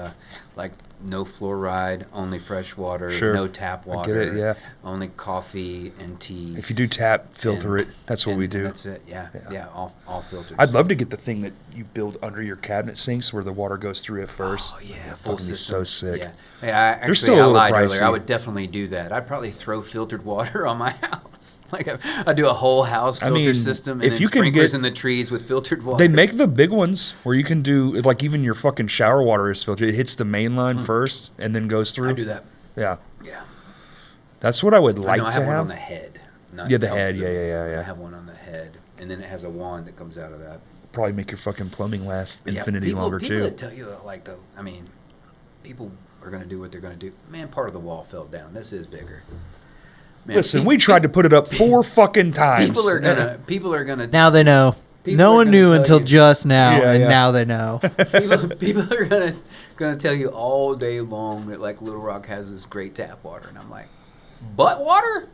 like, no fluoride, only fresh water, Sure. no tap I water. get it, yeah. Only coffee and tea. If you do tap, filter And- it. That's what we and do. That's it, yeah. Yeah, all filtered. I'd love to get the thing that you build under your cabinet sinks where the water goes through it first. Oh yeah, That'd full fucking be system. so sick. Yeah, They're still a I little lied earlier. pricey. I would definitely do that. I'd probably throw filtered water on my house. house. Like I do a whole house filter mean, system, and if then you can sprinklers get- in the trees with filtered water. They make the big ones where you can do like even your fucking shower water is filtered. It hits the main line first and then goes through. I do that. Yeah, Yeah. that's what I would I like know, I to have one have. on the head. not Yeah, the comes head, through. yeah. I have one on the head, and then it has a wand that comes out of that. Probably make your fucking plumbing last Yeah, infinity people, longer people too. that tell you that, like I mean, people are gonna do what they're gonna do. Man, part of the wall fell down. This is bigger. Man, Listen, we tried to put it up 4 fucking times. People are gonna. Now they know. People No are one gonna knew tell until you- just now, Yeah, and yeah. now they know. people are gonna tell you all day long that like Little Rock has this great tap water, and I'm like, butt water?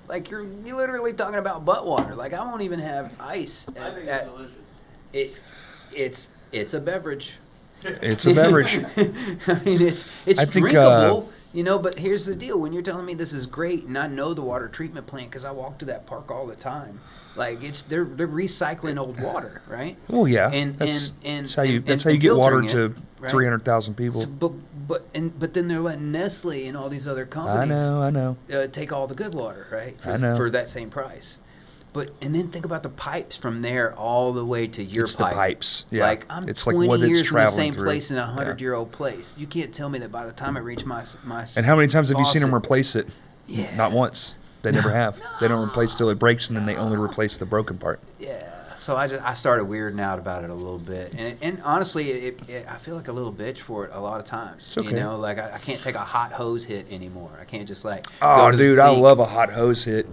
Like you're literally talking about butt water. Like I won't even have ice. I think it's delicious. It's a beverage. It's a beverage. I mean, it's I think, drinkable, you know. But here's the deal: when you're telling me this is great, and I know the water treatment plant because I walk to that park all the time. Like they're recycling old water, right? Well, yeah. And that's how you and- that's and how you get water filtering to it, right? 300,000 people. So, but then they're letting Nestle and all these other companies I know. take all the good water, right? I know. For that same price. And then think about the pipes from there all the way to your It's pipe. the pipes. Yeah. Like I'm It's like 20 what it's years in the traveling same through. place in a Yeah. 100-year-old place. You can't tell me that by the time I reach my And how many times have you seen them faucet- replace it? Yeah. Not once. They never have. They don't replace till it breaks, and then they only replace the broken part. Yeah. So I started weirding out about it a little bit, and honestly, I feel like a little bitch for it a lot of times. It's okay. You know, like I can't take a hot hose hit anymore. I can't just like. Oh, go to the dude, I sink. love a hot hose hit.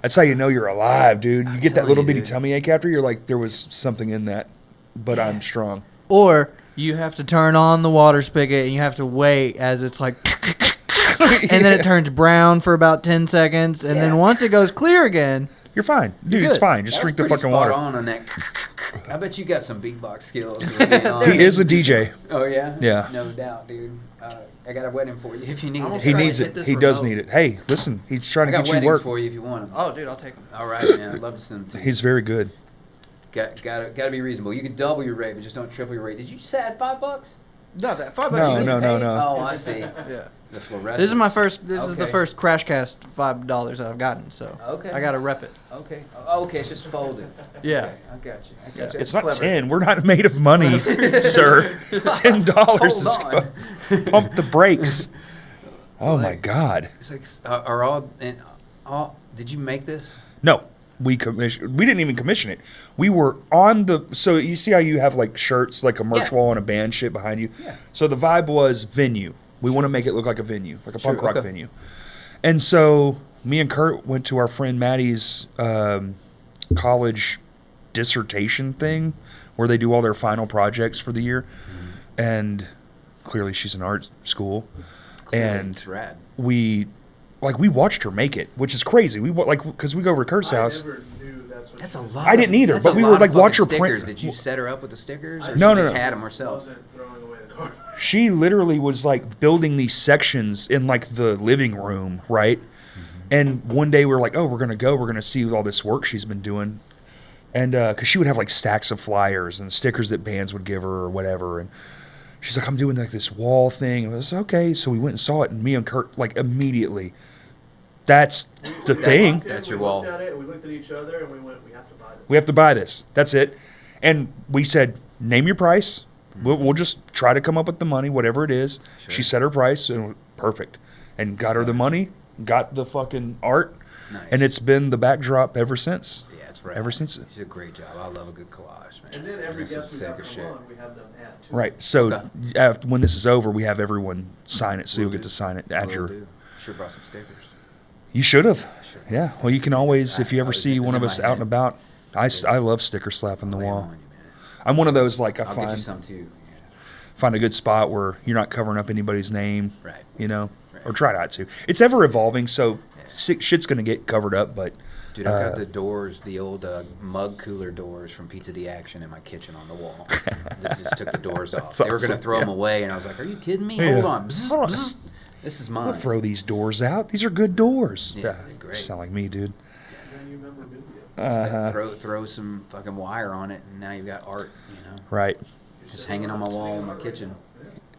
That's how you know you're alive, dude. You get that telling little you, bitty dude. tummy ache after. You're like, there was something in that, but I'm strong. Or you have to turn on the water spigot and you have to wait as it's like, and then it turns brown for about 10 seconds, and then Yeah. once it goes clear again, You're fine, dude. It's good. fine. Just That's drink the pretty fucking spot water. on that. I bet you got some beatbox skills. with being on He it. is a DJ. Oh yeah. Yeah. No doubt, dude. I got a wedding for you if you need I'm it. gonna He try to needs hit it. this He does remote. need it. Hey, listen, he's trying I to got get you weddings work. for you if you want them. oh, dude, I'll take them. All right, man. I'd love to send them to you. He's very good. Gotta be reasonable. You could double your rate, but just don't triple your rate. Did you say at $5? No, that $5. No, you get no, paid. no. Oh, I see. Yeah. The fluorescence. This is my first. This is the Okay. first crash cast $5 that I've gotten. So Okay. I gotta rep it. Okay. Oh, okay, it's just folded. Yeah. Okay, I got you. I got you. It's That's not clever. 10. We're not made of money, sir. $10 is Hold on. pump the brakes. Oh my Like- God. It's like, are all and all? Did you make this? No, we didn't even commission it. We were on the. So you see how you have like shirts, like a merch Yeah. wall and a band shit behind you. Yeah. So the vibe was venue. We want to make it look like a venue, like a Sure, punk rock okay. venue. And so me and Kurt went to our friend Maddie's college dissertation thing, where they do all their final projects for the year. Mm-hmm. And clearly she's in art school, Clearly, and it's rad. we watched her make it, which is crazy. Because we go over to Kurt's I house. never knew that's what That's a she lot. I didn't either, that's but a we lot were of like, watch fucking her print- stickers. Did you set her up with the stickers, or No, she no, just no. had them herself? wasn't throwing away the garbage. She literally was like building these sections in like the living room, right? And one day we were like, oh, we're going to see all this work she's been doing. And because she would have like stacks of flyers and stickers that bands would give her or whatever. And she's like, I'm doing like this wall thing. And I was okay. So we went and saw it. And me and Kurt, like immediately, that's the thing. That's We your wall. looked at it, we looked at each other, and we went, we have to buy this. We have to buy this. That's it. And we said, name your price. We'll just try to come up with the money, whatever it is. Sure. She set her price, and perfect. And got her the money, got the fucking art, Nice. and it's been the backdrop ever since. Yeah, it's rad. Ever since- She did a great job. I love a good collage, man. And then every This was guest we sick have as come shit. on, we have them add to it. Right. So Okay. after, when this is over, we have everyone sign it, so Will you'll get do. to sign it at Will your. do. Should have brought some stickers. You should have. Sure. Yeah. Well, you can always, if you I ever was- see it was one in of us my out head. and about. I love sticker slapping the Lay 'em wall. on you, man. I'm one of those like I I'll get you find some too. Yeah. find a good spot where you're not covering up anybody's name. Right. You know, Right. or try not to. It's ever evolving, so shit's gonna get covered up. But Dude, I've got the doors, the old mug cooler doors from Pizza D Action in my kitchen on the wall. They just took the doors off. That's They were awesome, going to throw them yeah. away, and I was like, "Are you kidding me? Yeah. Hold on, bzz, Hold on. bzz. This is mine." I'll throw these doors out. These are good doors. Yeah, they're great. Sound like me, dude. Brand new memorabilia. Throw some fucking wire on it, and now you've got art. You know, Right. just hanging on my wall in my kitchen.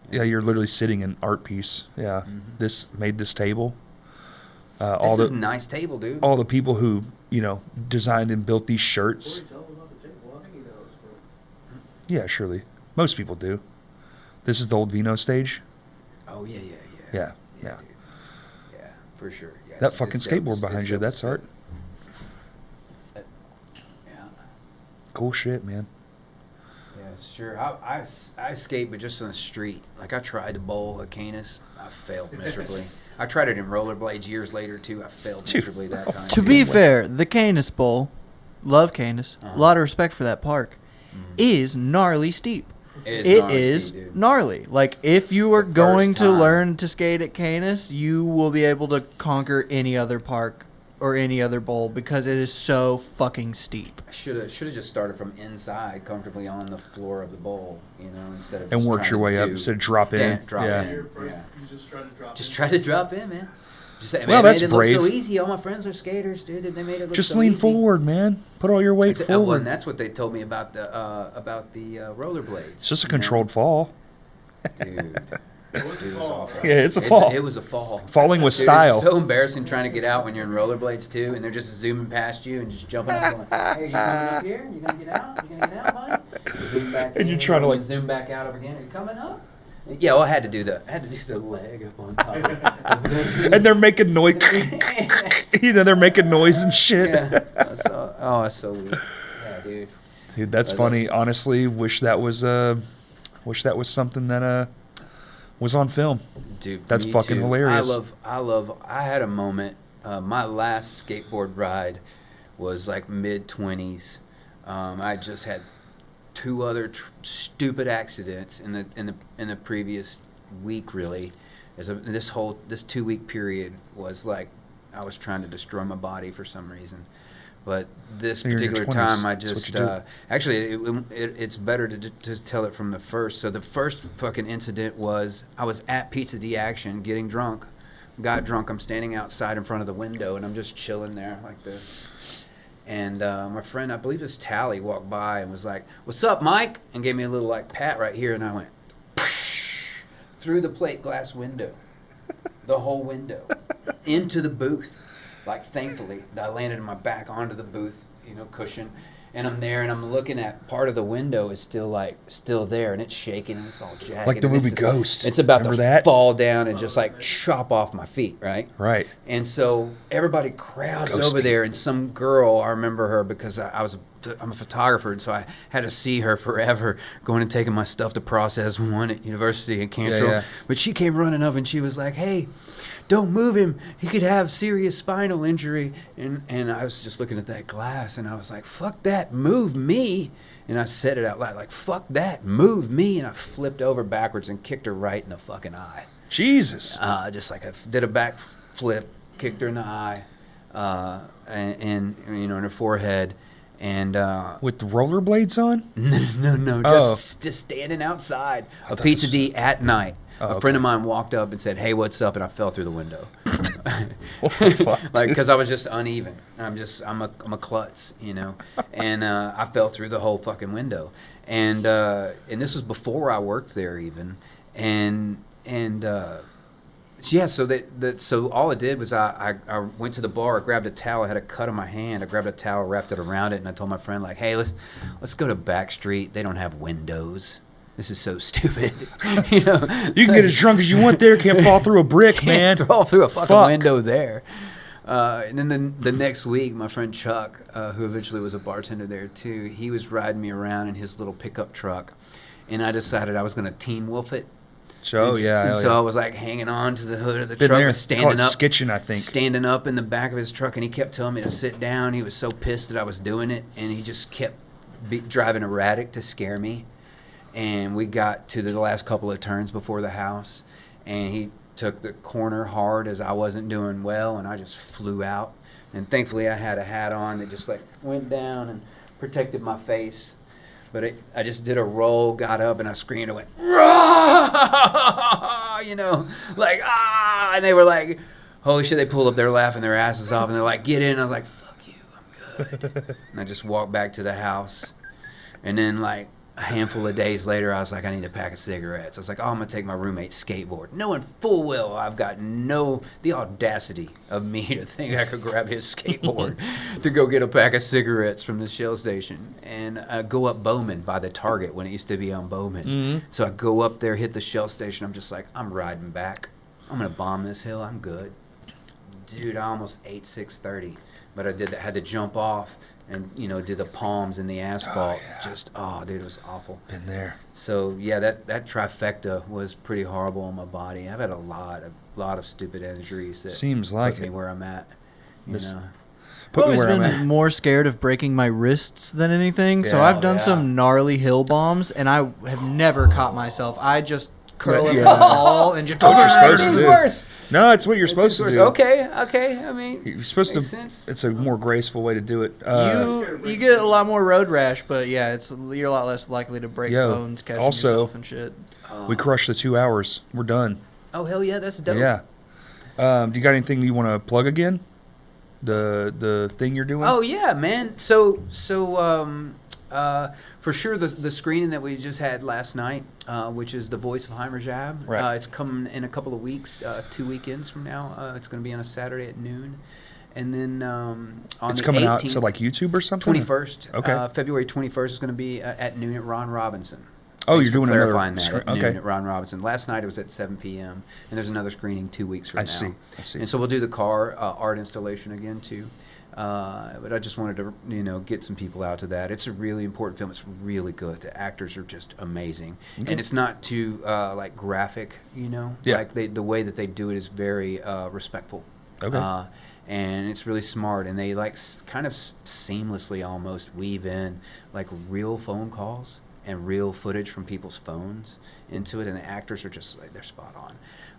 Yeah, you're literally sitting in art piece. Yeah. Mm-hmm. This made this table. all This is the a nice table, dude. all the people who designed and built these shirts. Corey, tell him about the table. I think he knows. But Yeah, surely most people do. This is the old Vino stage. Oh yeah. Yeah, yeah. Dude. Yeah, for sure. Yeah, That it's fucking dope. skateboard behind It's you, dope that's as fuck. art. Yeah. Cool shit, man. Yeah, sure. I skate, but just on the street. Like I tried to bowl at Canis, I failed miserably. I tried it in rollerblades years later too. I failed Dude. miserably that time. To too. be fair, the Canis Bowl, love Canis, a lot of respect for that park, is gnarly steep. It It gnarly, is dude. gnarly. Like, if you are The first going to time. learn to skate at Canis, you will be able to conquer any other park or any other bowl because it is so fucking steep. I should have just started from inside, comfortably on the floor of the bowl, instead of And just worked trying your way to up do- instead of drop in. Drop Yeah. in. Your first, Yeah. you just tried to drop. Just in. try to drop in, man. Just, Well, man, that's it look so brave. easy. All my friends are skaters, dude. They made it look Just so lean easy. forward, man. Put all your weight Well, and forward. that's what they told me about the rollerblades. It's just a you know? controlled fall. Dude. Dude, it was awful. Yeah, it's a fall. It was a fall. Falling with Dude, style. It's so embarrassing trying to get out when you're in rollerblades too, and they're just zooming past you and just jumping up going, "Hey, you coming up here? You gonna get out? You gonna get out, buddy?" Zoom back And in, you're trying to, like- zoom back out of again. Are you coming up? Yeah, well, I had to do the leg up on top. And they're making noise. They're making noise and shit. Yeah. That's so weird. Yeah, dude. Dude, that's But funny. that's- Honestly, wish that was something that was on film. Dude, That's me fucking too. hilarious. I had a moment. My last skateboard ride was like mid-20s. I just had two other stupid accidents in the previous week. Really, this 2-week period was like I was trying to destroy my body for some reason. But this You're in your particular 20s. time, I That's what just you do. actually it's better to tell it from the first. So the first fucking incident was I was at Pizza D Action getting drunk, got drunk. I'm standing outside in front of the window and I'm just chilling there like this. And my friend, I believe it's Tally, walked by and was like, "What's up, Mike?" and gave me a little like pat right here, and I went through the plate glass window, the whole window, into the booth. Like, thankfully, I landed in my back onto the booth, cushion, and I'm there, and I'm looking at part of the window is still there, and it's shaking, and it's all jagged. Like the and it's movie just- Ghost. It's about Remember to that? fall down and just like chop off my feet, right? Right. And so everybody crowds Ghosty. over there, and some girl, I remember her because I'm a photographer, and so I had to see her forever going and taking my stuff to Process One at University in Cantrell. yeah. But she came running up, and she was like, "Hey, don't move him. He could have serious spinal injury." And I was just looking at that glass, and I was like, "Fuck that, move me." And I said it out loud, like, "Fuck that, move me." And I flipped over backwards and kicked her right in the fucking eye. Jesus. Just like I did a back flip, kicked her in the eye, and in her forehead. And With the rollerblades on? no, just standing outside a Pizza D at night. Oh, A friend of mine walked up and said, "Hey, what's up?" And I fell through the window. What the fuck? Like, because I was just uneven. I'm a klutz, and I fell through the whole fucking window. And this was before I worked there even. Yeah, so all it did was I went to the bar, grabbed a towel, I had a cut on my hand, I grabbed a towel, wrapped it around it, and I told my friend, like, "Hey, let's go to Backstreet. They don't have windows. This is so stupid." You can get as drunk as you want there. Can't fall through a brick, man. Fall through a fucking Fuck. window there. And then the next week, my friend Chuck, who eventually was a bartender there too, he was riding me around in his little pickup truck, and I decided I was going to Teen Wolf it. Oh, yeah. And hell so yeah. I was like hanging on to the hood of the Been truck, there. and They call it standing up, skitching, I think. standing up in the back of his truck, and he kept telling me to sit down. He was so pissed that I was doing it, and he just kept driving erratic to scare me. And we got to the last couple of turns before the house, and he took the corner hard as I wasn't doing well, and I just flew out. And thankfully, I had a hat on that just like went down and protected my face. But I just did a roll, got up, and I screamed and went, "Rah!" Like, ah! And they were like, holy shit, they pulled up, they're laughing their asses off, and they're like, "Get in." I was like, "Fuck you, I'm good." And I just walked back to the house. And then, like, a handful of days later, I was like, I need a pack of cigarettes. I was like, oh, I'm going to take my roommate's skateboard. Knowing full well I've got the audacity of me to think I could grab his skateboard to go get a pack of cigarettes from the Shell station and go up Bowman by the Target when it used to be on Bowman. Mm-hmm. So I go up there, hit the Shell station. I'm just like, I'm riding back. I'm going to bomb this hill. I'm good. Dude, I almost ate 6:30, but I had to jump off and, do the palms in the asphalt. Dude, it was awful. Been there. So, yeah, that trifecta was pretty horrible on my body. I've had a lot of stupid injuries that Seems like put me it. where I'm at, Miss- I've Put me always where I'm been at. more scared of breaking my wrists than anything. So Yeah. I've done Yeah. some gnarly hill bombs, and I have never caught myself. I just curl up in Yeah. the ball and just. What you're supposed to seems do. worse. No, it's what you're It supposed seems to worse. do. Okay. I mean, You're supposed makes to. sense. It's a more graceful way to do it. You get a lot more road rash, but yeah, you're a lot less likely to break Yo, bones catching also- yourself and shit. We crushed the 2 hours. We're done. Oh, hell yeah, that's dope. Yeah. Do you got anything you want to plug again? The thing you're doing? Oh yeah, man. So for sure the screening that we just had last night, which is The Voice of Heimer Jab. Right. It's coming in a couple of weeks, 2 weekends from now. It's going to be on a Saturday at noon, and then on it's the coming 18th, out to like YouTube or something? 21st. Okay. February 21st is going to be at noon at Ron Robinson. Oh, Thanks you're for doing another clarifying that screen- at noon okay. at Ron Robinson. Last night it was at 7 p.m. and there's another screening 2 weeks from I now. see. And so we'll do the car art installation again too. But I just wanted to get some people out to that. It's a really important film. It's really good. The actors are just amazing, Okay. and it's not too like graphic. Yeah. Like the way that they do it is very respectful. Okay. And it's really smart, and they kind of seamlessly almost weave in like real phone calls and real footage from people's phones into it, and the actors are just like, they're spot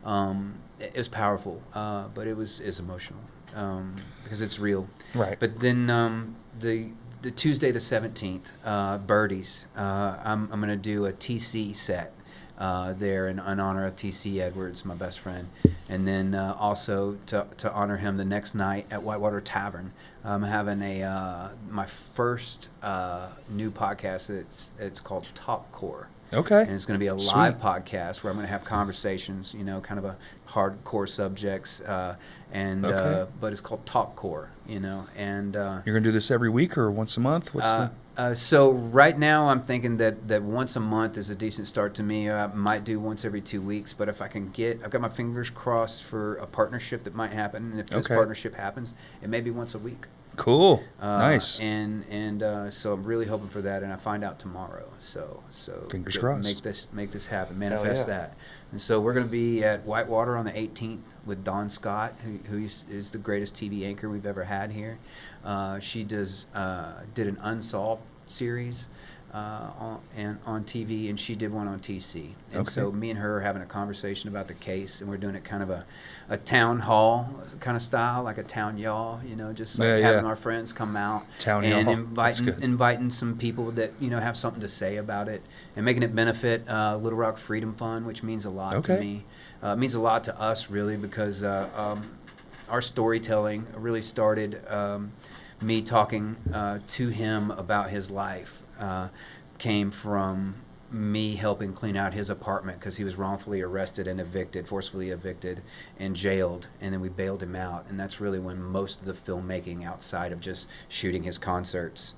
on. It was powerful, but it's emotional because it's real. Right. But then the Tuesday the 17th, Birdies, I'm going to do a TC set there in honor of TC Edwards, my best friend. And then also to honor him the next night at Whitewater Tavern, I'm having my first new podcast. It's called Talkcore. Okay. And it's going to be a Sweet. live podcast where I'm going to have conversations, kind of a hardcore subjects, Okay. but it's called Talkcore, and You're going to do this every week or once a month? What's so right now I'm thinking that once a month is a decent start to me. I might do once every 2 weeks, but if I can I've got my fingers crossed for a partnership that might happen, and if this Okay. partnership happens, it may be once a week. Cool. Nice. And so I'm really hoping for that, and I find out tomorrow. So Fingers crossed. Make this happen. Hell Manifest yeah. that. And so we're going to be at Whitewater on the 18th with Dawn Scott, who is the greatest TV anchor we've ever had here. She did an Unsolved series on TV, and she did one on TC. And Okay. so me and her are having a conversation about the case, and we're doing it kind of a town hall kind of style, like a town y'all, just like Yeah, having yeah. our friends come out Town and y'all. That's good. inviting some people that have something to say about it, and making it benefit Little Rock Freedom Fund, which means a lot Okay. to me. It means a lot to us, really, because our storytelling really started me talking to him about his life. Came from me helping clean out his apartment because he was wrongfully arrested and forcefully evicted and jailed, and then we bailed him out, and that's really when most of the filmmaking outside of just shooting his concerts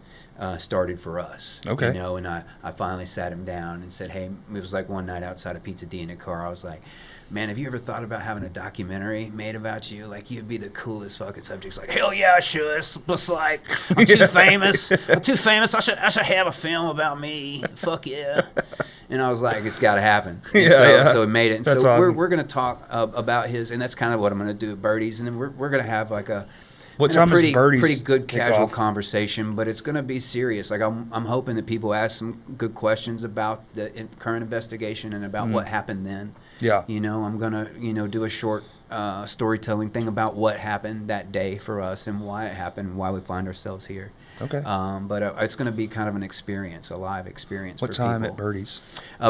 started for us. Okay. And I finally sat him down and said, hey, it was like one night outside of Pizza D in a car, I was like, man, have you ever thought about having a documentary made about you? Like, you'd be the coolest fucking subject. Like, hell yeah, I should. It's just like, I'm too famous. I'm too famous. I should have a film about me. Fuck yeah. And I was like, it's got to happen. And Yeah. So it made it. And That's so awesome. we're going to talk about his, and that's kind of what I'm going to do at Birdies. And then we're going to have like a What time pretty, is Birdies pretty good kick casual off? conversation, but it's going to be serious. Like I'm hoping that people ask some good questions about the current investigation and about what happened then. Yeah. I'm gonna do a short storytelling thing about what happened that day for us and why it happened, and why we find ourselves here. Okay. But it's going to be kind of an experience, a live experience. What for time people. at Birdies?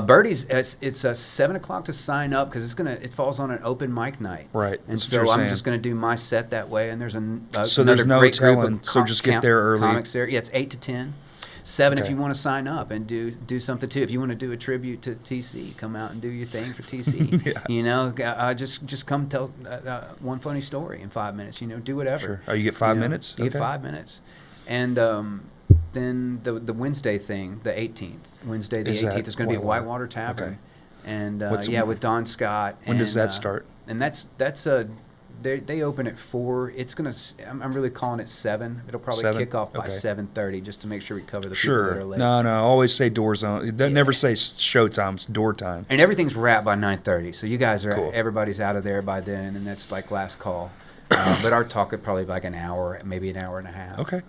Birdies, it's 7 o'clock to sign up because it falls on an open mic night. Right, And that's what so you're I'm saying. just going to do my set that way. And there's So another there's no great group telling, of so just get there early. comics there. Yeah, it's 8 to 10. 7 if Okay. you want to sign up and do something too. If you want to do a tribute to TC, come out and do your thing for TC. Yeah. You know, just come tell one funny story in 5 minutes. You know, do whatever. Sure. Oh, you get 5 You know, minutes? You get Okay. 5 minutes. And then the Wednesday thing, the 18th. Wednesday the Is that 18th is going to be at Whitewater? Whitewater Tavern. Okay. And What's- with Don Scott. When does and, that start? And that's a they open at 4. It's gonna. I'm really calling it 7. It'll probably 7? kick off by Okay. 7:30 just to make sure we cover the people that Sure. are late. No. Always say doors on. They Yeah. never say show times, door time. And everything's wrapped by 9:30, so you guys are Cool. everybody's out of there by then, and that's like last call. But our talk would probably be like an hour, maybe an hour and a half. Okay.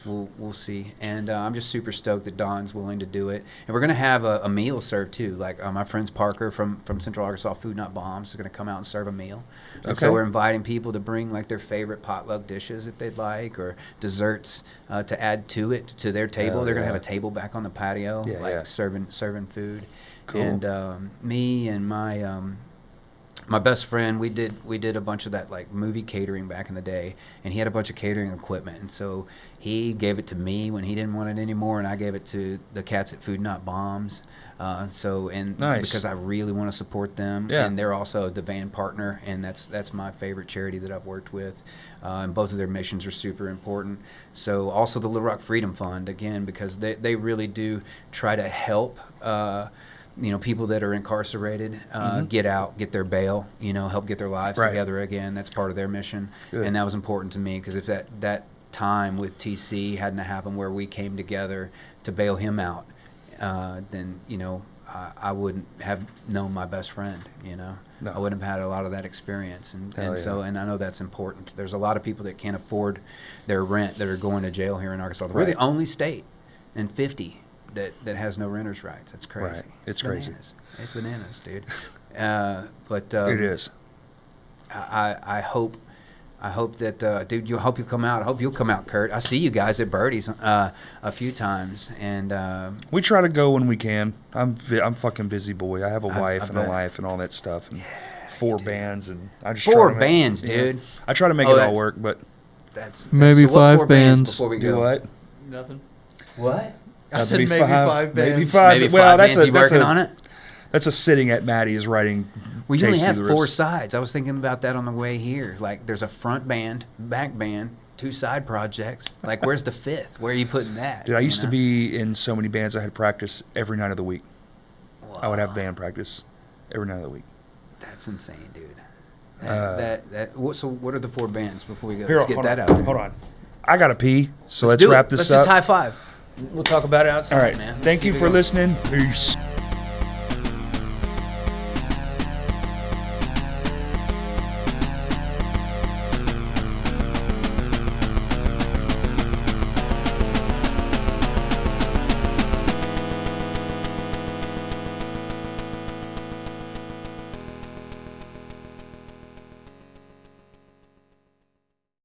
We'll see, and I'm just super stoked that Don's willing to do it, and we're gonna have a meal served too. Like my friends Parker from Central Arkansas Food Not Bombs is gonna come out and serve a meal. And so Okay. we're inviting people to bring like their favorite potluck dishes if they'd like, or desserts to add to it to their table. Hell They're gonna yeah. have a table back on the patio, Yeah, like yeah. serving food. Cool. And me and my best friend, we did a bunch of that like movie catering back in the day, and he had a bunch of catering equipment, and so he gave it to me when he didn't want it anymore, and I gave it to the cats at Food Not Bombs. Nice. Because I really want to support them, Yeah. and they're also the van partner, and that's my favorite charity that I've worked with, and both of their missions are super important. So also the Little Rock Freedom Fund again, because they really do try to help. People that are incarcerated get out, get their bail, help get their lives Right. together again. That's part of their mission. Good. And that was important to me because if that time with TC hadn't happened where we came together to bail him out, then, I wouldn't have known my best friend, No. I wouldn't have had a lot of that experience. Hell yeah. And I know that's important. There's a lot of people that can't afford their rent that are going to jail here in Arkansas. We're the Right. only state in 50 that has no renter's rights. That's crazy. Right. It's crazy. Bananas. It's bananas, dude. It is. I hope that dude. I hope you come out. I hope you'll come out, Kurt. I see you guys at Birdie's a few times, and We try to go when we can. I'm fucking busy boy. I have a I wife and a bet. life and all that stuff, and 4 bands, and I just 4 try to make- bands, yeah. dude. I try to make Oh, it all that's- work, but That's Maybe so what 5 4 bands bands. before we do go. what? Nothing. What? I That'd said be maybe 5 bands. Maybe 5. Maybe well, 5 that's bands. You that's working a, on it? That's a sitting at Maddie's writing. We only tasty have the 4 rest. sides. I was thinking about that on the way here. Like, there's a front band, back band, 2 side projects. Like, where's the 5th? Where are you putting that? Dude, I you used to know? be in so many bands. I had practice every night of the week. I would have Wow. band practice every night of the week. That's insane, dude. Uh, So what are the 4 bands before we go? Here, Let's get hold that on. out there. Hold on. I gotta pee, so let's do it. wrap this Let's up. just high five. We'll talk about it outside, All right. man. Thank you Keep it for going. listening. Peace.